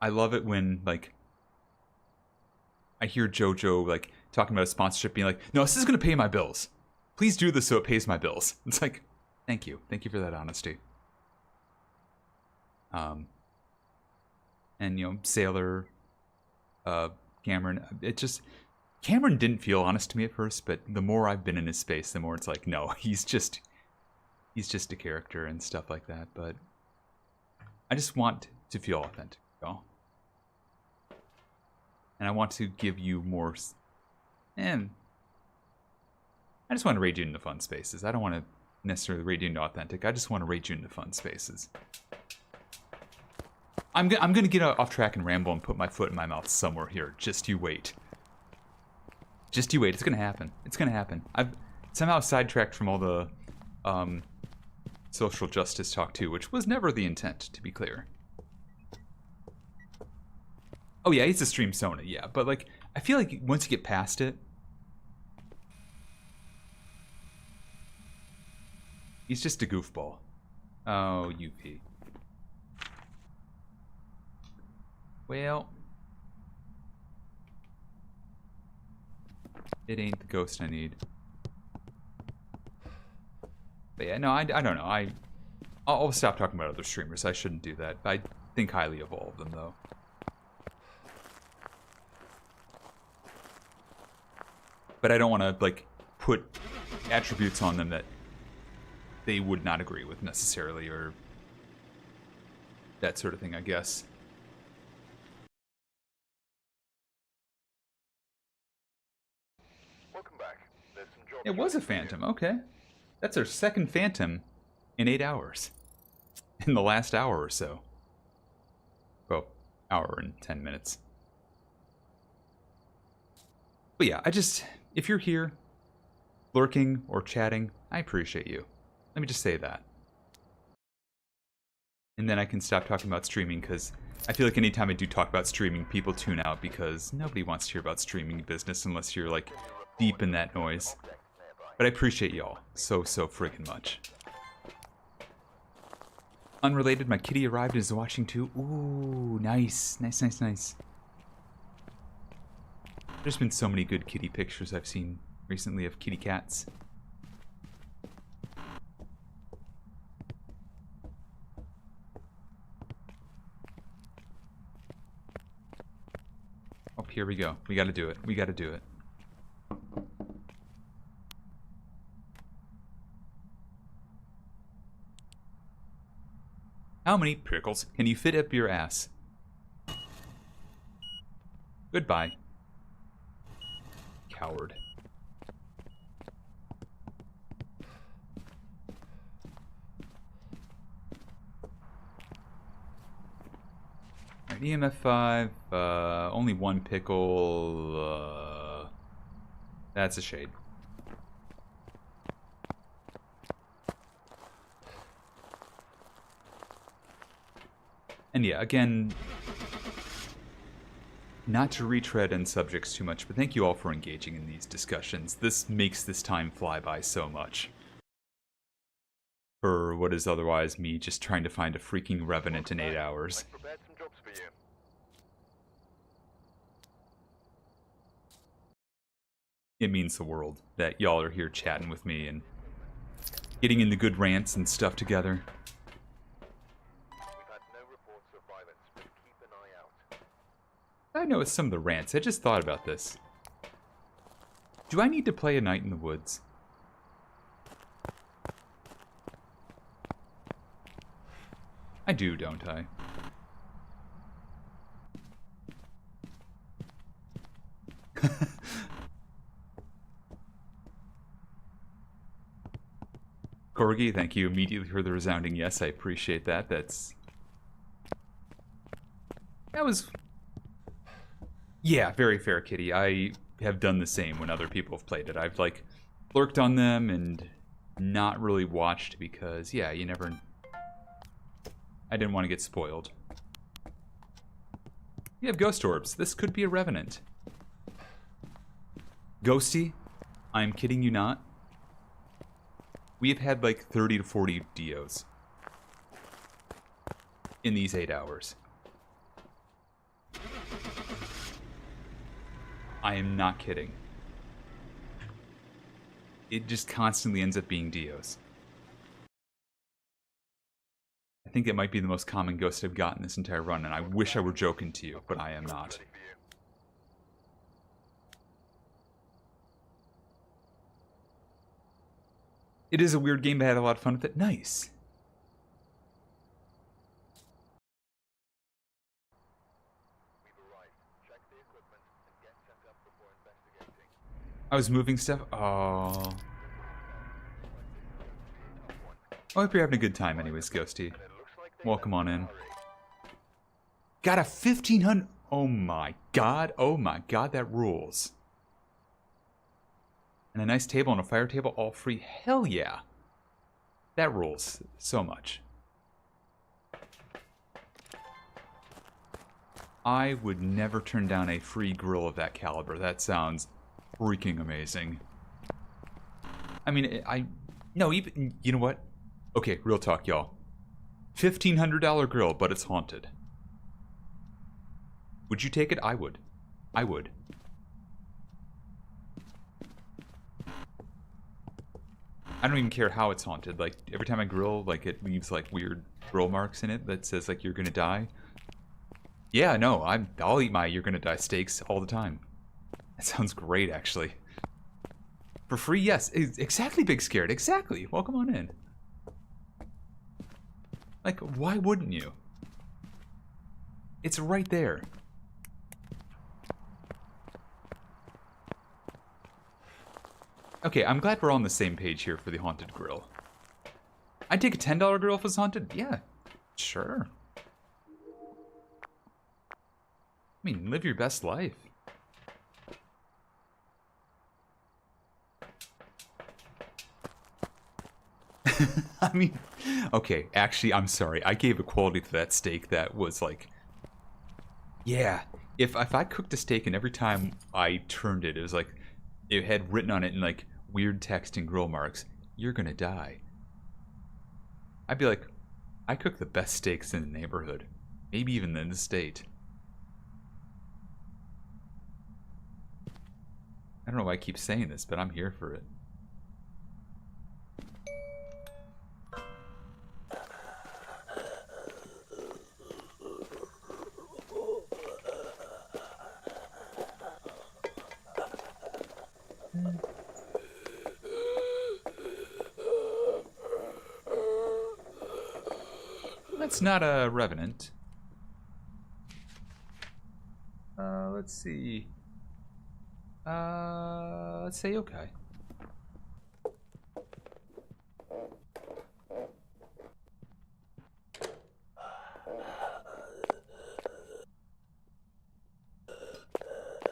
I love it when, like, I hear JoJo, like, talking about a sponsorship, being like, no, this is going to pay my bills. Please do this so it pays my bills. It's like, thank you. Thank you for that honesty. And, you know, Sailor, Cameron, Cameron didn't feel honest to me at first, but the more I've been in his space, the more it's like, no, he's just a character and stuff like that, but I just want to feel authentic, y'all. And I want to give you more, and I just want to raid you into fun spaces. I don't want to necessarily raid you into authentic. I just want to raid you into fun spaces. I'm gonna get off track and ramble and put my foot in my mouth somewhere here. Just you wait. Just you wait. It's gonna happen. It's gonna happen. I've somehow sidetracked from all the social justice talk too, which was never the intent, to be clear. Oh yeah, he's a stream Sona, yeah, but like I feel like once you get past it, he's just a goofball. Oh, UP. Well, it ain't the ghost I need. But yeah, no, I don't know. I'll stop talking about other streamers. I shouldn't do that. I think highly of all of them, though. But I don't want to, like, put attributes on them that they would not agree with necessarily, or that sort of thing, I guess. Welcome back. There's some jobs It was a waiting for you. Phantom, okay. That's our second Phantom in 8 hours. In the last hour or so. Well, hour and 10 minutes. But yeah, if you're here, lurking or chatting, I appreciate you. Let me just say that. And then I can stop talking about streaming, because I feel like anytime I do talk about streaming, people tune out because nobody wants to hear about streaming business unless you're, like, deep in that noise. But I appreciate y'all so friggin' much. Unrelated, my kitty arrived and is watching too. Ooh, nice. Nice. There's been so many good kitty pictures I've seen recently of kitty cats. Oh, here we go. We gotta do it. We gotta do it. How many pickles can you fit up your ass? Goodbye. Coward. Alright, EMF 5, only one pickle, that's a shade. And yeah, again, not to retread on subjects too much, but thank you all for engaging in these discussions. This makes this time fly by so much. For what is otherwise me just trying to find a freaking revenant in 8 hours. I've prepared some jobs for you. It means the world that y'all are here chatting with me and getting into good rants and stuff together. We've had no reports of violence, but keep an eye out. I know it's some of the rants. I just thought about this. Do I need to play A Night in the Woods? I do, don't I? Corgi, thank you immediately for the resounding yes. I appreciate that. That was... Yeah, very fair, Kitty. I have done the same when other people have played it. I've, like, lurked on them and not really watched because, yeah, you never... I didn't want to get spoiled. We have ghost orbs. This could be a revenant. Ghosty, I'm kidding you not. We have had like 30 to 40 DOs in these 8 hours. I am not kidding. It just constantly ends up being DOs. I think it might be the most common ghost I've gotten this entire run, and I wish I were joking to you, but I am not. Ready for you. It is a weird game, but I had a lot of fun with it. Nice. We've arrived. Check the equipment and get set up before investigating. I was moving stuff. Oh. I hope you're having a good time anyways, Ghosty. And it looks like they Welcome on left in. a hurry. Got a 1500. Oh my god. Oh my god, that rules. And a nice table and a fire table, all free. Hell yeah. That rules so much. I would never turn down a free grill of that caliber. That sounds freaking amazing. I mean, no, even, you know what? Okay, real talk, y'all. $1,500 grill, but it's haunted. Would you take it? I would. I would. I don't even care how it's haunted. Like, every time I grill, like, it leaves, like, weird grill marks in it that says, like, you're gonna die. Yeah, no, I'll eat my you're gonna die steaks all the time. That sounds great, actually. For free, yes. Exactly, Big Scared. Exactly. Welcome on in. Like, why wouldn't you? It's right there. Okay, I'm glad we're on the same page here for the haunted grill. I'd take a $10 grill if it's haunted. Yeah, sure. I mean, live your best life. I mean, okay, actually, I'm sorry. I gave a quality to that steak that was like, yeah. If I cooked a steak and every time I turned it, it was like, it had written on it in like weird text and grill marks, "You're gonna die." I'd be like, I cook the best steaks in the neighborhood, maybe even in the state. I don't know why I keep saying this, but I'm here for it. That's not a revenant. Let's see. Let's say okay.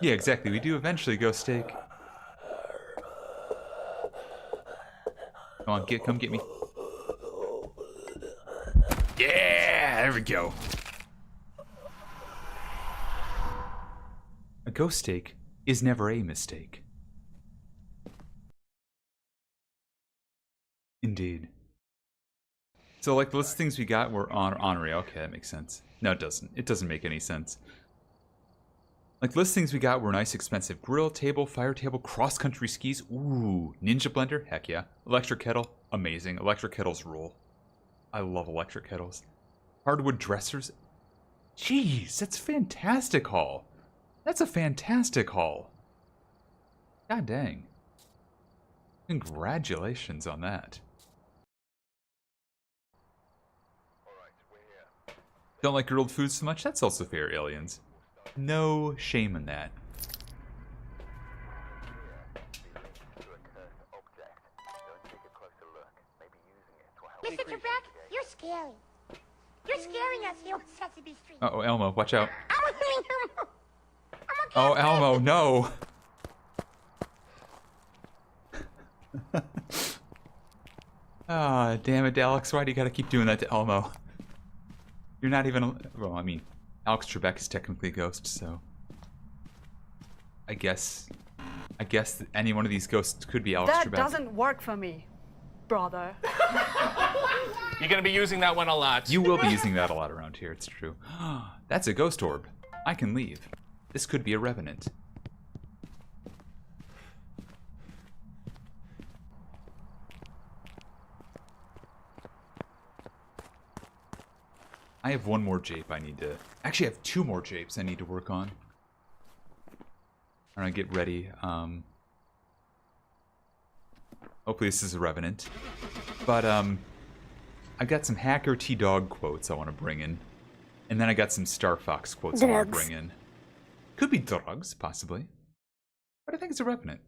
Yeah, exactly. We do eventually go steak. Come on, come get me. Yeah, there we go. A ghost steak is never a mistake. Indeed. So, like, the list of things we got were honorary. Okay, that makes sense. No, it doesn't. It doesn't make any sense. Like, the list of things we got were nice, expensive grill, table, fire table, cross-country skis. Ooh, ninja blender. Heck yeah. Electric kettle. Amazing. Electric kettles rule. I love electric kettles. Hardwood dressers. Jeez, that's fantastic haul. That's a fantastic haul. God dang. Congratulations on that. Don't like grilled foods so much? That's also fair, aliens. No shame in that. Mr. Trebek, you're scary. You're scaring us here on Sesame Street. Uh-oh, Elmo, watch out. I'm Oh, Elmo, no! Ah, damn it, Alex. Why do you gotta keep doing that to Elmo? You're not even... Well, I mean, Alex Trebek is technically a ghost, so... I guess any one of these ghosts could be Alex Trebek. That doesn't work for me, brother. You're gonna be using that one a lot. You will be using that a lot around here, it's true. That's a ghost orb. I can leave. This could be a revenant. I have one more jape I need to... Actually, I have two more japes I need to work on. I'm gonna get ready. Hopefully this is a revenant. But, I got some Hacker T-Dog quotes I want to bring in. And then I got some Star Fox quotes I want to bring in. Could be drugs, possibly. But I think it's a revenant.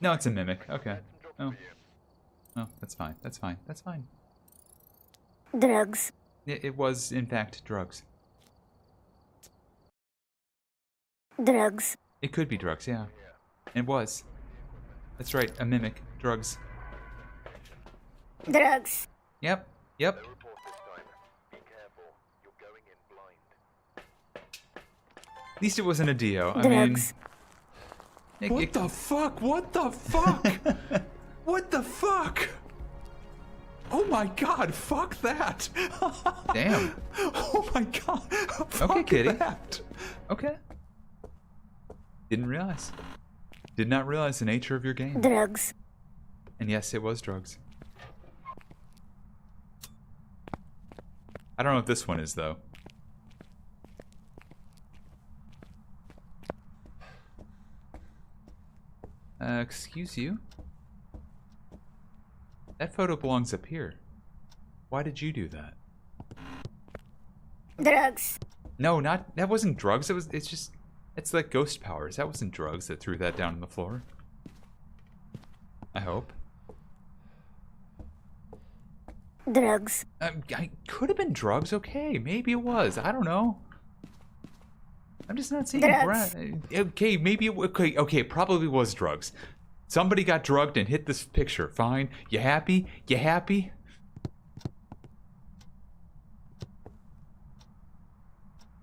No, it's a mimic. Okay. Oh. Oh, that's fine. That's fine. That's fine. Drugs. It was, in fact, drugs. Drugs. It could be drugs, yeah. It was. That's right, a mimic. Drugs. Drugs. Yep. Yep. No report this time. Be careful. You're going in blind. At least it wasn't a Dio. I Drugs. mean... What the fuck? What the fuck? What the fuck? Oh my god, fuck that. Damn. Oh my god. Fuck Okay, kitty. that. Okay. Didn't realize. Did not realize the nature of your game. Drugs. And yes, it was drugs. I don't know what this one is, though. Excuse you? That photo belongs up here. Why did you do that? Drugs. No, not... That wasn't drugs. It's like ghost powers. That wasn't drugs that threw that down on the floor. I hope. Drugs. I could have been drugs, okay. Maybe it was. I don't know. I'm just not seeing Drugs. Okay, maybe it okay, it probably was drugs. Somebody got drugged and hit this picture. Fine. You happy? You happy?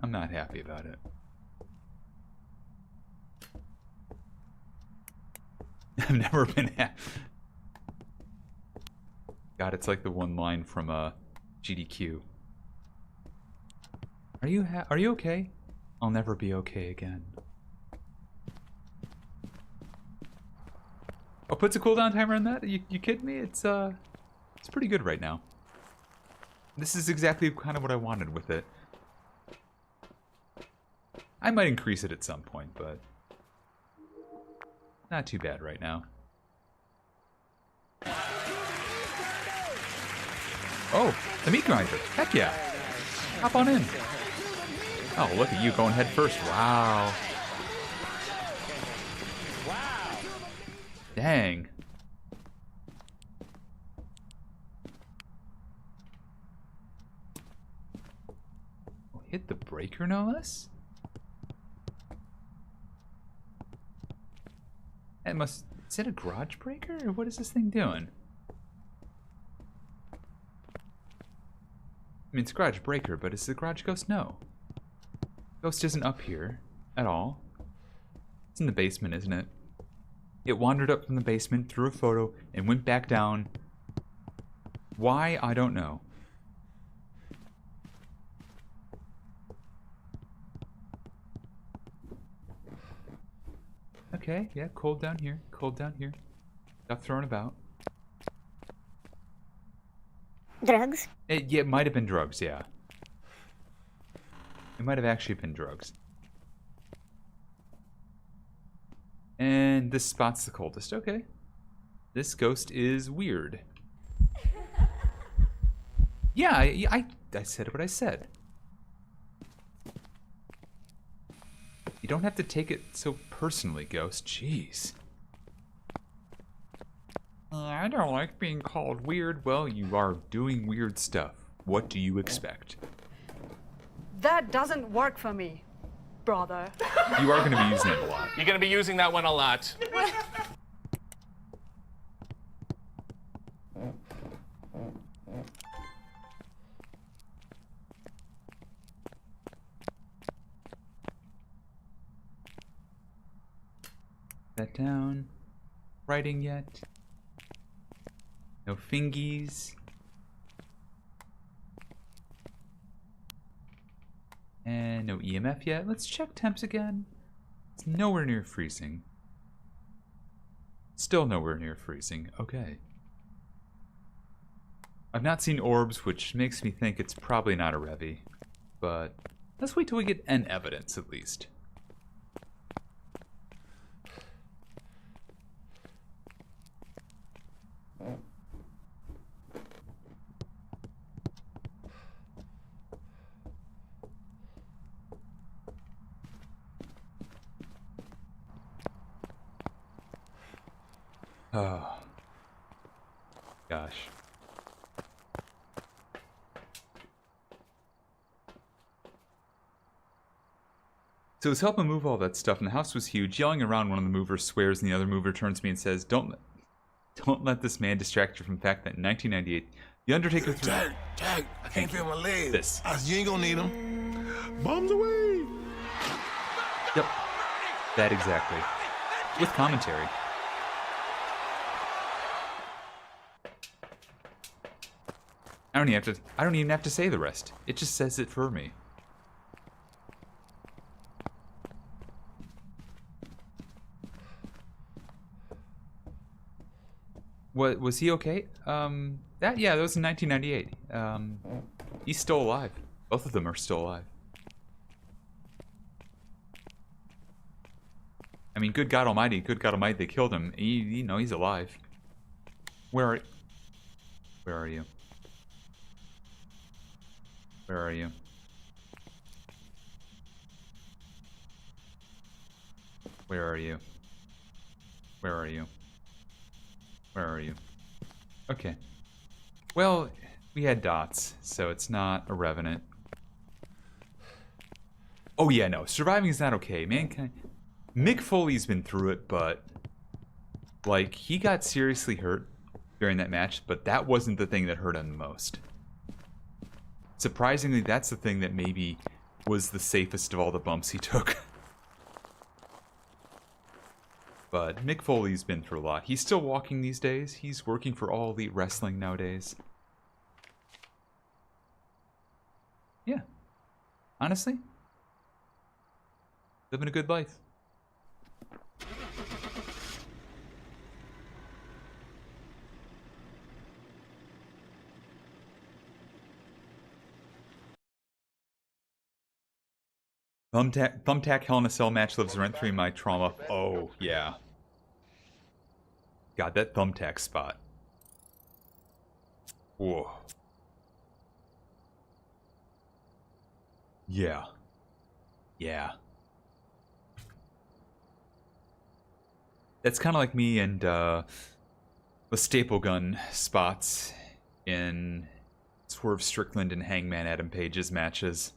I'm not happy about it. I've never been happy. God, it's like the one line from GDQ. Are you okay? I'll never be okay again. Oh, puts a cooldown timer on that? You kidding me? It's pretty good right now. This is exactly kind of what I wanted with it. I might increase it at some point, but not too bad right now. Oh, the meat grinder. Heck yeah. Hop on in. Oh, look at you going head first. Wow. Dang. Oh, hit the breaker, no less? It must... Is it a garage breaker? Or what is this thing doing? I mean, it's a garage breaker, but is the garage ghost? No. Ghost isn't up here at all. It's in the basement, isn't it? It wandered up from the basement, threw a photo, and went back down. Why? I don't know. Okay, yeah, cold down here. Cold down here. Got thrown about. Drugs. Yeah, it might have been drugs, yeah. It might have actually been drugs. And this spot's the coldest. Okay. This ghost is weird. Yeah, I said what I said. You don't have to take it so personally, Ghost. Jeez. I don't like being called weird. Well, you are doing weird stuff. What do you expect? That doesn't work for me, brother. You are going to be using it a lot. You're going to be using that one a lot. That down. Writing yet? No fingies. And no EMF yet. Let's check temps again. It's nowhere near freezing. Still nowhere near freezing. Okay. I've not seen orbs, which makes me think it's probably not a Revi. But let's wait till we get N evidence at least. Oh. Gosh. So it was helping move all that stuff, and the house was huge. Yelling around, one of the movers swears, and the other mover turns to me and says, Don't let this man distract you from the fact that in 1998, the Undertaker threw... Jack, I can't feel my legs. This. You ain't gonna need them. Bombs away. Yep. That exactly. With commentary. I don't even have to say the rest. It just says it for me. What was he okay? That was in 1998. He's still alive. Both of them are still alive. I mean, good God Almighty, they killed him. He's alive. Where are you? Where are you? Where are you? Where are you? Where are you? Where are you? Okay. Well, we had dots, so it's not a revenant. Oh yeah, no, surviving is not okay. Mankind. Mick Foley's been through it, but like he got seriously hurt during that match, but that wasn't the thing that hurt him the most. Surprisingly, that's the thing that maybe was the safest of all the bumps he took. But Mick Foley's been through a lot. He's still walking these days. He's working for All Elite Wrestling nowadays. Yeah. Honestly, living a good life. Thumbtack Hell in a Cell match lives rent-free in my trauma. Oh, yeah. God, that thumbtack spot. Whoa. Yeah. Yeah. That's kind of like me and the staple gun spots in Swerve Strickland and Hangman Adam Page's matches.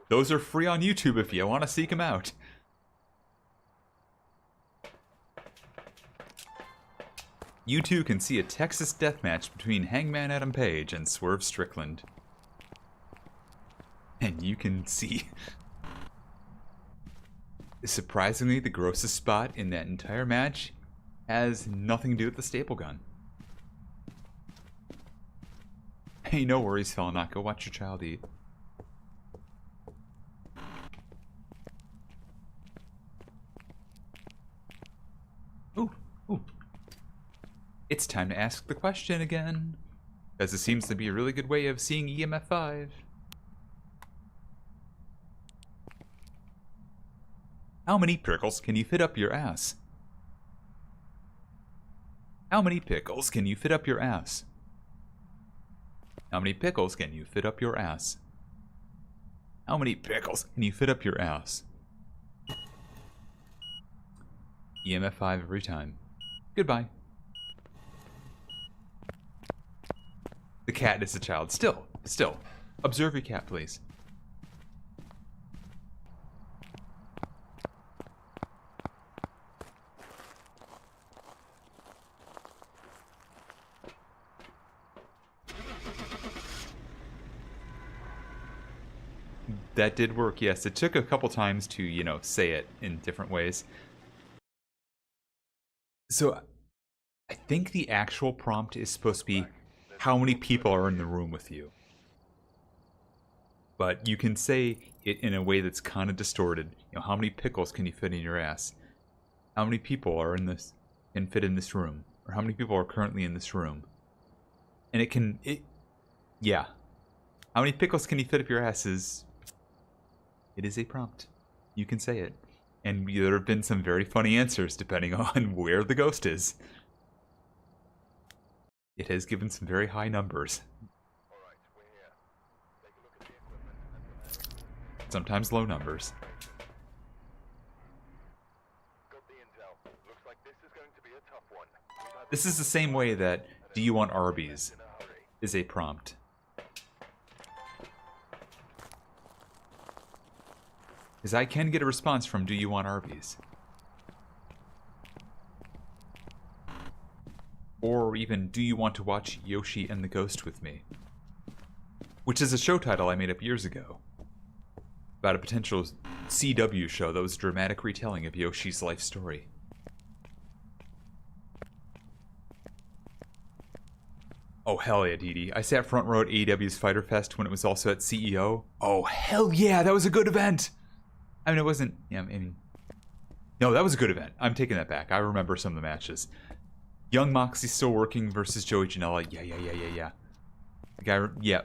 Those are free on YouTube if you want to seek them out. You too can see a Texas death match between Hangman Adam Page and Swerve Strickland. And you can see... Surprisingly, the grossest spot in that entire match has nothing to do with the staple gun. Hey, no worries, Fellow. Go watch your child eat. Ooh. It's time to ask the question again, as it seems to be a really good way of seeing EMF 5. How many pickles can you fit up your ass? How many pickles can you fit up your ass? How many pickles can you fit up your ass? How many pickles can you fit up your ass? EMF 5 every time. Goodbye. The cat is a child. Still. Observe your cat, please. That did work, yes. It took a couple times to, say it in different ways. So, I think the actual prompt is supposed to be, how many people are in the room with you? But you can say it in a way that's kind of distorted. How many pickles can you fit in your ass? How many people are can fit in this room? Or how many people are currently in this room? And yeah. How many pickles can you fit up your ass it is a prompt. You can say it. And there have been some very funny answers depending on where the ghost is. It has given some very high numbers. Alright, we're here. Take a look at the equipment and Sometimes low numbers. got the intel. Looks like this is going to be a tough one. This is the same way that "Do you want Arbyes?" is a prompt. Because I can get a response from "Do you want Arbyes?" Or even "Do you want to watch Yoshi and the Ghost with me?" Which is a show title I made up years ago. About a potential CW show that was a dramatic retelling of Yoshi's life story. Oh, hell yeah, Dee Dee. I sat front row at AEW's Fighter Fest when it was also at CEO. Oh, hell yeah, that was a good event. I mean, it wasn't, yeah, I mean, no, that was a good event. I'm taking that back. I remember some of the matches. Young Moxley still working versus Joey Janela. Yeah. The guy, yeah.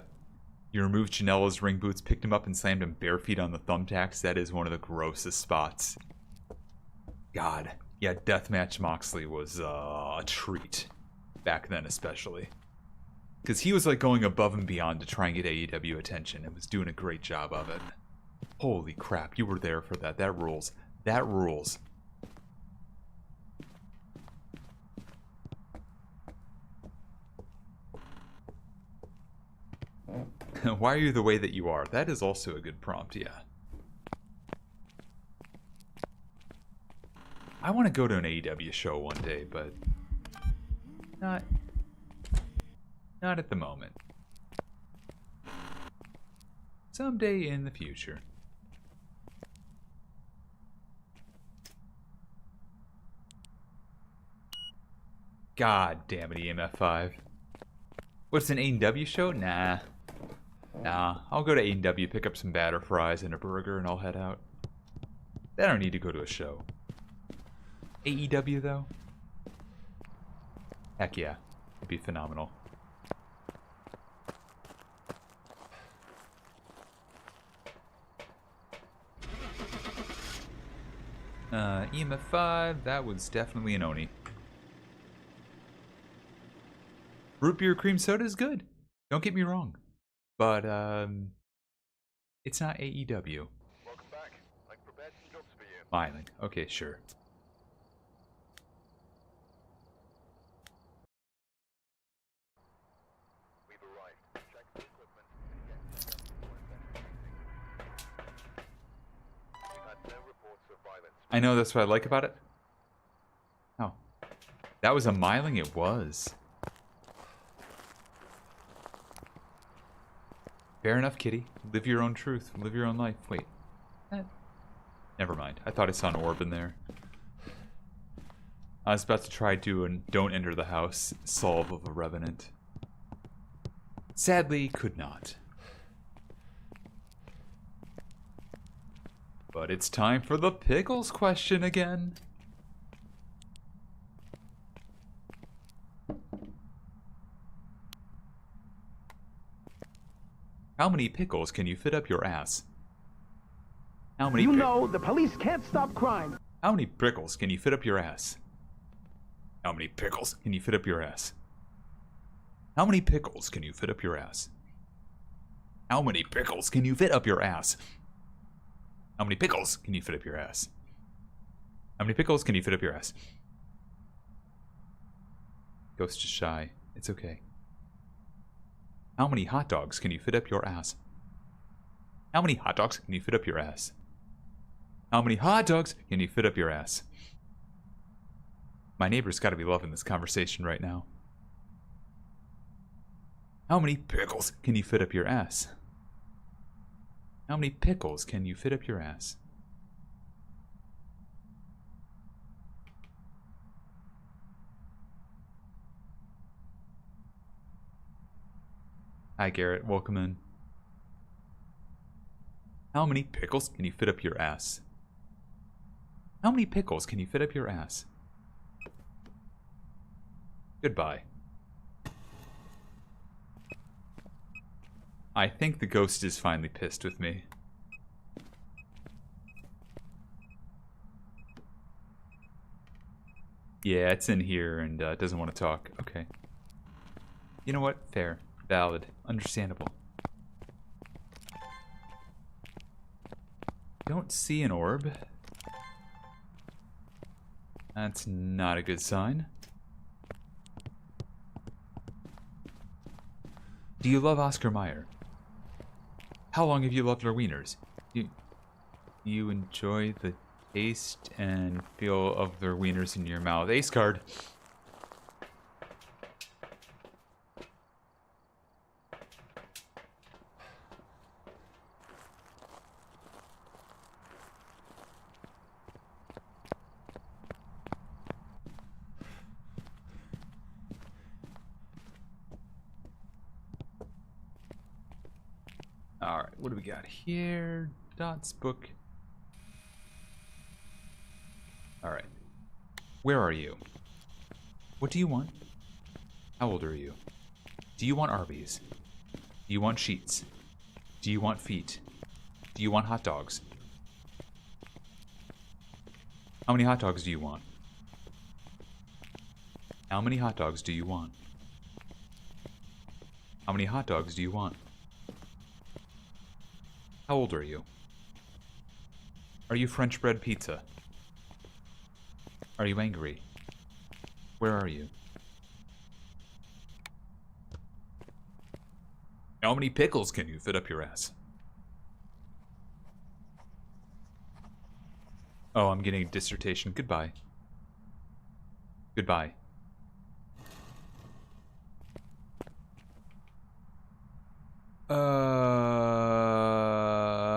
You removed Janela's ring boots, picked him up, and slammed him bare feet on the thumbtacks. That is one of the grossest spots. God. Yeah, Deathmatch Moxley was a treat. Back then, especially. Because he was like going above and beyond to try and get AEW attention and was doing a great job of it. Holy crap, you were there for that. That rules. That rules. Why are you the way that you are? That is also a good prompt, yeah. I want to go to an AEW show one day, but not at the moment. Someday in the future. God damn it, EMF5. What's an AEW show? Nah. I'll go to AEW, pick up some batter fries and a burger, and I'll head out. I don't need to go to a show. AEW, though? Heck yeah. It'd be phenomenal. EMF5, that was definitely an Oni. Root beer cream soda is good. Don't get me wrong. But, it's not AEW. Welcome back. I've prepared some jobs for you. Smiling. Okay, sure. We've arrived. Check the equipment and get set up before investigating. We've had no reports of violence. I know, that's what I like about it. Oh. That was a miling? It was. Fair enough, kitty. Live your own truth. Live your own life. Wait. Never mind. I thought I saw an orb in there. I was about to try doing Don't Enter the House solve of a revenant. Sadly, could not. But it's time for the pickles question again. How many pickles can you fit up your ass? How many? You know, the police can't stop crime. How many pickles can you fit up your ass? How many pickles can you fit up your ass? How many pickles can you fit up your ass? How many pickles can you fit up your ass? How many pickles can you fit up your ass? How many pickles can you fit up your ass? Ghost is shy. It's okay. How many hot dogs can you fit up your ass? How many hot dogs can you fit up your ass? How many hot dogs can you fit up your ass? My neighbor's got to be loving this conversation right now. How many pickles can you fit up your ass? How many pickles can you fit up your ass? Hi Garrett, welcome in. How many pickles can you fit up your ass? How many pickles can you fit up your ass? Goodbye. I think the ghost is finally pissed with me. Yeah, it's in here and doesn't want to talk. Okay. You know what? Fair. Valid. Understandable. Don't see an orb. That's not a good sign. Do you love Oscar Mayer? How long have you loved your wieners? Do you enjoy the taste and feel of their wieners in your mouth? Ace card. Alright, what do we got here? Dots book. Alright. Where are you? What do you want? How old are you? Do you want Arby's? Do you want sheets? Do you want feet? Do you want hot dogs? How many hot dogs do you want? How many hot dogs do you want? How many hot dogs do you want? How old are you? Are you French bread pizza? Are you angry? Where are you? How many pickles can you fit up your ass? Oh, I'm getting a dissertation. Goodbye. Goodbye.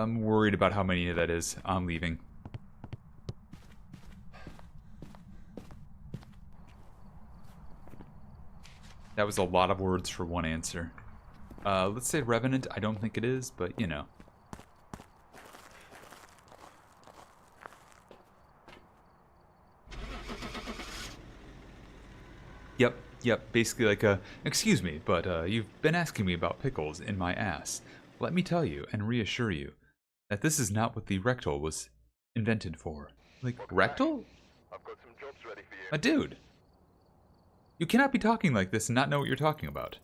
I'm worried about how many that is. I'm leaving. That was a lot of words for one answer. Let's say revenant. I don't think it is, but you know. Yep, basically like a, excuse me, but you've been asking me about pickles in my ass. Let me tell you and reassure you that this is not what the rectal was invented for. Like, rectal? I've got some jobs ready for you. A dude. You cannot be talking like this and not know what you're talking about.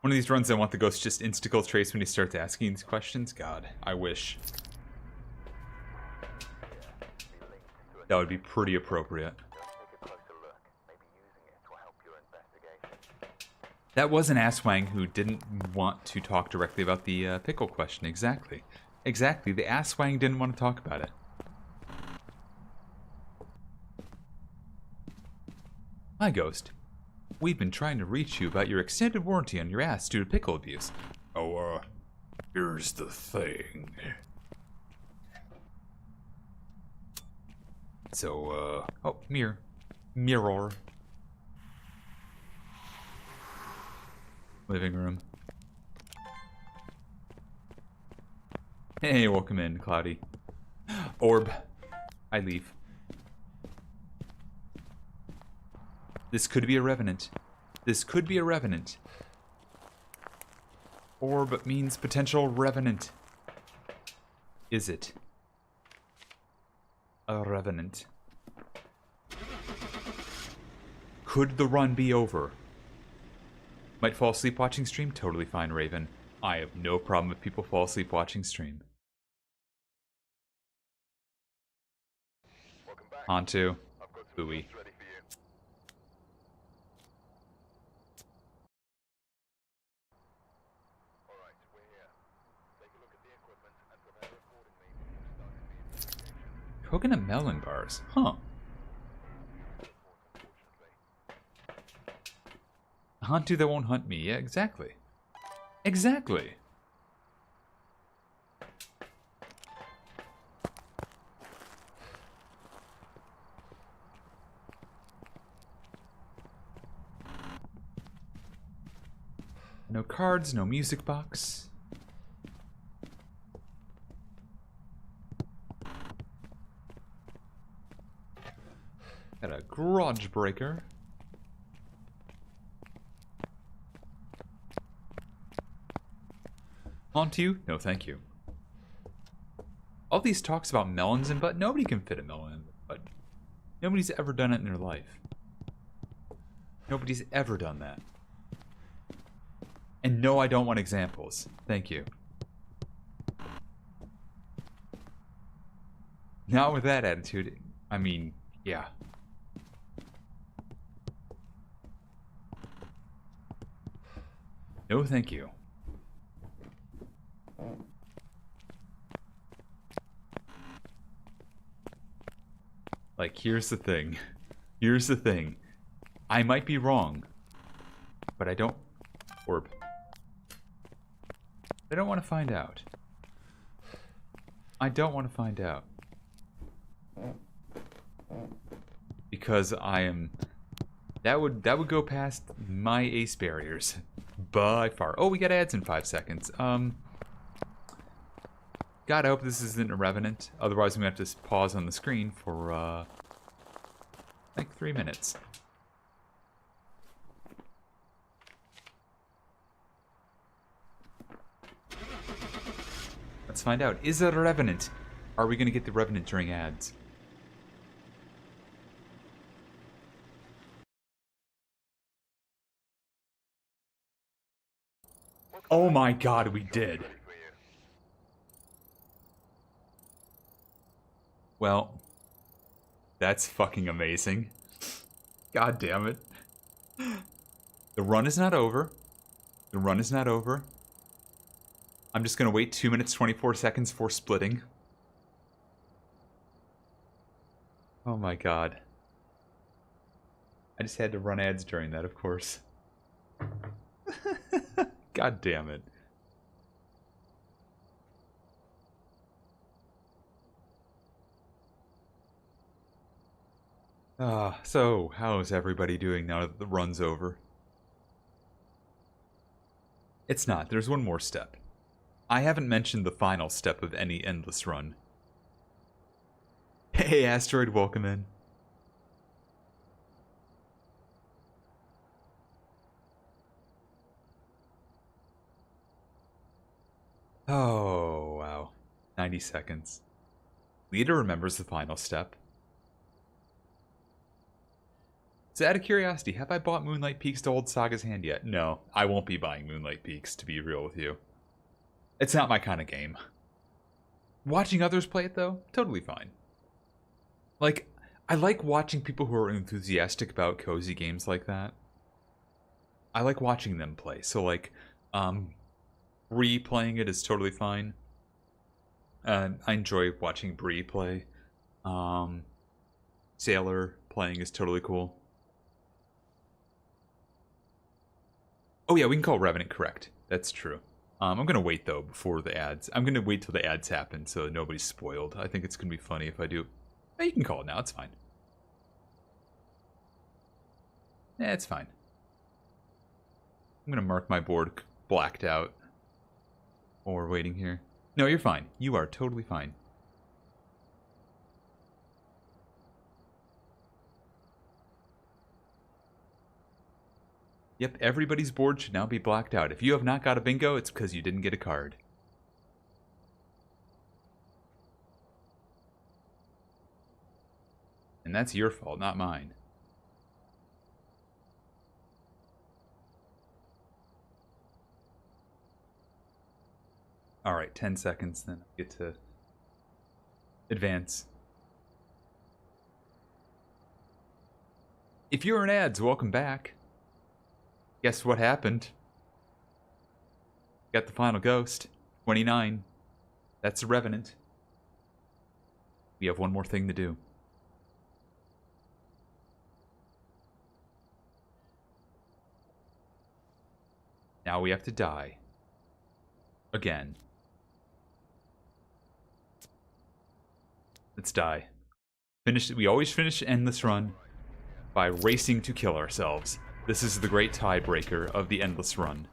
One of these runs I want the ghost just insta-kill Trace when he starts asking these questions. God, I wish. That would be pretty appropriate. That was an asswang who didn't want to talk directly about the pickle question. Exactly. Exactly. The asswang didn't want to talk about it. Hi, Ghost. We've been trying to reach you about your extended warranty on your ass due to pickle abuse. Oh, here's the thing. So, oh, mirror. Mirror. Living room. Hey, welcome in, Cloudy. Orb. I leave. This could be a revenant. This could be a revenant. Orb means potential revenant. Is it a revenant? Could the run be over? Might fall asleep watching stream? Totally fine, Raven. I have no problem if people fall asleep watching stream. Hantu. Louie. Coconut melon bars. Huh. A Hantu that won't hunt me. Yeah, exactly. Exactly. No cards, no music box. Got a garage breaker. Haunt you? No, thank you. All these talks about melons and butt, nobody can fit a melon in the butt. Nobody's ever done it in their life. Nobody's ever done that. And no, I don't want examples. Thank you. Not with that attitude. I mean, yeah. No, thank you. Like, here's the thing. Here's the thing. I might be wrong, but I don't... Orb. I don't want to find out. I don't want to find out. Because I am... That would go past my ace barriers. By far. Oh, we got ads in 5 seconds. God, I hope this isn't a revenant. Otherwise, I'm going to have to pause on the screen for, like 3 minutes. Let's find out. Is it a revenant? Are we going to get the revenant during ads? Oh my god, we did. Well, that's fucking amazing. God damn it. The run is not over. The run is not over. I'm just gonna wait 2 minutes 24 seconds for splitting. Oh my god. I just had to run ads during that, of course. God damn it. So, how's everybody doing now that the run's over? It's not. There's one more step. I haven't mentioned the final step of any endless run. Hey, Asteroid, welcome in. Oh, wow. 90 seconds. Leader remembers the final step. So out of curiosity, have I bought Moonlight Peaks to hold Saga's hand yet? No, I won't be buying Moonlight Peaks, to be real with you. It's not my kind of game. Watching others play it, though, totally fine. Like, I like watching people who are enthusiastic about cozy games like that. I like watching them play. So, like, Bree playing it is totally fine. I enjoy watching Bree play. Sailor playing is totally cool. Oh yeah, we can call Revenant correct. That's true. I'm going to wait, though, before the ads. I'm going to wait till the ads happen so nobody's spoiled. I think it's going to be funny if I do. Oh, you can call it now. It's fine. Yeah, it's fine. I'm going to mark my board blacked out. While we're waiting here. No, you're fine. You are totally fine. Yep, everybody's board should now be blacked out. If you have not got a bingo, it's because you didn't get a card. And that's your fault, not mine. Alright, 10 seconds, then I get to advance. If you're in ads, welcome back. Guess what happened? Got the final ghost. 29. That's a revenant. We have one more thing to do. Now we have to die. Again. Let's die. We always finish Endless Run by racing to kill ourselves. This is the great tiebreaker of the Endless Run.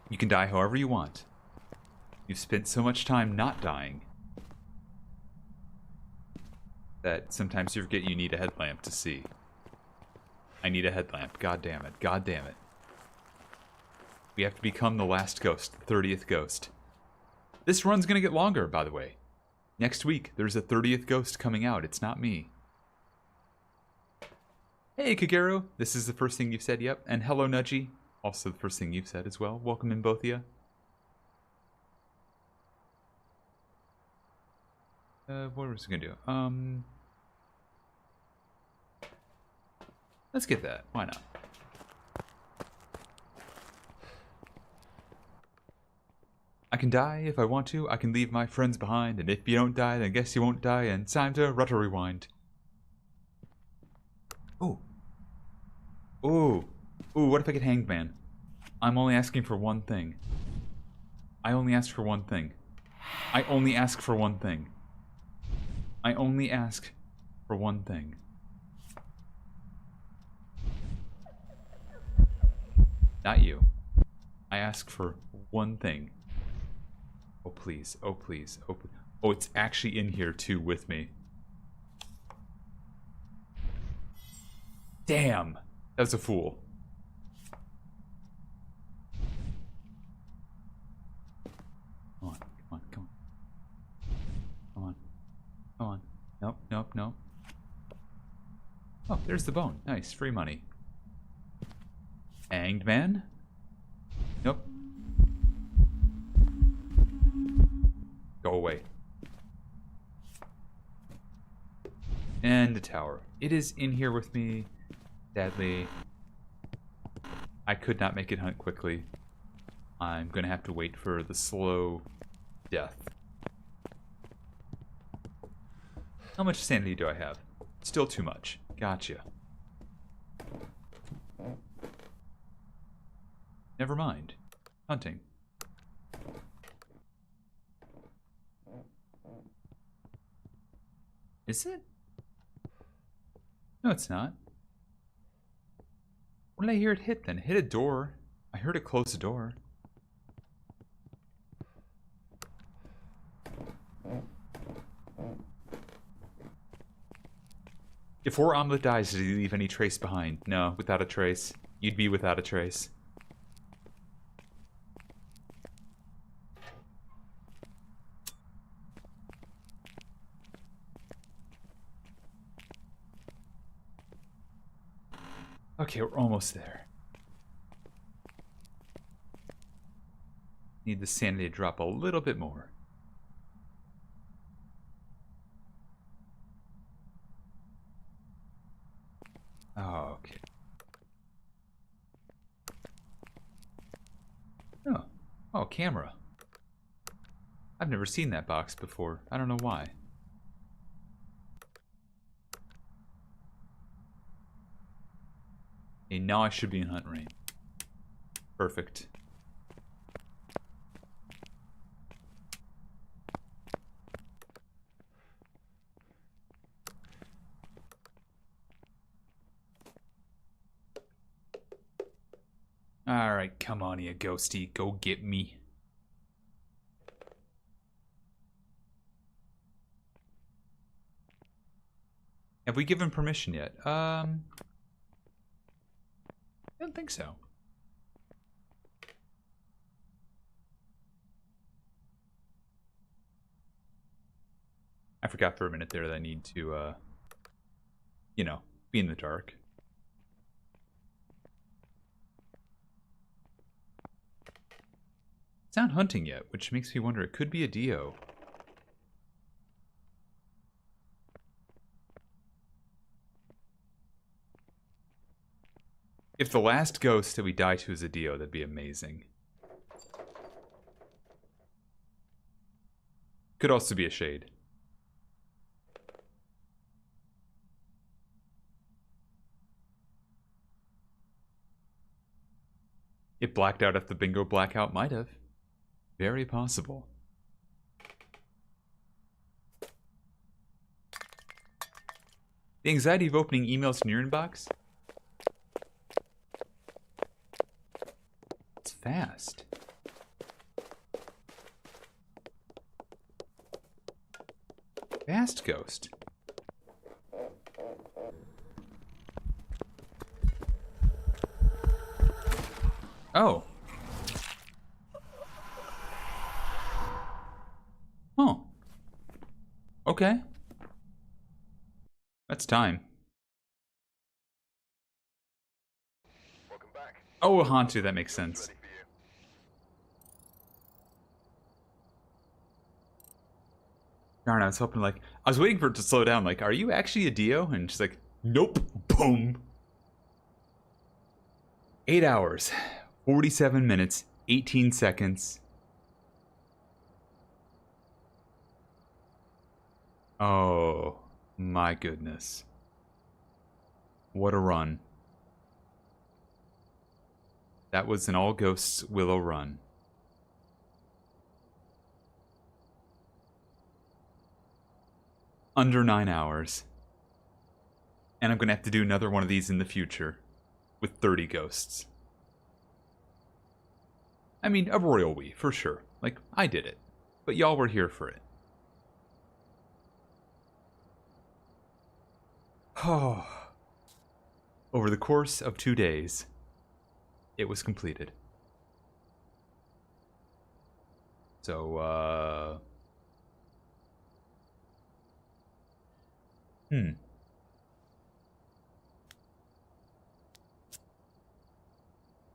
You can die however you want. You've spent so much time not dying that sometimes you forget you need a headlamp to see. I need a headlamp. God damn it. God damn it. We have to become the last ghost, the 30th ghost. This run's gonna get longer, by the way. Next week, there's a 30th ghost coming out. It's not me. Hey, Kagero. This is the first thing you've said, yep. And hello, Nudgy. Also the first thing you've said as well. Welcome in, both of you. What was I gonna do? Let's get that. Why not? I can die if I want to. I can leave my friends behind. And if you don't die, then guess you won't die. And it's time to rudder rewind. Ooh. Ooh. Ooh, what if I get hanged, man? I'm only asking for one thing. I only ask for one thing. I only ask for one thing. I only ask for one thing. Not you. I ask for one thing. Oh please, oh please, oh please. Oh, it's actually in here too with me. Damn! That's a fool. Come on, come on, come on. Come on. Come on. Nope, nope, nope. Oh, there's the bone. Nice, free money. Hanged man? Nope. Go away. And the tower. It is in here with me. Sadly, I could not make it hunt quickly. I'm gonna have to wait for the slow death. How much sanity do I have? Still too much. Gotcha. Never mind. Hunting. Is it? No, it's not. When did I hear it hit then? It hit a door. I heard it close the door. Before Omelet dies, did he leave any trace behind? No, without a trace. You'd be without a trace. Okay, we're almost there. Need the sanity to drop a little bit more. Oh, okay. Oh. Oh, camera. I've never seen that box before. I don't know why. Okay, now I should be in hunt range. Perfect. Alright, come on, you ghosty. Go get me. Have we given permission yet? I don't think so. I forgot for a minute there that I need to, you know, be in the dark. It's not hunting yet, which makes me wonder it could be a Dio. If the last ghost that we die to is a Dio, that'd be amazing. Could also be a Shade. It blacked out if the bingo blackout might have. Very possible. The anxiety of opening emails in your inbox? It's fast. Fast ghost. Oh. Oh. Okay. That's time. Welcome back. Oh, Hantu, that makes sense. Ready for you. Darn, I was hoping, like, I was waiting for it to slow down, like, are you actually a Dio? And she's like, nope. Boom. 8 hours, 47 minutes, 18 seconds. Oh, my goodness. What a run. That was an all ghosts Willow run. Under 9 hours. And I'm going to have to do another one of these in the future. With 30 ghosts. I mean, a royal we, for sure. Like, I did it. But y'all were here for it. Oh. Over the course of 2 days, it was completed. So,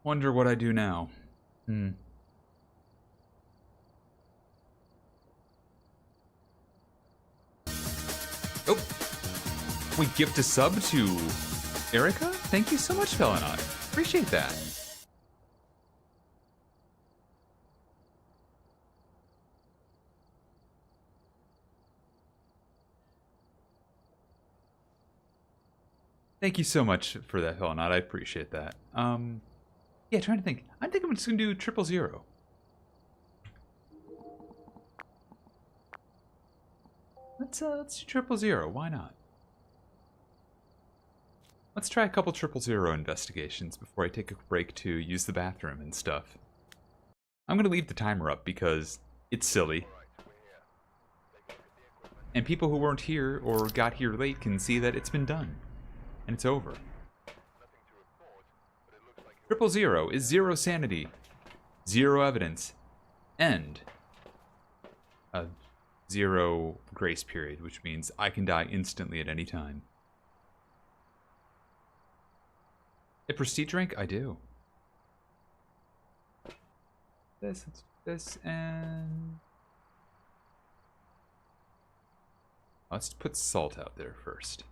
Wonder what I do now. Oh! We gift a sub to Erica? Thank you so much, Felonot. Appreciate that. Thank you so much for that, Felonot. I appreciate that. Yeah, trying to think. I think I'm just gonna do 000. Let's do 000. Why not? Let's try a couple 000 investigations before I take a break to use the bathroom and stuff. I'm gonna leave the timer up because it's silly. And people who weren't here or got here late can see that it's been done. And it's over. 000 is 0 sanity, 0 evidence, and a 0 grace period, which means I can die instantly at any time. A prestige rank? I do. This, and... Let's put salt out there first.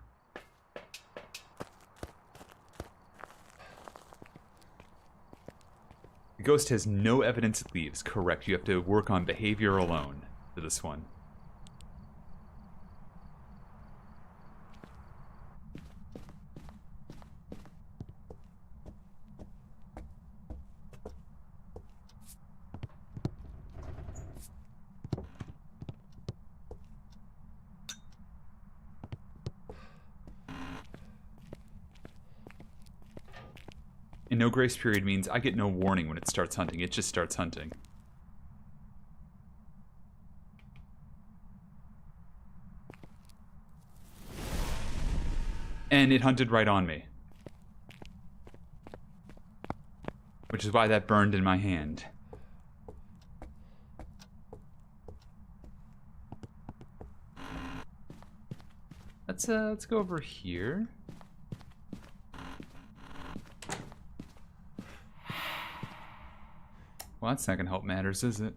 The ghost has no evidence it leaves. Correct. You have to work on behavior alone for this one. And no grace period means I get no warning when it starts hunting. It just starts hunting. And it hunted right on me. Which is why that burned in my hand. Let's go over here. Well, that's not gonna help matters, is it?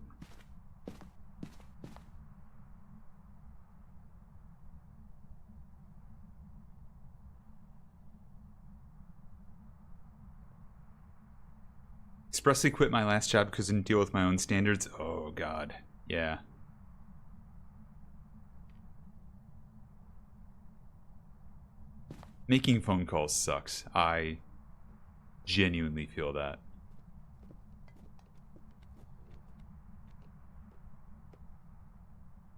Expressly quit my last job because I didn't deal with my own standards. Oh, God. Yeah. Making phone calls sucks. I genuinely feel that.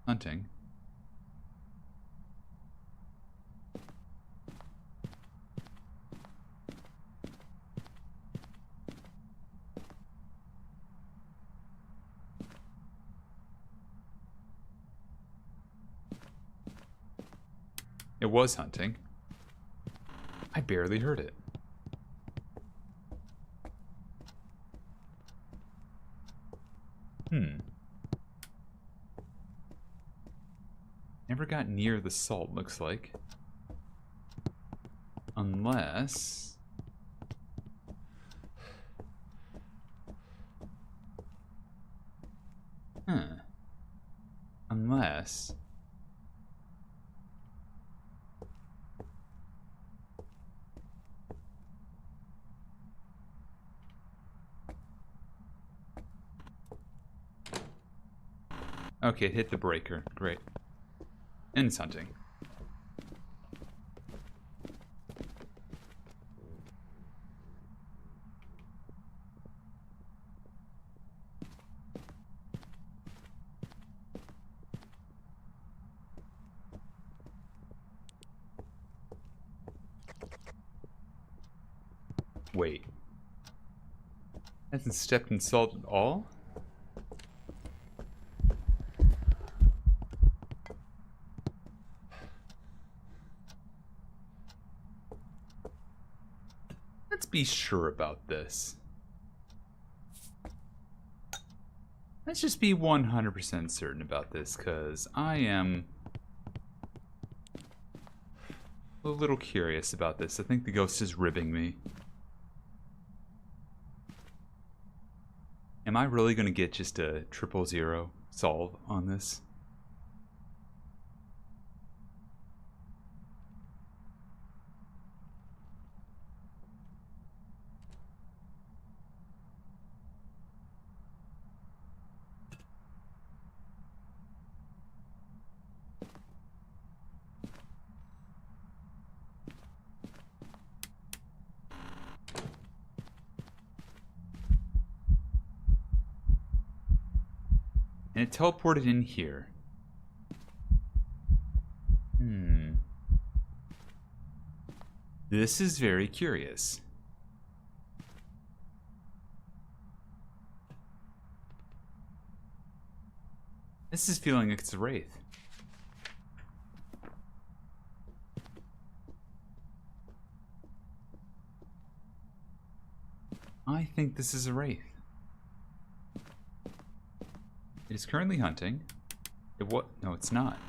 Hunting. It was hunting. I barely heard it. Never got near the salt, looks like. Unless... Unless... Okay, it hit the breaker. Great. And it's hunting. Wait. Hasn't stepped in salt at all? Let's be sure about this. Let's just be 100% certain about this, because I am a little curious about this. I think the ghost is ribbing me. Am I really going to get just a 000 solve on this? And it teleported in here. This is very curious. This is feeling like it's a wraith. I think this is a wraith. It is currently hunting. No, it's not.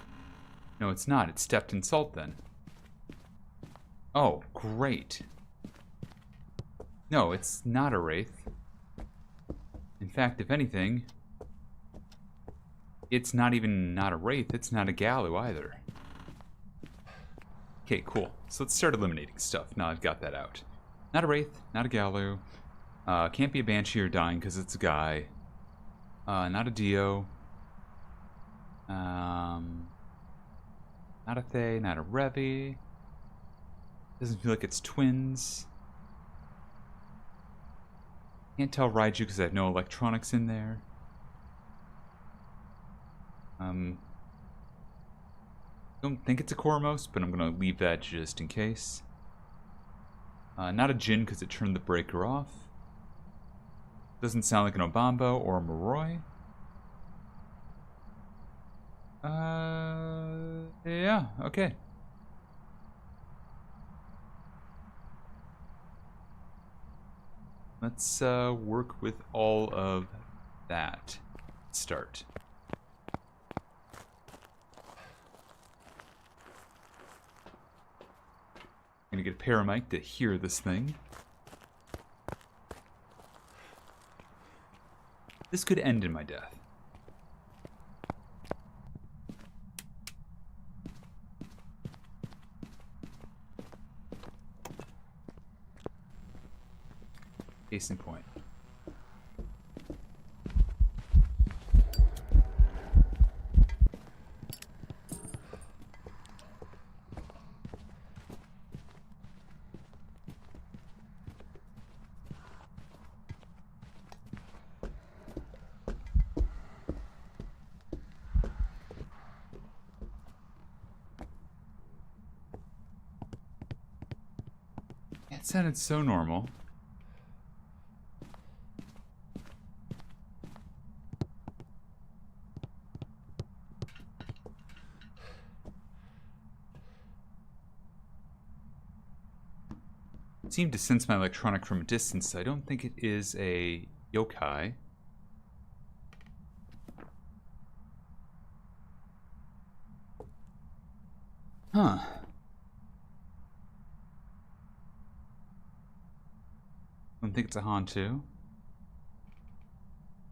No, it's not. It stepped in salt then. Oh, great. No, it's not a wraith. In fact, if anything, it's not even not a wraith. It's not a gallow either. Okay, cool. So let's start eliminating stuff. Now I've got that out. Not a wraith, not a gallow. Can't be a banshee or dying because it's a guy. Not a Dio. Not a Thay, not a Revi. Doesn't feel like it's twins. Can't tell Raiju because I have no electronics in there. Don't think it's a Koromos, but I'm gonna leave that just in case. Not a Jin because it turned the breaker off. Doesn't sound like an Obambo or a Moroi. Yeah, okay. Let's work with all of that. Start. I'm gonna get a paramic to hear this thing. This could end in my death. Case in point. It sounded so normal. It seemed to sense my electronic from a distance, so I don't think it is a yokai. Huh. I don't think it's a Hantu.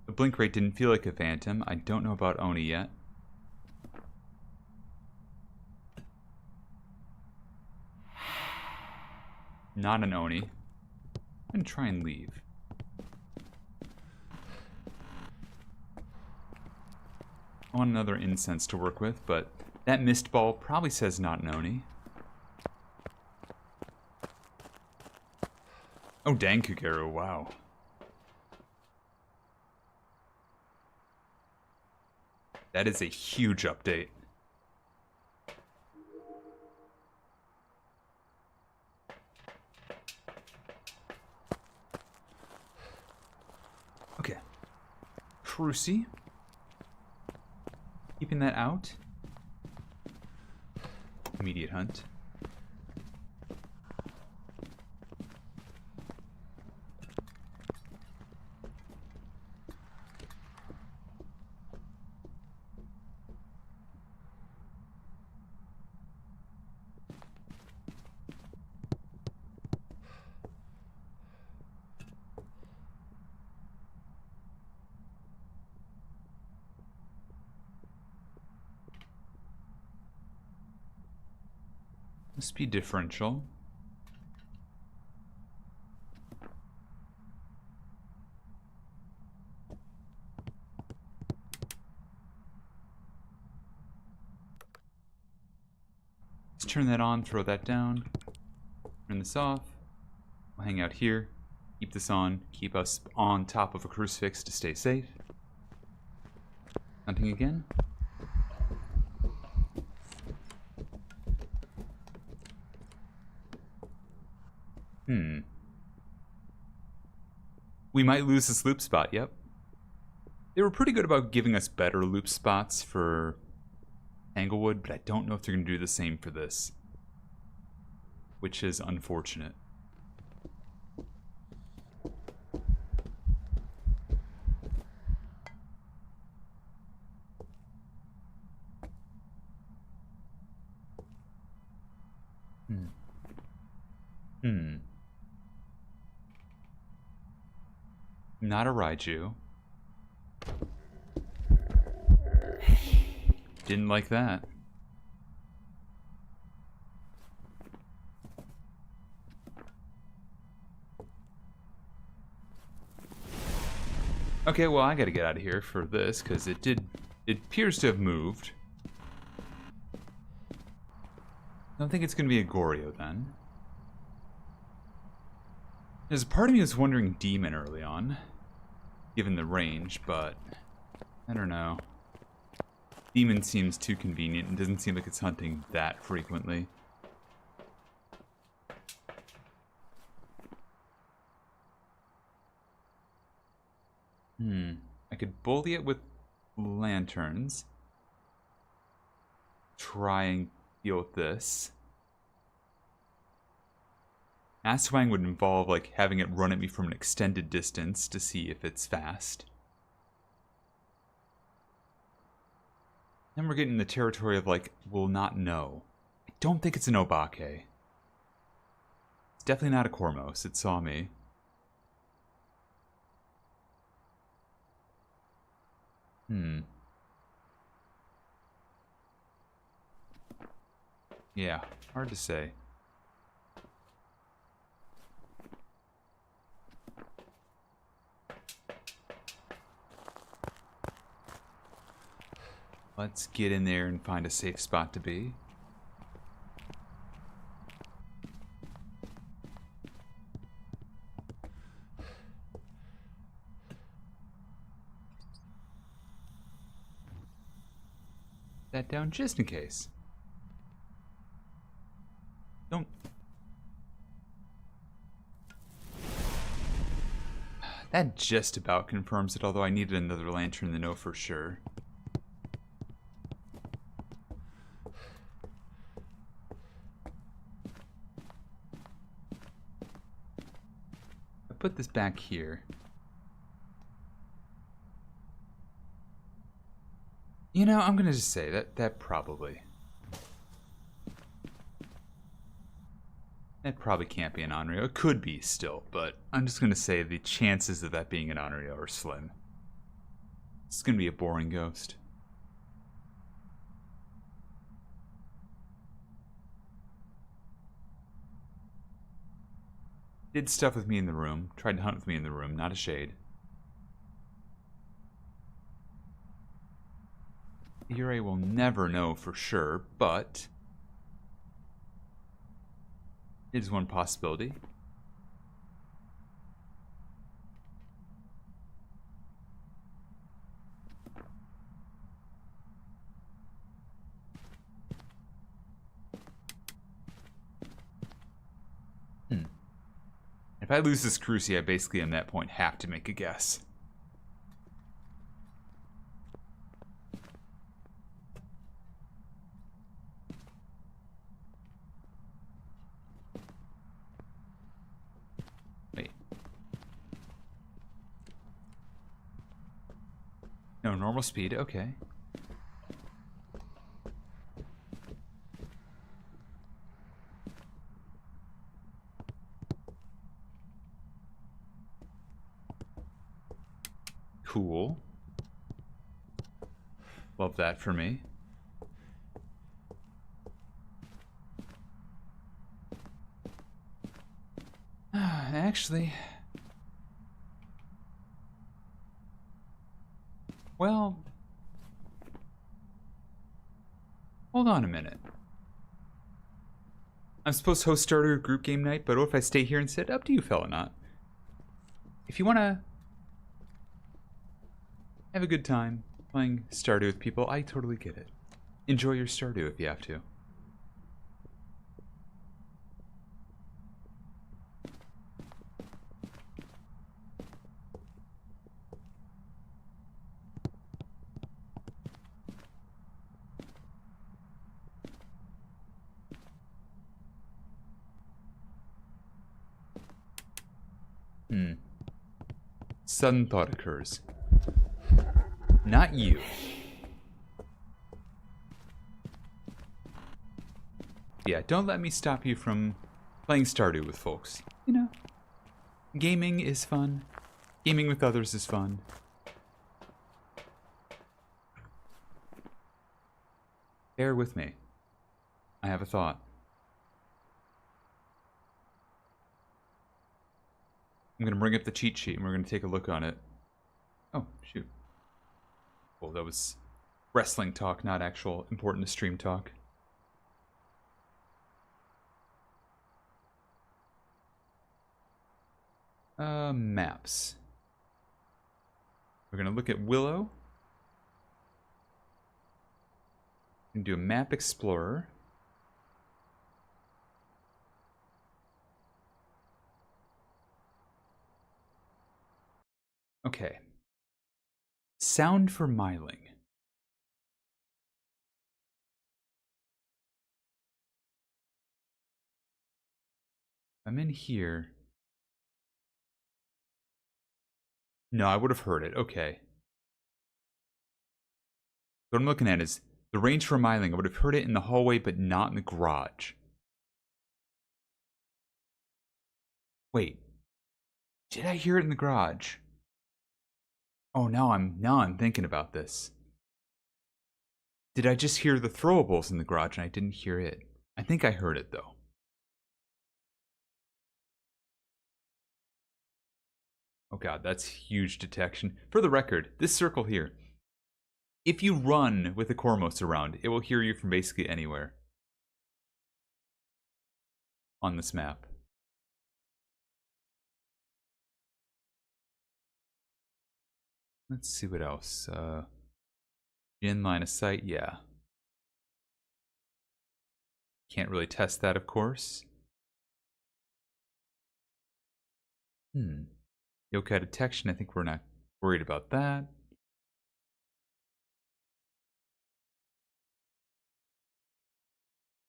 The blink rate didn't feel like a phantom. I don't know about Oni yet. Not an Oni. I'm gonna try and leave. I want another incense to work with, but that mist ball probably says not an Oni. Oh, dang, Kugero, wow. That is a huge update. Cruci. Keeping that out. Immediate hunt. Speed differential. Let's turn that on, throw that down, turn this off. We'll hang out here, keep this on, keep us on top of a crucifix to stay safe. Hunting again. We might lose this loop spot, yep. They were pretty good about giving us better loop spots for Tanglewood, but I don't know if they're going to do the same for this. Which is unfortunate. Not a Raiju. Didn't like that. Okay, well, I gotta get out of here for this, because it appears to have moved. I don't think it's gonna be a Goryo then. There's a part of me was wondering Demon early on, given the range, but I don't know. Demon seems too convenient and doesn't seem like it's hunting that frequently. I could bully it with lanterns. Try and deal with this. Aswang would involve, like, having it run at me from an extended distance to see if it's fast. Then we're getting in the territory of, like, will not know. I don't think it's an Obake. It's definitely not a Kormos. It saw me. Yeah, hard to say. Let's get in there and find a safe spot to be. That down just in case. Don't. That just about confirms it, although I needed another lantern to know for sure. Put this back here. You know, I'm gonna just say that probably can't be an Onryo. It could be still, but I'm just gonna say the chances of that being an Onryo are slim. It's gonna be a boring ghost. Did stuff with me in the room. Tried to hunt with me in the room. Not a shade. Yurei will never know for sure, but it is one possibility. If I lose this Cruci, I basically, at that point, have to make a guess. No, normal speed, okay. Cool. Love that for me. Actually... Well... Hold on a minute. I'm supposed to host starter group game night, but what if I stay here instead? Up to you, fella, not. If you want to have a good time playing Stardew with people, I totally get it. Enjoy your Stardew if you have to. Sudden thought occurs. Not you. Yeah, don't let me stop you from playing Stardew with folks. You know, gaming is fun. Gaming with others is fun. Bear with me. I have a thought. I'm going to bring up the cheat sheet and we're going to take a look on it. Oh, shoot. Well, that was wrestling talk, not actual important to stream talk. Maps. We're going to look at Willow. We can do a map explorer. Okay. Sound for miling. I'm in here. No, I would have heard it. Okay. What I'm looking at is the range for miling. I would have heard it in the hallway, but not in the garage. Wait. Did I hear it in the garage? Oh, now I'm thinking about this. Did I just hear the throwables in the garage and I didn't hear it? I think I heard it though. Oh god, that's huge detection. For the record, this circle here, if you run with the Cormos around, it will hear you from basically anywhere on this map. Let's see what else. In line of sight, yeah. Can't really test that, of course. Yokai detection, I think we're not worried about that.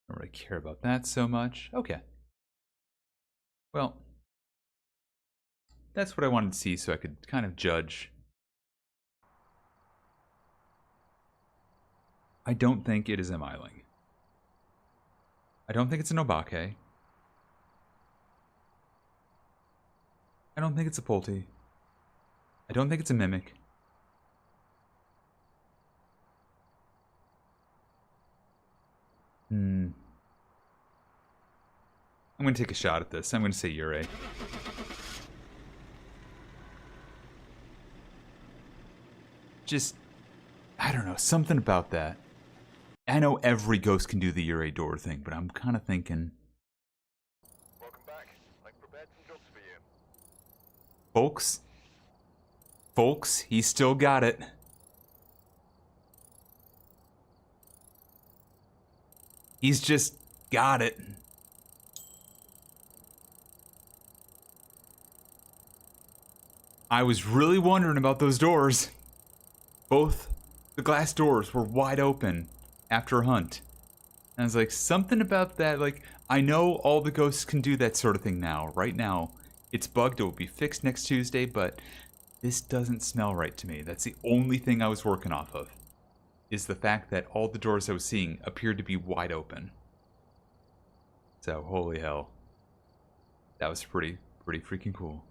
Don't really care about that so much. Okay. Well, that's what I wanted to see so I could kind of judge. I don't think it is a miling. I don't think it's an obake. I don't think it's a Pulte. I don't think it's a mimic. I'm gonna take a shot at this. I'm gonna say Yurei. Just, I don't know, something about that. I know every ghost can do the Yurei door thing, but I'm kind of thinking... Welcome back. I've prepared some jobs for you. Folks, he's still got it. He's just got it. I was really wondering about those doors. Both the glass doors were wide open after a hunt. And I was like, something about that, like, I know all the ghosts can do that sort of thing now. Right now, it's bugged, it will be fixed next Tuesday, but This doesn't smell right to me. That's the only thing I was working off of, is the fact that all the doors I was seeing appeared to be wide open. So, holy hell. That was pretty freaking cool.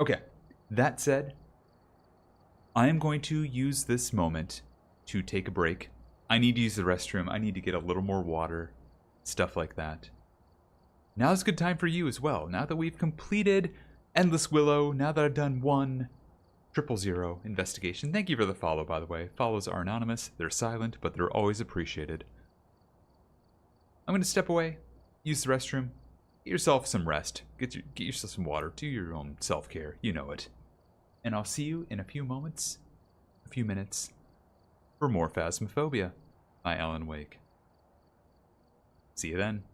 Okay, that said, I am going to use this moment to take a break. I need to use the restroom. I need to get a little more water, stuff like that. Now's a good time for you as well. Now that we've completed Endless Willow, now that I've done 1-000 investigation. Thank you for the follow, by the way. Follows are anonymous. They're silent, but they're always appreciated. I'm going to step away, use the restroom, get yourself some rest, get yourself some water, do your own self-care, you know it. And I'll see you in a few moments, a few minutes, for more Phasmophobia by Alan Wake. See you then.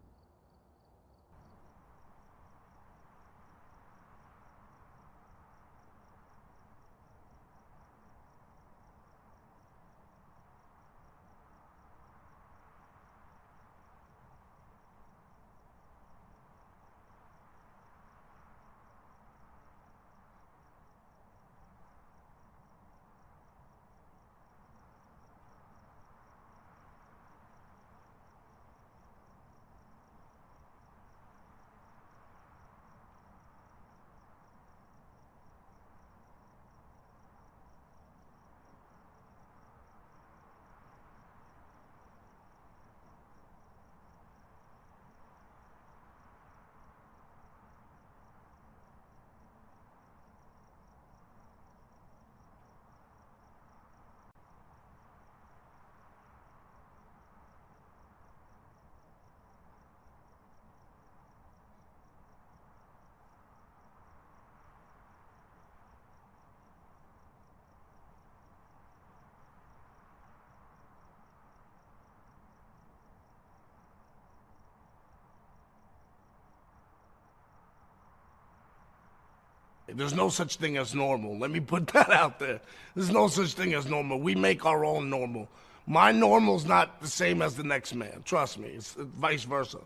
There's no such thing as normal. Let me put that out there. There's no such thing as normal. We make our own normal. My normal's not the same as the next man. Trust me. It's vice versa.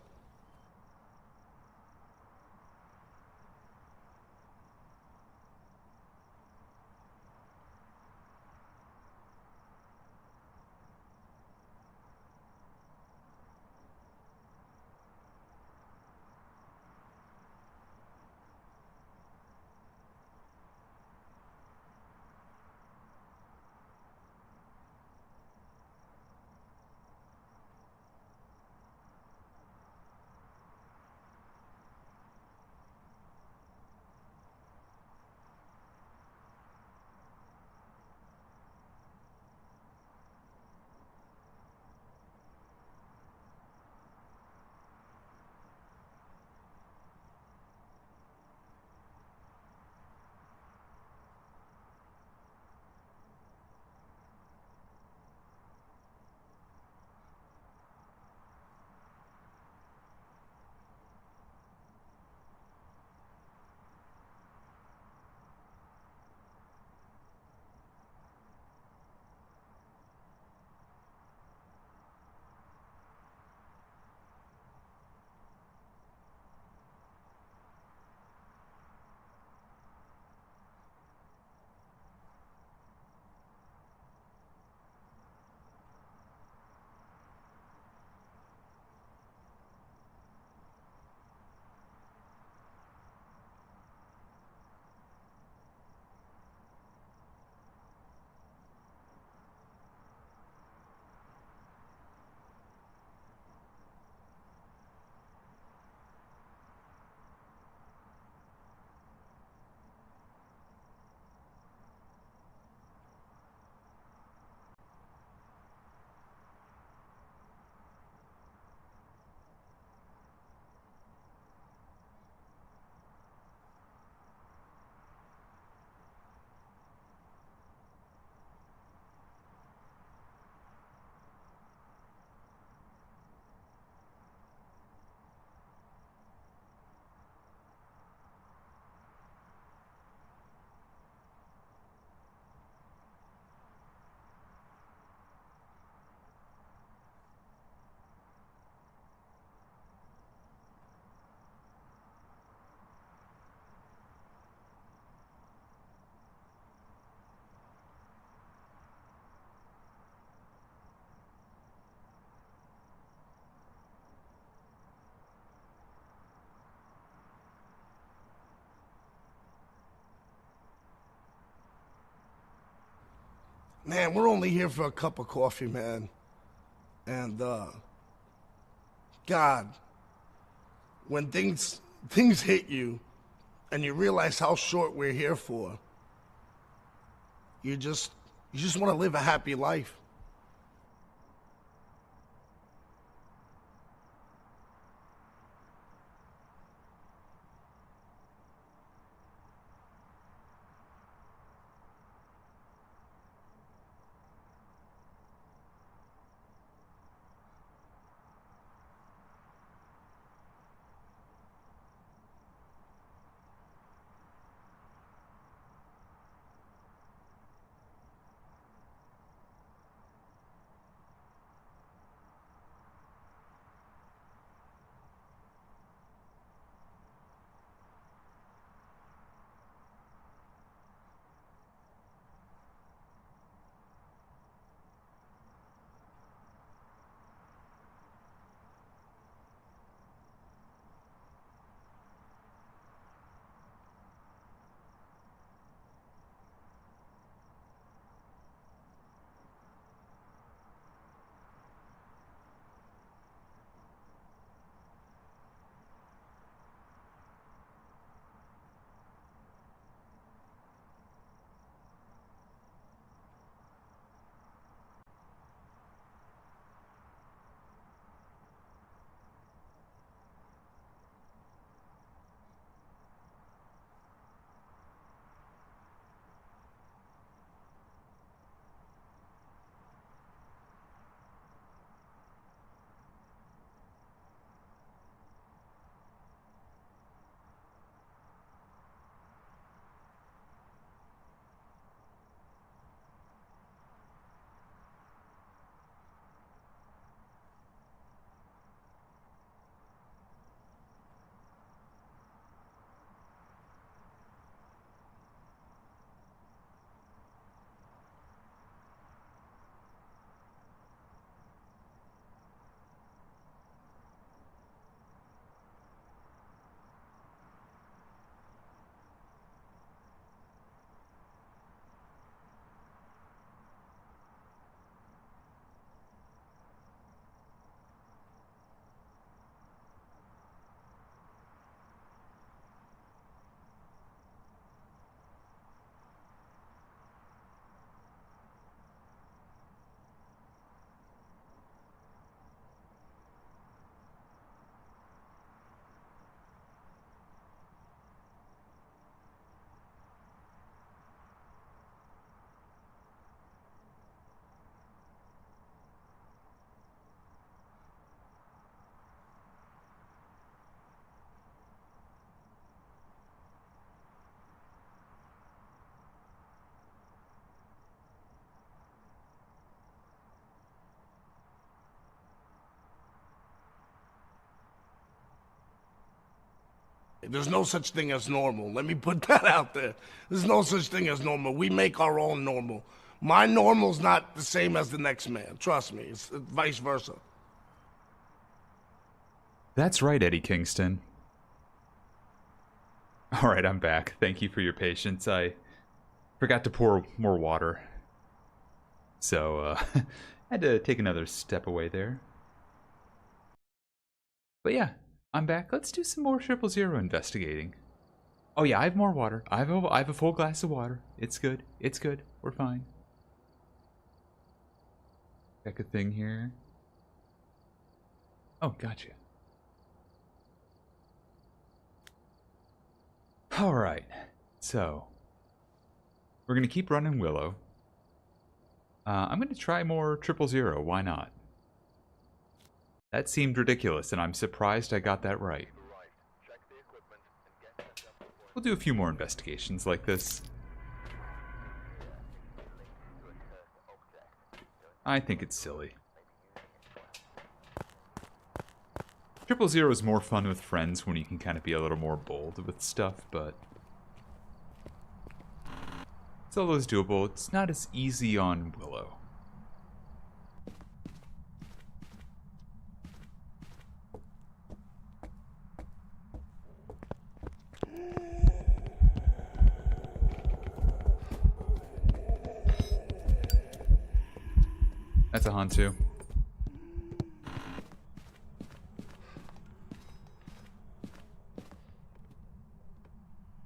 Man, we're only here for a cup of coffee, man. And, God, when things hit you and you realize how short we're here for, you just want to live a happy life. There's no such thing as normal. Let me put that out there. There's no such thing as normal. We make our own normal. My normal's not the same as the next man. Trust me. It's vice versa. That's right, Eddie Kingston. Alright, I'm back. Thank you for your patience. I forgot to pour more water. So, had to take another step away there. But yeah, I'm back. Let's do some more 000 investigating. Oh yeah, I have more water. I have a full glass of water. It's good. It's good. We're fine. Check a thing here. Oh, gotcha. Alright, so we're going to keep running Willow. I'm going to try more 000, why not? That seemed ridiculous, and I'm surprised I got that right. We'll do a few more investigations like this. I think it's silly. 000 is more fun with friends when you can kind of be a little more bold with stuff, but solo is doable. It's not as easy on Willow. That's a Hantu.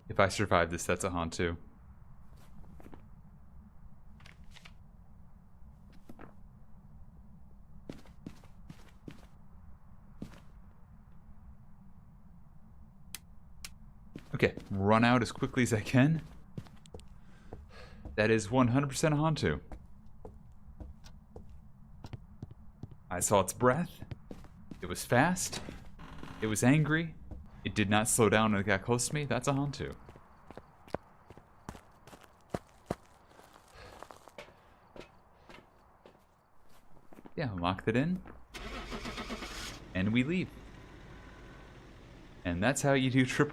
If I survive this, that's a Hantu. Okay, run out as quickly as I can. That is 100% a Hantu. I saw its breath. It was fast. It was angry. It did not slow down when it got close to me. That's a Hantu. Yeah, lock that in. And we leave. And that's how you do 000.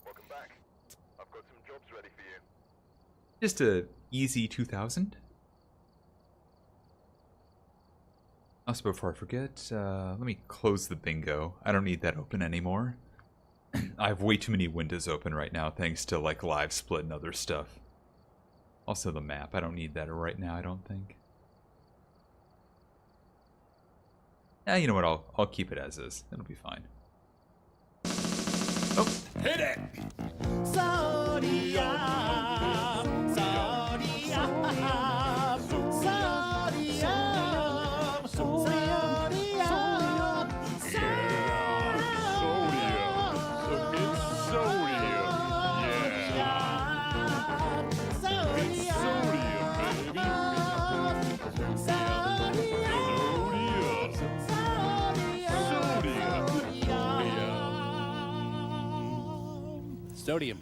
Welcome back. I've got some jobs ready for you. Just a easy 2000. Also, before I forget, let me close the bingo. I don't need that open anymore. I have way too many windows open right now thanks to like live split and other stuff. Also the map, I don't need that right now, I don't think. You know what, I'll keep it as is. It'll be fine. Oh, hit it!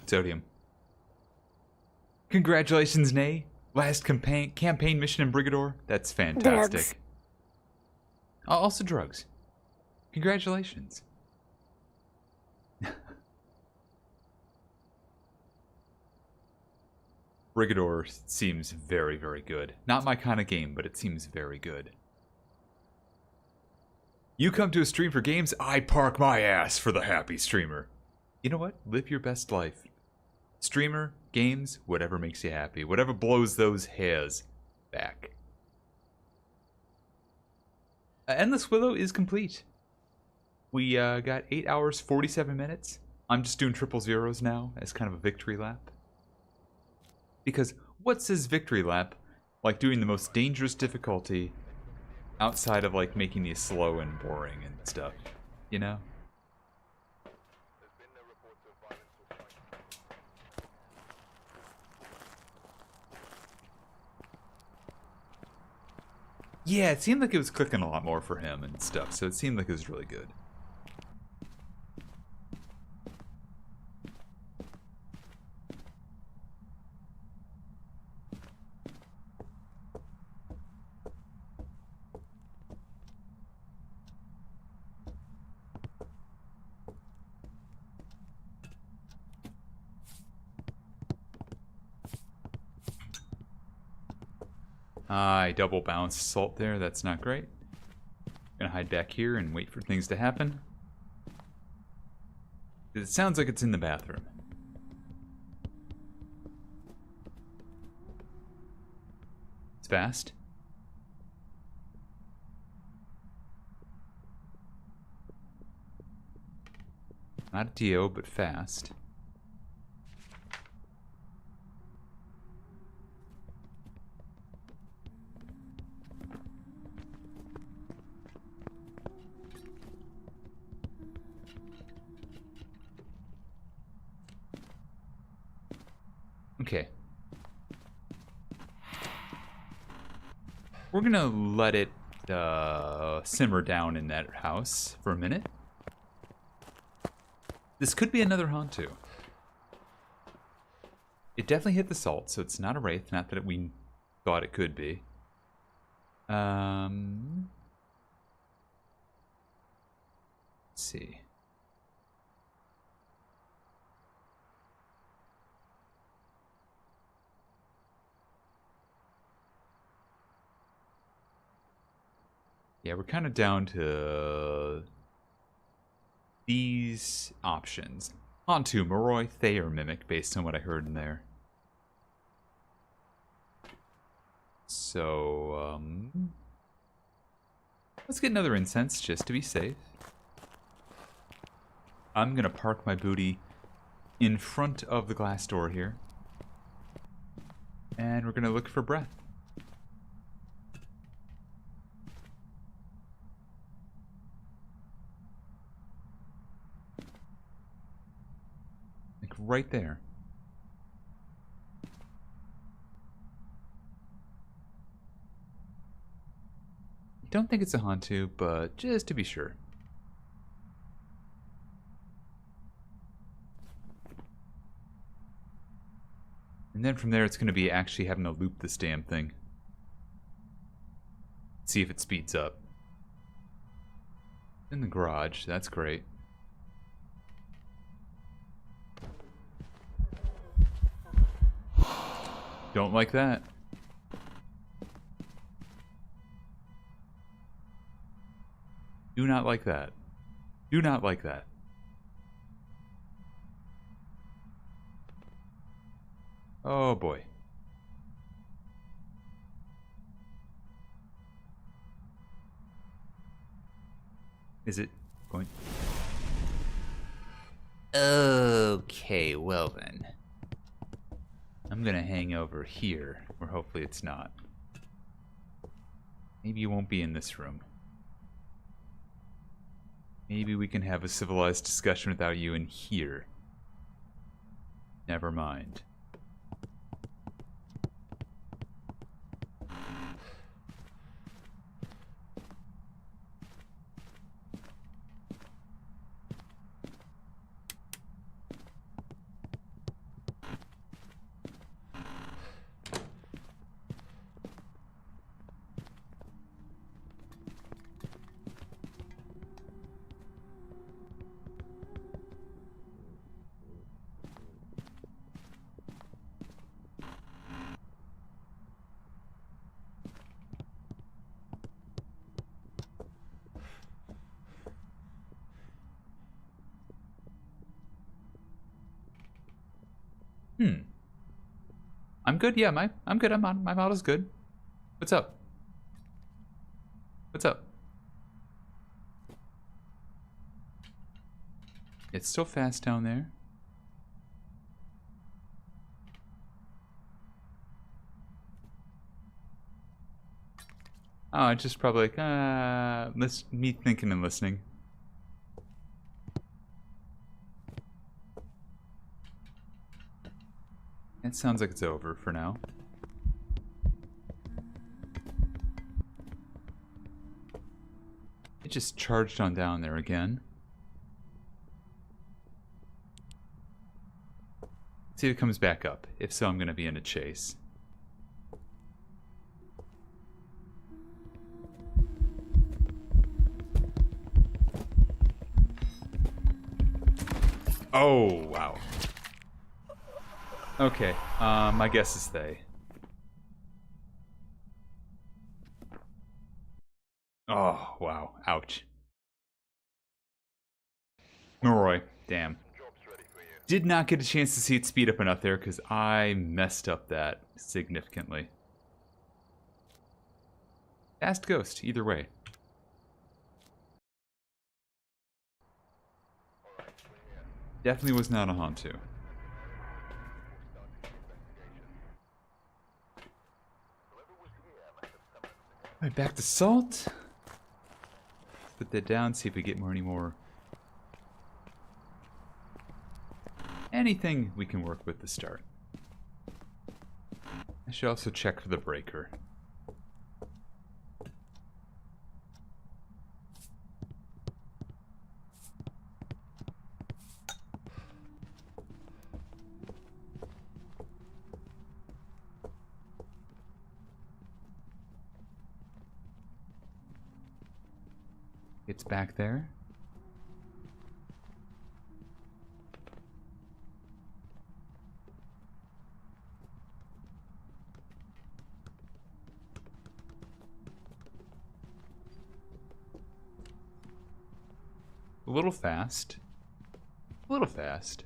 Sodium. Congratulations, Nay. Last campaign mission in Brigador. That's fantastic. Drugs. Also drugs. Congratulations. Brigador seems very, very good. Not my kind of game, but it seems very good. You come to a stream for games, I park my ass for the happy streamer. You know what? Live your best life. Streamer, games, whatever makes you happy. Whatever blows those hairs back. Endless Willow is complete. We got 8 hours, 47 minutes. I'm just doing 000s now as kind of a victory lap. Because what says victory lap like doing the most dangerous difficulty outside of like making these slow and boring and stuff, you know? There's been no reports of violence or fighting. Yeah, it seemed like it was clicking a lot more for him and stuff, so it seemed like it was really good. I double bounced salt there, that's not great. Gonna hide back here and wait for things to happen. It sounds like it's in the bathroom. It's fast. Not a TO, but fast. Okay. We're gonna let it simmer down in that house for a minute. This could be another Hantu. It definitely hit the salt, so it's not a wraith. Not that we thought it could be. Let's see. Yeah, we're kind of down to these options. Hantu, Moroi, Thayer Mimic, based on what I heard in there. So, let's get another incense just to be safe. I'm gonna park my booty in front of the glass door here. And we're gonna look for breath. Like right there. Don't think it's a Hantu, but just to be sure. And then from there, it's going to be actually having to loop this damn thing. See if it speeds up. In the garage, that's great. Don't like that. Do not like that. Do not like that. Oh boy. Is it going? Okay, well then. I'm gonna hang over here, where hopefully it's not. Maybe you won't be in this room. Maybe we can have a civilized discussion without you in here. Never mind. I'm good. Yeah, I'm good. My model's good. What's up? What's up? It's still fast down there. Oh, it's just probably like, me thinking and listening. It sounds like it's over for now. It just charged on down there again. See if it comes back up. If so, I'm going to be in a chase. Oh, wow. Okay, my guess is they. Oh, wow. Ouch. Moroi, damn. Did not get a chance to see it speed up enough there because I messed up that significantly. Fast ghost, either way. Definitely was not a Hantu. Alright, back to salt. Put that down, see if we get any more. Anything we can work with to start. I should also check for the breaker. It's back there. A little fast. A little fast.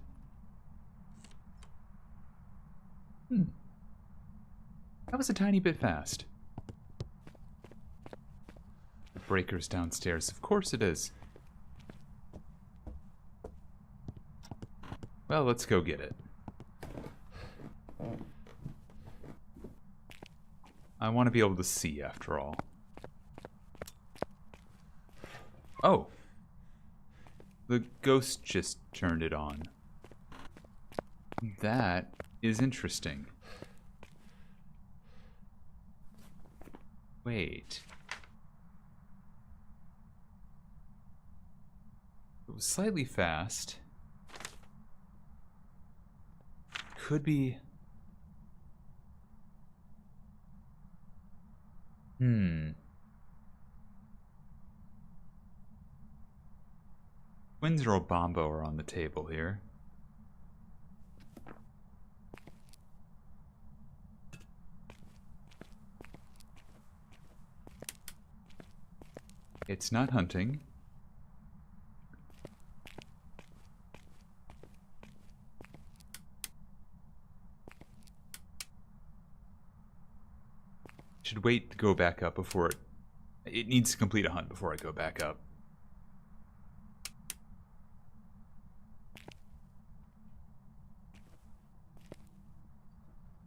That was a tiny bit fast. The breaker's downstairs. Of course it is. Well, let's go get it. I want to be able to see, after all. Oh. The ghost just turned it on. That is interesting. Wait. It was slightly fast. Could be... Twins or Obambo are on the table here. It's not hunting. Should wait to go back up before it needs to complete a hunt before I go back up.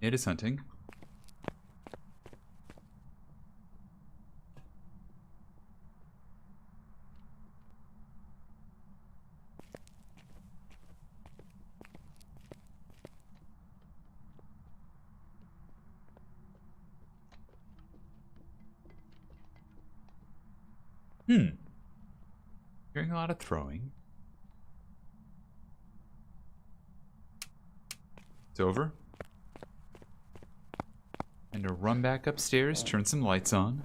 It is hunting. Hearing a lot of throwing. It's over. And to run back upstairs, turn some lights on.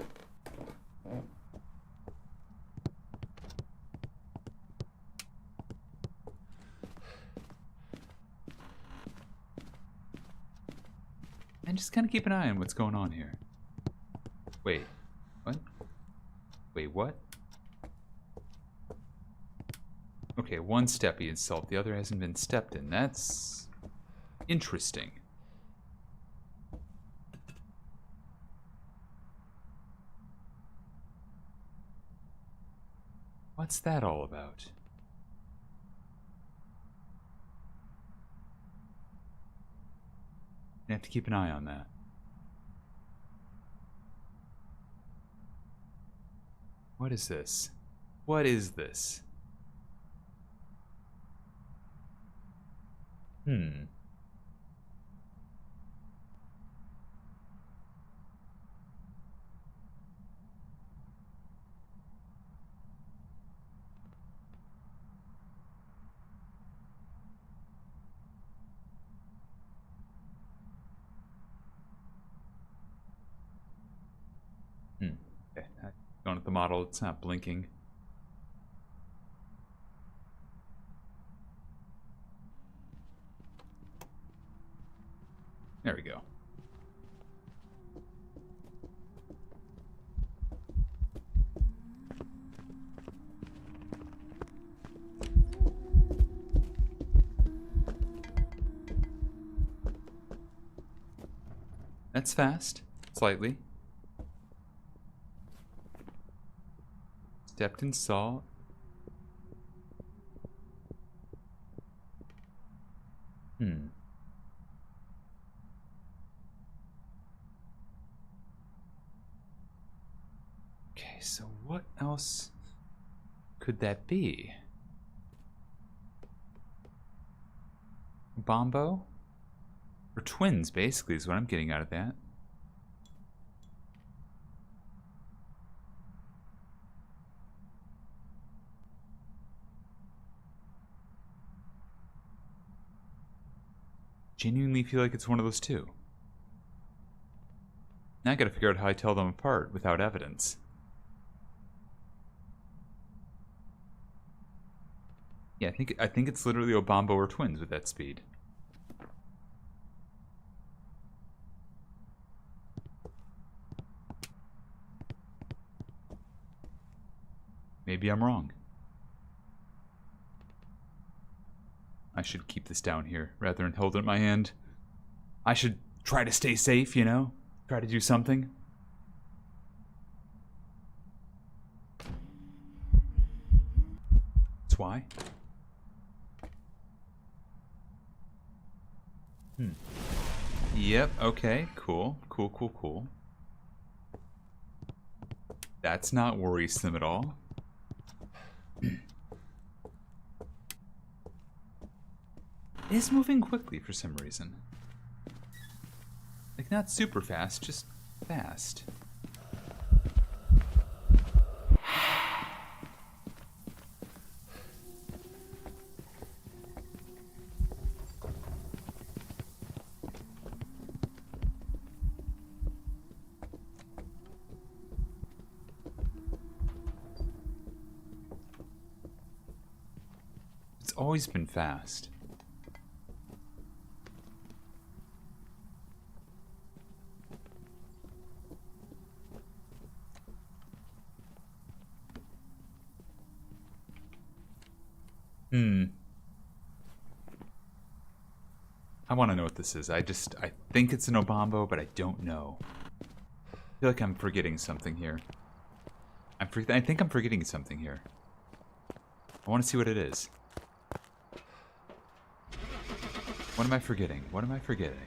And just kind of keep an eye on what's going on here. Wait. What? Wait, what? Okay, one step he installed, the other hasn't been stepped in. That's interesting. What's that all about? I have to keep an eye on that. What is this? What is this? Okay, going at the model, it's not blinking. There we go. That's fast, slightly. Stepped and saw. Okay, so what else could that be? Bombo? Or twins, basically, is what I'm getting out of that. Genuinely feel like it's one of those two. Now I gotta figure out how I tell them apart without evidence. Yeah, I think it's literally Obambo or twins with that speed. Maybe I'm wrong. I should keep this down here rather than hold it in my hand. I should try to stay safe, you know? Try to do something. That's why. Yep, okay, cool. That's not worrisome at all. It is moving quickly for some reason. Like, not super fast, just fast. It's always been fast. I want to know what this is. I think it's an Obambo, but I don't know. I feel like I'm forgetting something here. I think I'm forgetting something here. I want to see what it is. What am I forgetting? What am I forgetting?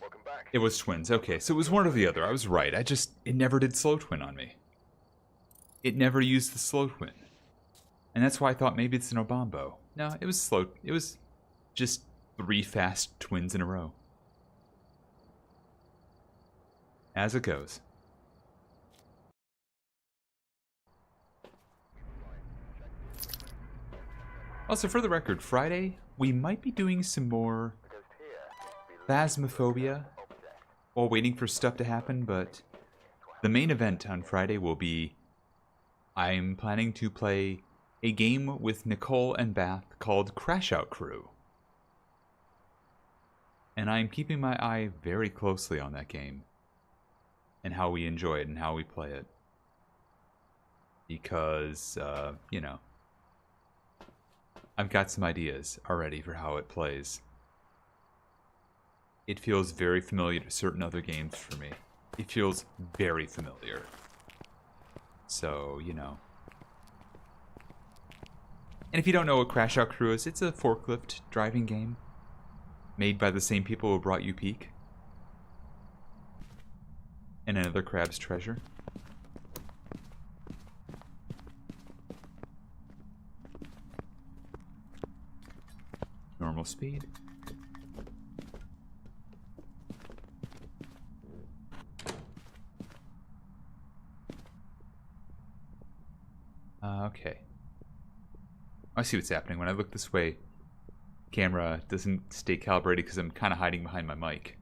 Welcome back. It was twins. Okay, so it was one or the other. I was right. It never did slow twin on me. It never used the slow twin. And that's why I thought maybe it's an Obambo. No, it was slow. It was just 3 fast twins in a row. As it goes. Also, for the record, Friday, we might be doing some more Phasmophobia while waiting for stuff to happen, but the main event on Friday will be I'm planning to play a game with Nicole and Bath called Crash Out Crew. And I'm keeping my eye very closely on that game and how we enjoy it and how we play it. Because, you know, I've got some ideas already for how it plays. It feels very familiar to certain other games for me. It feels very familiar. So, you know. And if you don't know what Crash Out Crew is, it's a forklift driving game made by the same people who brought you Peak and Another Crab's Treasure. Normal speed. Okay. I see what's happening. When I look this way, camera doesn't stay calibrated because I'm kind of hiding behind my mic.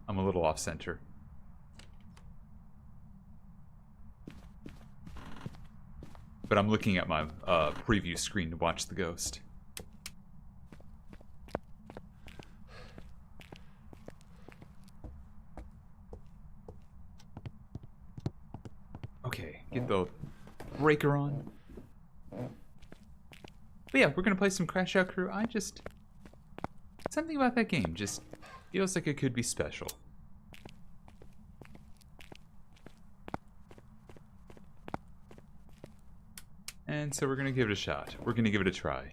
I'm a little off center. But I'm looking at my preview screen to watch the ghost. Okay, get the breaker on. But yeah, we're gonna play some Crash Out Crew. Something about that game just feels like it could be special. And so we're gonna give it a shot. We're gonna give it a try.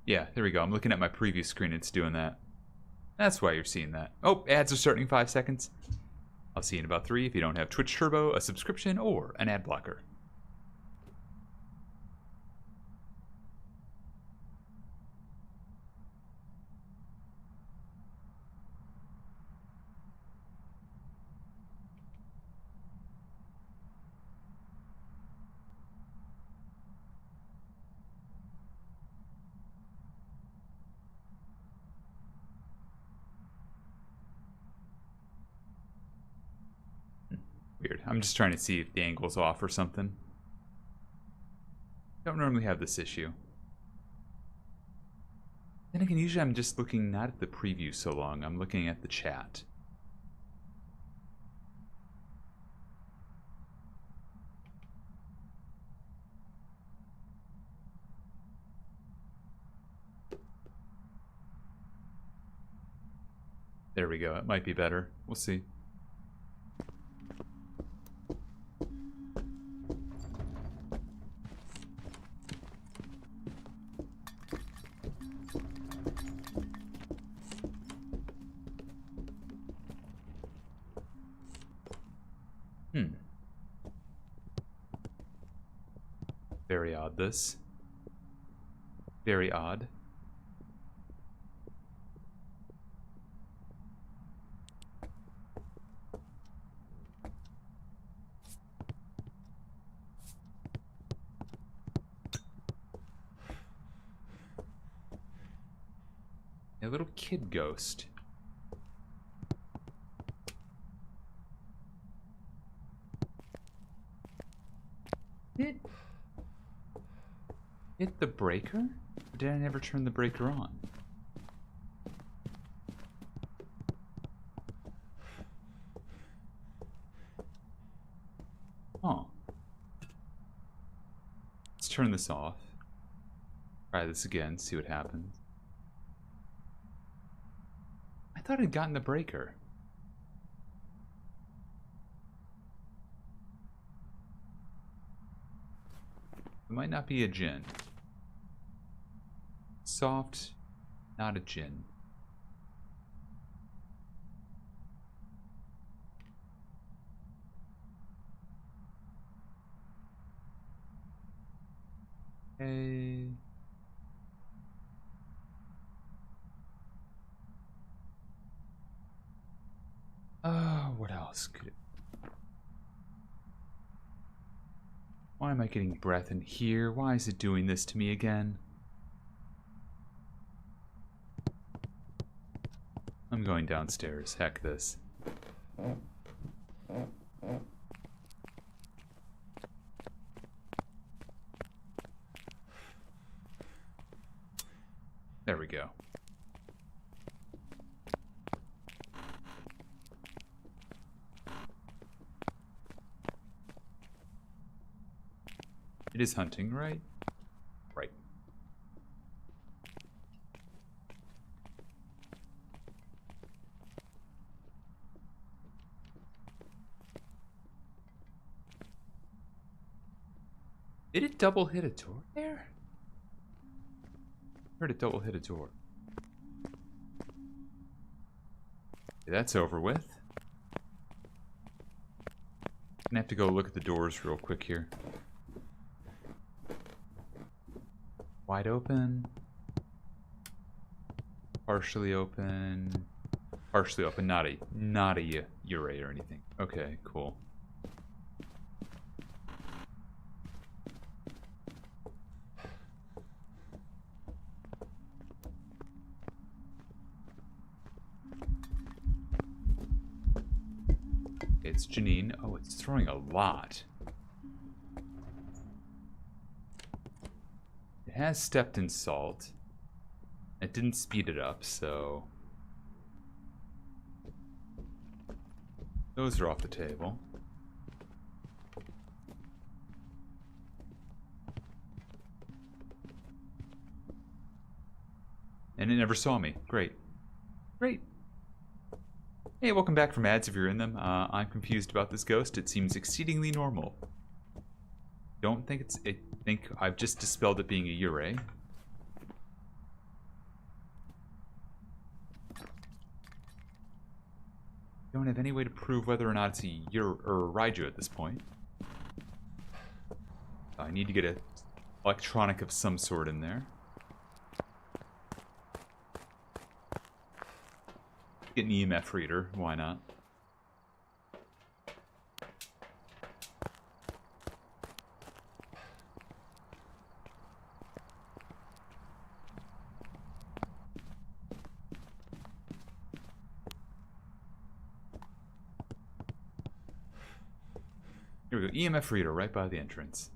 Yeah, there we go. I'm looking at my preview screen. It's doing that. That's why you're seeing that. Oh, ads are starting in 5 seconds. I'll see you in about 3 if you don't have Twitch Turbo, a subscription, or an ad blocker. Weird. I'm just trying to see if the angle's off or something. Don't normally have this issue. Then again, usually I'm just looking not at the preview so long, I'm looking at the chat. There we go, it might be better. We'll see. Very odd, this. Very odd. A little kid ghost. Hit the breaker? Or did I never turn the breaker on? Oh. Let's turn this off. Try this again, see what happens. I thought I'd gotten the breaker. It might not be a djinn. Soft, not a djinn. Hey. What else could it... Why am I getting breath in here? Why is it doing this to me again? I'm going downstairs. Heck this. There we go. It is hunting, right? Right. Did it double hit a door there? Heard it double hit a door. Okay, that's over with. Gonna have to go look at the doors real quick here. Wide open. Partially open. Partially open. Not a Uray or anything. Okay, cool. It's Janine. Oh, it's throwing a lot. It has stepped in salt. It didn't speed it up, so... Those are off the table. And it never saw me. Great. Great. Hey, welcome back from ads if you're in them. I'm confused about this ghost. It seems exceedingly normal. Don't think it's... I think I've just dispelled it being a Uray. Don't have any way to prove whether or not it's a Raiju at this point. I need to get an electronic of some sort in there. Get an EMF reader, why not? Here we go, EMF reader right by the entrance.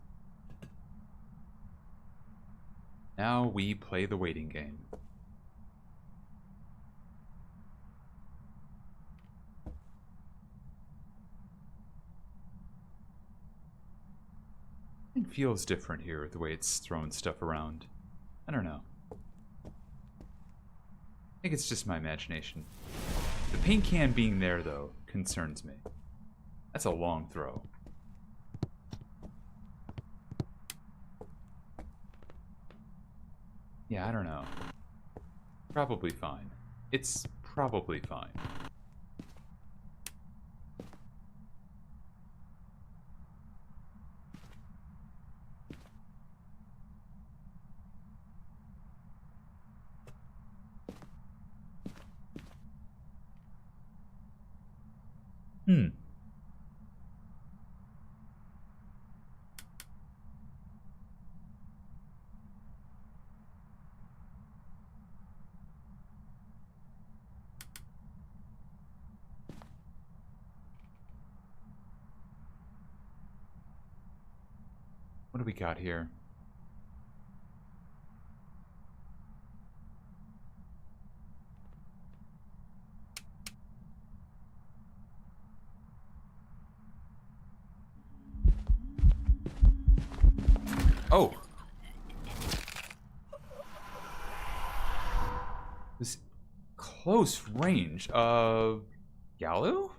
Now we play the waiting game. It feels different here with the way it's throwing stuff around. I don't know. I think it's just my imagination. The paint can being there, though, concerns me. That's a long throw. Yeah, I don't know. Probably fine. It's probably fine. What do we got here? Oh! This close range of Gallo?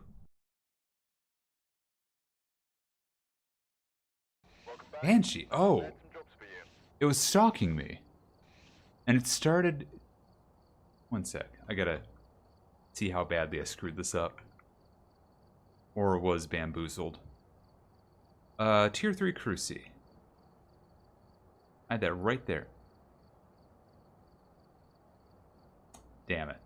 Banshee. Oh. It was stalking me. And it started... One sec. I gotta see how badly I screwed this up. Or was bamboozled. Tier 3 Cruci. I had that right there. Damn it.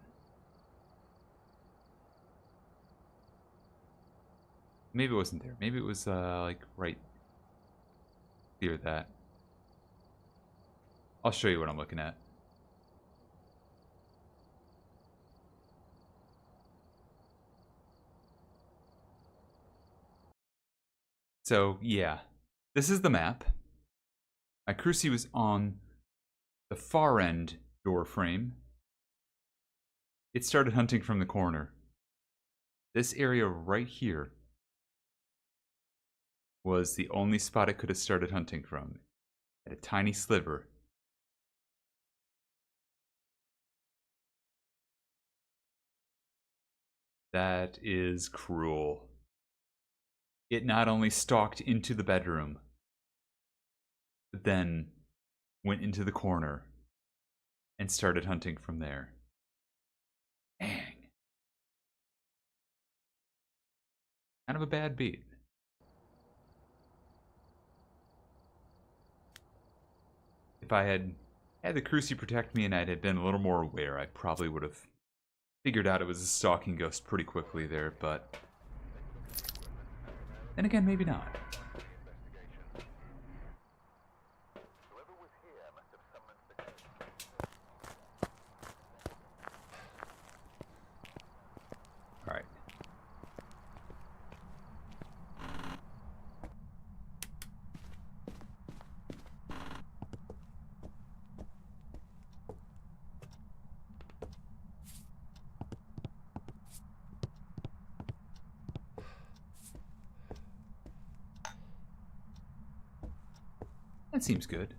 Maybe it wasn't there. Maybe it was, like, right near that. I'll show you what I'm looking at. So, yeah. This is the map. My Cruci was on the far end door frame. It started hunting from the corner. This area right here was the only spot it could have started hunting from. At a tiny sliver. That is cruel. It not only stalked into the bedroom, but then went into the corner and started hunting from there. Dang. Kind of a bad beat. If I had the Cruci protect me and I had been a little more aware, I probably would have figured out it was a stalking ghost pretty quickly there, but then again, maybe not. Alright. That seems good.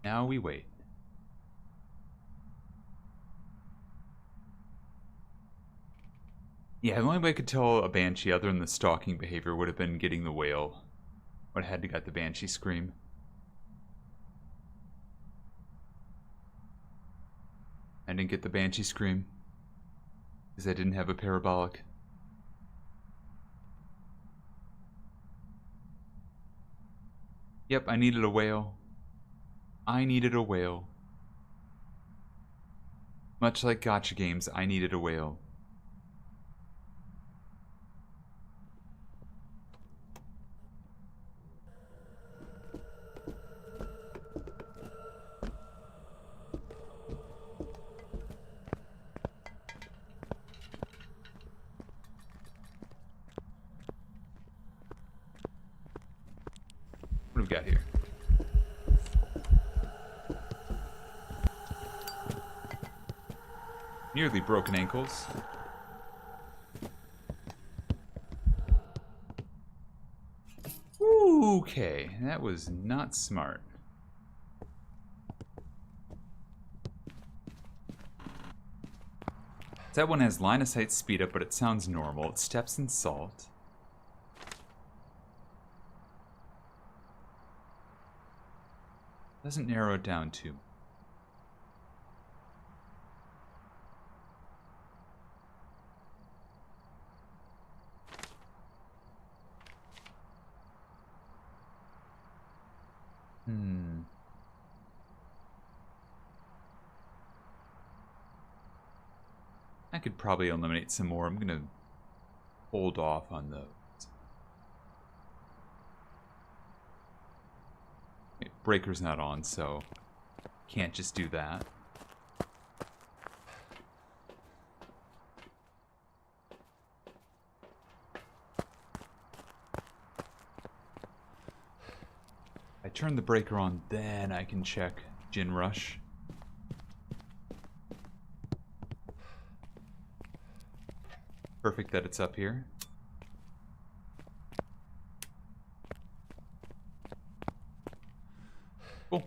Now we wait. Yeah, the only way I could tell a Banshee other than the stalking behavior would have been getting the whale. Would have had to get the Banshee scream. I didn't get the Banshee scream because I didn't have a parabolic. Yep, I needed a whale. I needed a whale. Much like gacha games, I needed a whale. What do we got here? Nearly broken ankles. Okay, that was not smart. That one has line of sight speed up, but it sounds normal. It steps in salt. Doesn't narrow it down too. I could probably eliminate some more. I'm gonna hold off on those. Wait, breaker's not on, so can't just do that. I turn the breaker on, then I can check Gin Rush. Perfect that it's up here. Cool.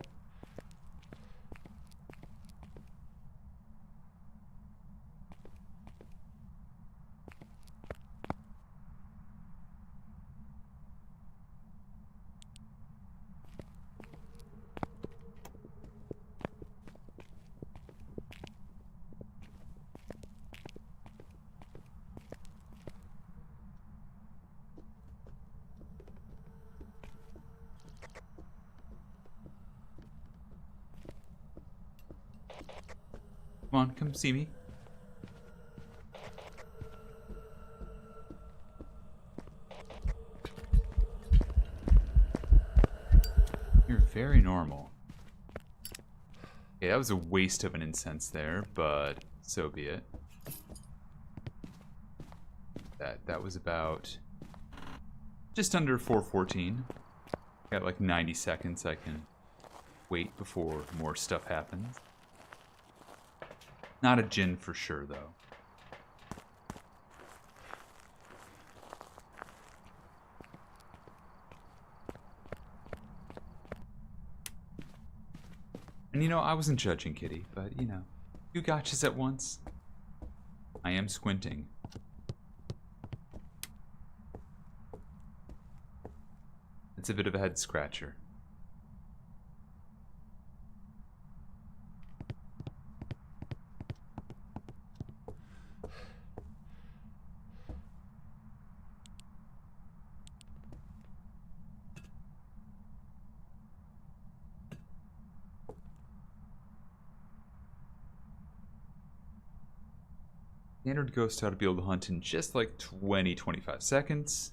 Come on, come see me. You're very normal. Okay, that was a waste of an incense there, but so be it. That was about just under 4:14. Got like 90 seconds I can wait before more stuff happens. Not a gin for sure, though. And you know, I wasn't judging Kitty, but you know, you gotchas at once. I am squinting. It's a bit of a head scratcher. Standard ghost ought to be able to hunt in just like 20-25 seconds.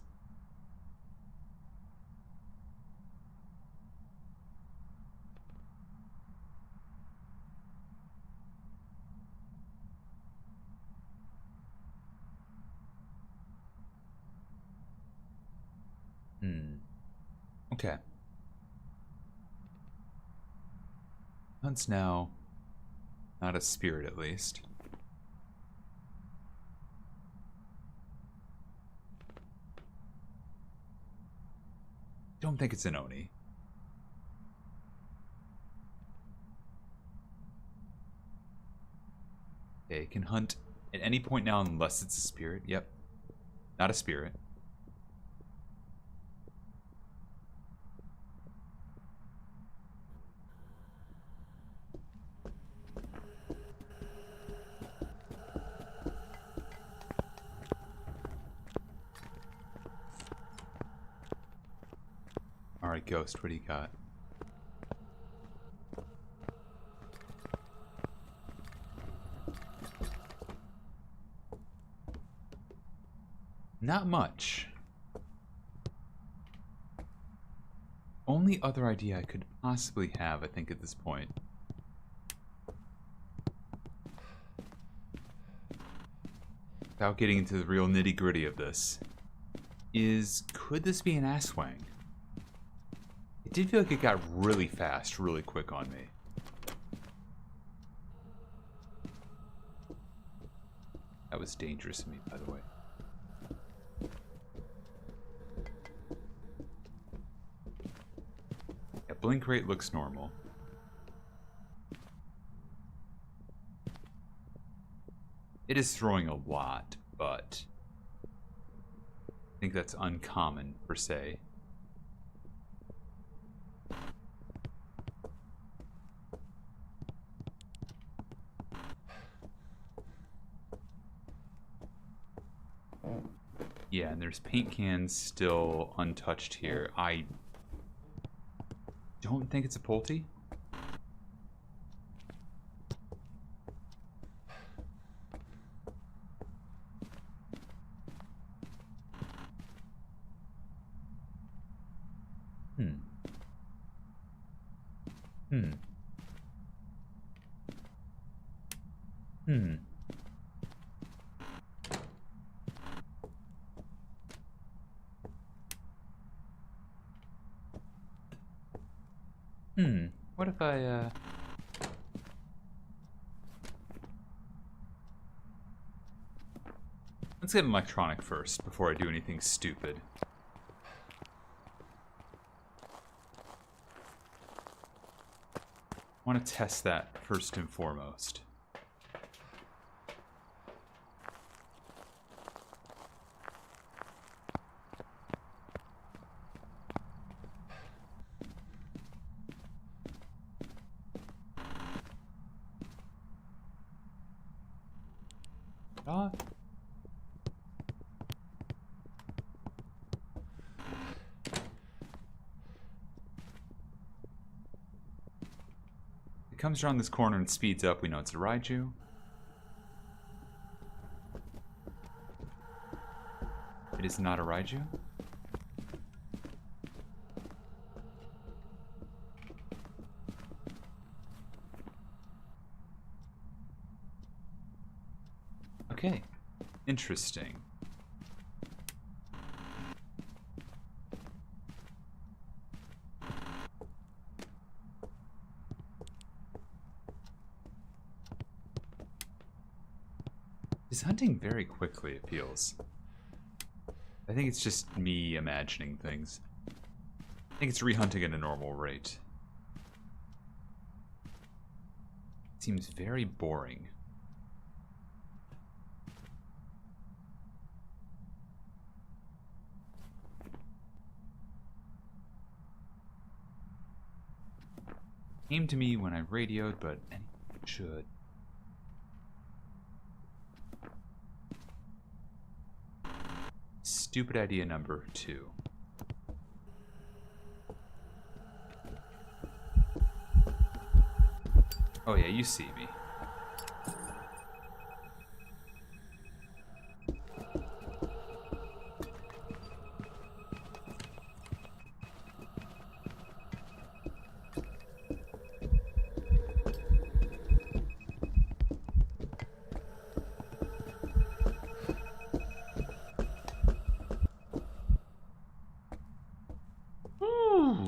Okay. Hunt's now not a spirit, at least. Don't think it's an Oni. Okay, can hunt at any point now unless it's a spirit. Yep. Not a spirit. Alright, Ghost, what do you got? Not much. Only other idea I could possibly have, I think, at this point. Without getting into the real nitty-gritty of this, is could this be an Asswang? It did feel like it got really fast, really quick on me. That was dangerous of me, by the way. Yeah, blink rate looks normal. It is throwing a lot, but I think that's uncommon, per se. Yeah, and there's paint cans still untouched here. I don't think it's a Pulte. What if I, Let's get an electronic first before I do anything stupid. I want to test that first and foremost. It comes around this corner and speeds up. We know it's a Raiju. It is not a Raiju. Okay, interesting. He's hunting very quickly, it feels. I think it's just me imagining things. I think it's rehunting at a normal rate. It seems very boring. Came to me when I radioed, but anyone should. Stupid idea number 2. Oh yeah, you see me.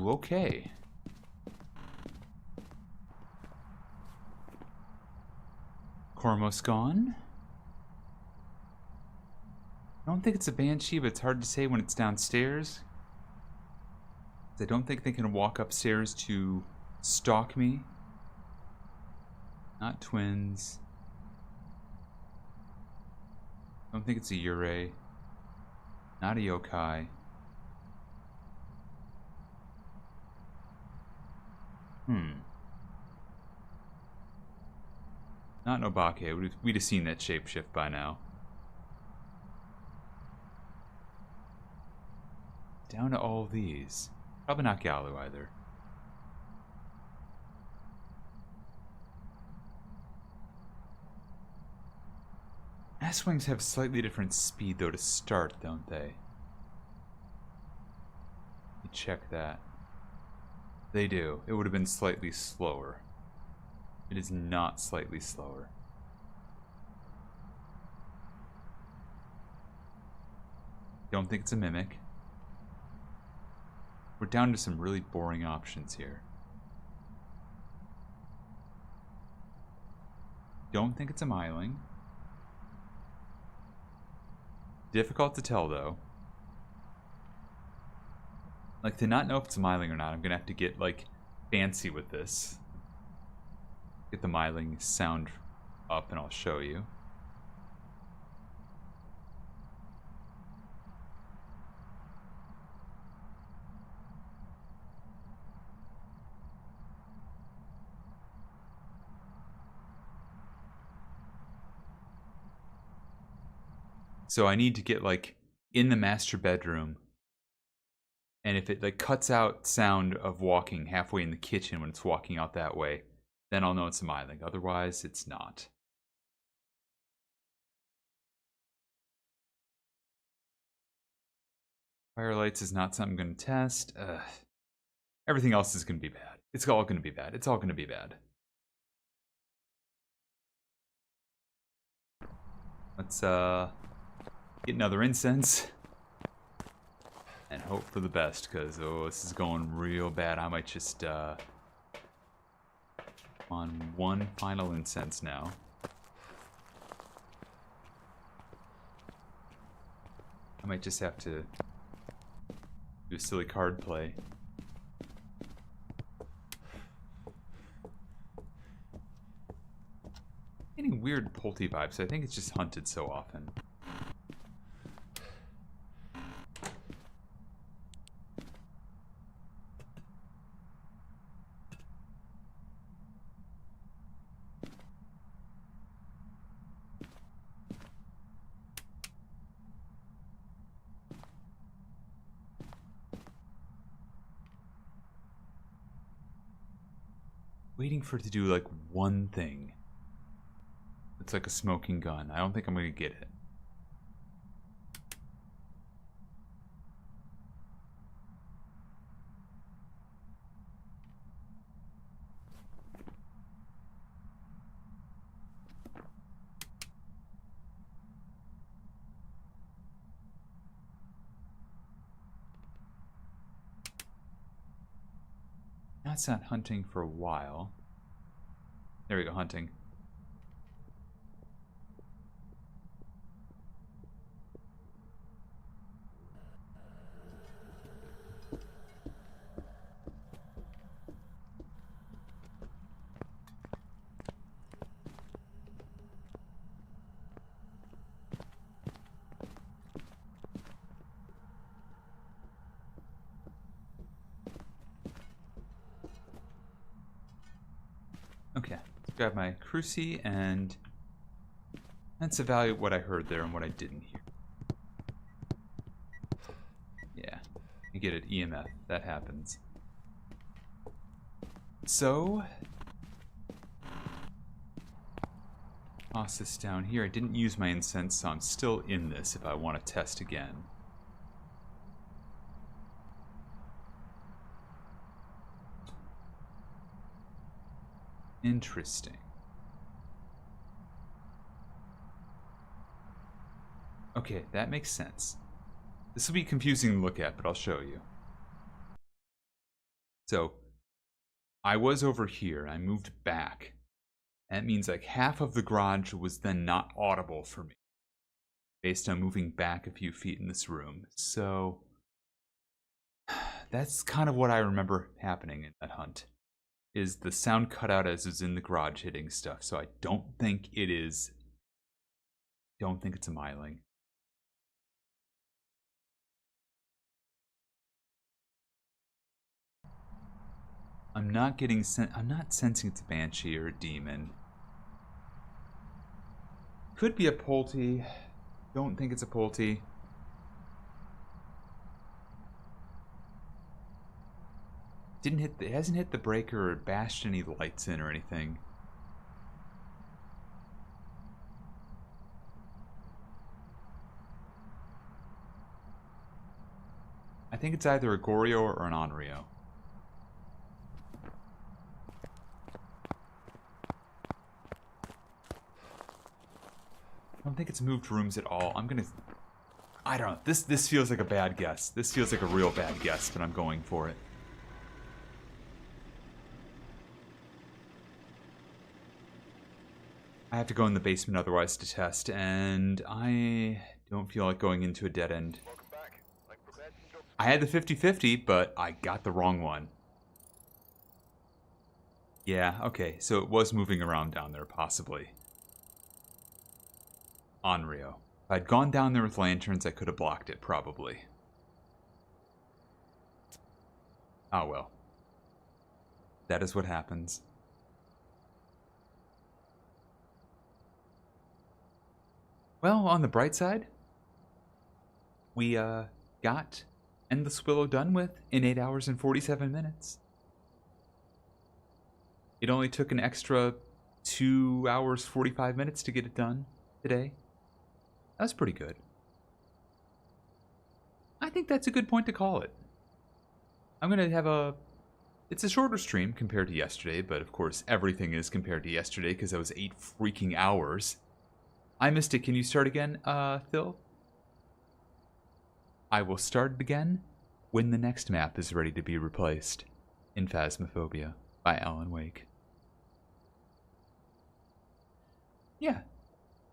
Okay. Cormos gone. I don't think it's a Banshee, but it's hard to say when it's downstairs. I don't think they can walk upstairs to stalk me. Not twins. I don't think it's a Yurei. Not a yokai. Not an Obake. We'd have seen that shapeshift by now. Down to all these. Probably not Galu either. S-Wings have slightly different speed though to start, don't they? Let me check that. They do. It would have been slightly slower. It is not slightly slower. Don't think it's a Mimic. We're down to some really boring options here. Don't think it's a Myling. Difficult to tell, though. Like, to not know if it's myling or not, I'm gonna have to get, like, fancy with this. Get the myling sound up and I'll show you. So I need to get, like, in the master bedroom. And if it, like, cuts out sound of walking halfway in the kitchen when it's walking out that way, then I'll know it's a myling. Otherwise, it's not. Firelights is not something I'm going to test. Everything else is going to be bad. It's all going to be bad. It's all going to be bad. Let's, get another incense. And hope for the best, because, oh, this is going real bad. I might just, on one final incense now. I might just have to do a silly card play. Getting weird Pulty vibes. I think it's just hunted so often. Waiting for it to do, like, one thing. It's like a smoking gun. I don't think I'm gonna get it. That's not hunting for a while. There we go, hunting. Okay, let's grab my cruci and let's evaluate what I heard there and what I didn't hear. Yeah, you get it, EMF, that happens. So, toss this down here. I didn't use my incense, so I'm still in this if I want to test again. Interesting. Okay, that makes sense. This will be confusing to look at, but I'll show you. So, I was over here, I moved back. That means like half of the garage was then not audible for me, based on moving back a few feet in this room. So, that's kind of what I remember happening in that hunt. Is the sound cut out as is in the garage hitting stuff, so I don't think it is. Don't think it's a myling. I'm not getting. I'm not sensing it's a banshee or a demon. Could be a Pulty. Don't think it's a Pulty. Didn't hit. It hasn't hit the breaker or bashed any lights in or anything. I think it's either a Goryo or an Onryo. I don't think it's moved rooms at all. I'm gonna. I don't know. This feels like a bad guess. This feels like a real bad guess, but I'm going for it. I have to go in the basement otherwise to test, and I don't feel like going into a dead end. Welcome back. I've prepared some jobs. I had the 50-50, but I got the wrong one. Yeah, okay, so it was moving around down there, possibly. Onryo. If I'd gone down there with lanterns, I could have blocked it, probably. Ah, well. That is what happens. Well, on the bright side, we got Endless Willow done with in 8 hours and 47 minutes. It only took an extra 2 hours 45 minutes to get it done today. That's pretty good. I think that's a good point to call it. I'm going to have a... It's a shorter stream compared to yesterday, but of course everything is compared to yesterday because that was 8 freaking hours. I missed it. Can you start again, Phil? I will start again when the next map is ready to be replaced in Phasmophobia by Alan Wake. Yeah,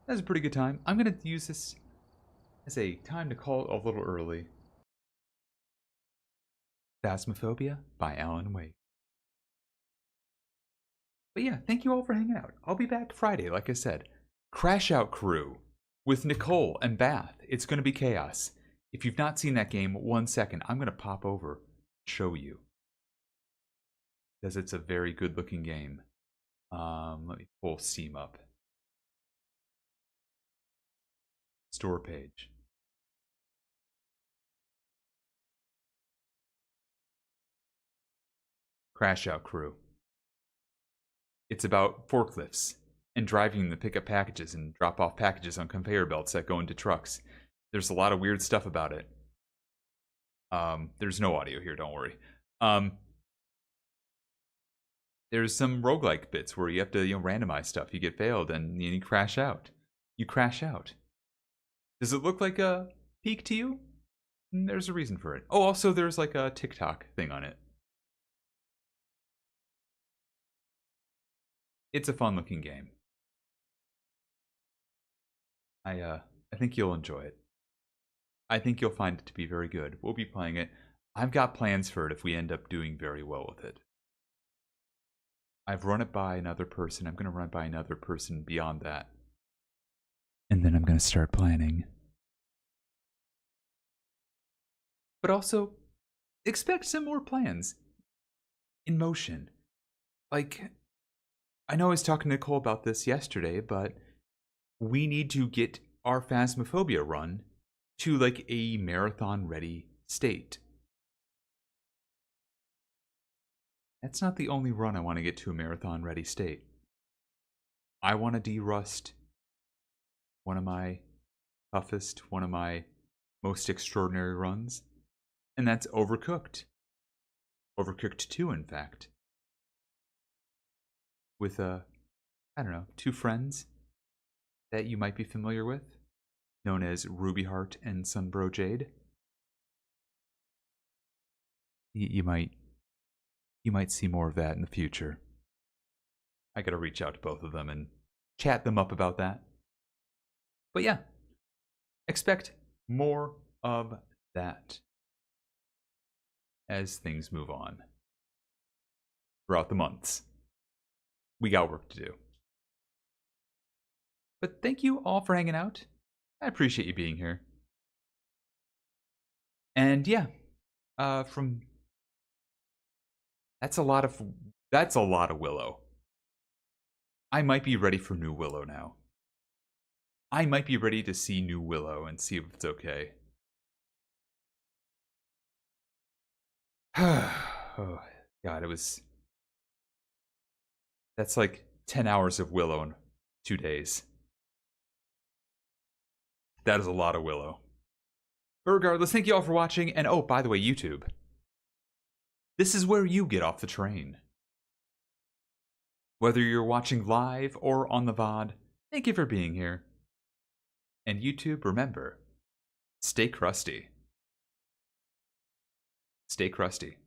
that was a pretty good time. I'm going to use this as a time to call it a little early. Phasmophobia by Alan Wake. But yeah, thank you all for hanging out. I'll be back Friday, like I said. Crash Out Crew with Nicole and Bath. It's going to be chaos. If you've not seen that game, 1 second, I'm going to pop over and show you. Because it's a very good looking game. Let me pull Steam up. Store page. Crash Out Crew. It's about forklifts and driving them to pick up packages and drop off packages on conveyor belts that go into trucks. There's a lot of weird stuff about it. There's no audio here, don't worry. There's some roguelike bits where you have to randomize stuff. You get failed and you crash out. You crash out. Does it look like a peak to you? There's a reason for it. Oh, also there's like a TikTok thing on it. It's a fun looking game. I think you'll enjoy it. I think you'll find it to be very good. We'll be playing it. I've got plans for it if we end up doing very well with it. I've run it by another person. I'm going to run it by another person beyond that. And then I'm going to start planning. But also, expect some more plans in motion. Like, I know I was talking to Nicole about this yesterday, but we need to get our Phasmophobia run to like a marathon ready state. That's not the only run I want to get to a marathon ready state. I want to de-rust one of my toughest, one of my most extraordinary runs, and that's Overcooked. Overcooked 2, in fact. With, I don't know, 2 friends that you might be familiar with, known as Ruby Heart and Sunbro Jade. You might see more of that in the future. I gotta reach out to both of them and chat them up about that. But yeah, expect more of that as things move on throughout the months. We got work to do. But thank you all for hanging out. I appreciate you being here. And yeah, that's a lot of Willow. I might be ready for new Willow now. I might be ready to see new Willow and see if it's okay. Oh God, that's like 10 hours of Willow in 2 days. That is a lot of Willow. But regardless, thank you all for watching. And oh, by the way, YouTube. This is where you get off the train. Whether you're watching live or on the VOD, thank you for being here. And YouTube, remember, stay crusty. Stay crusty.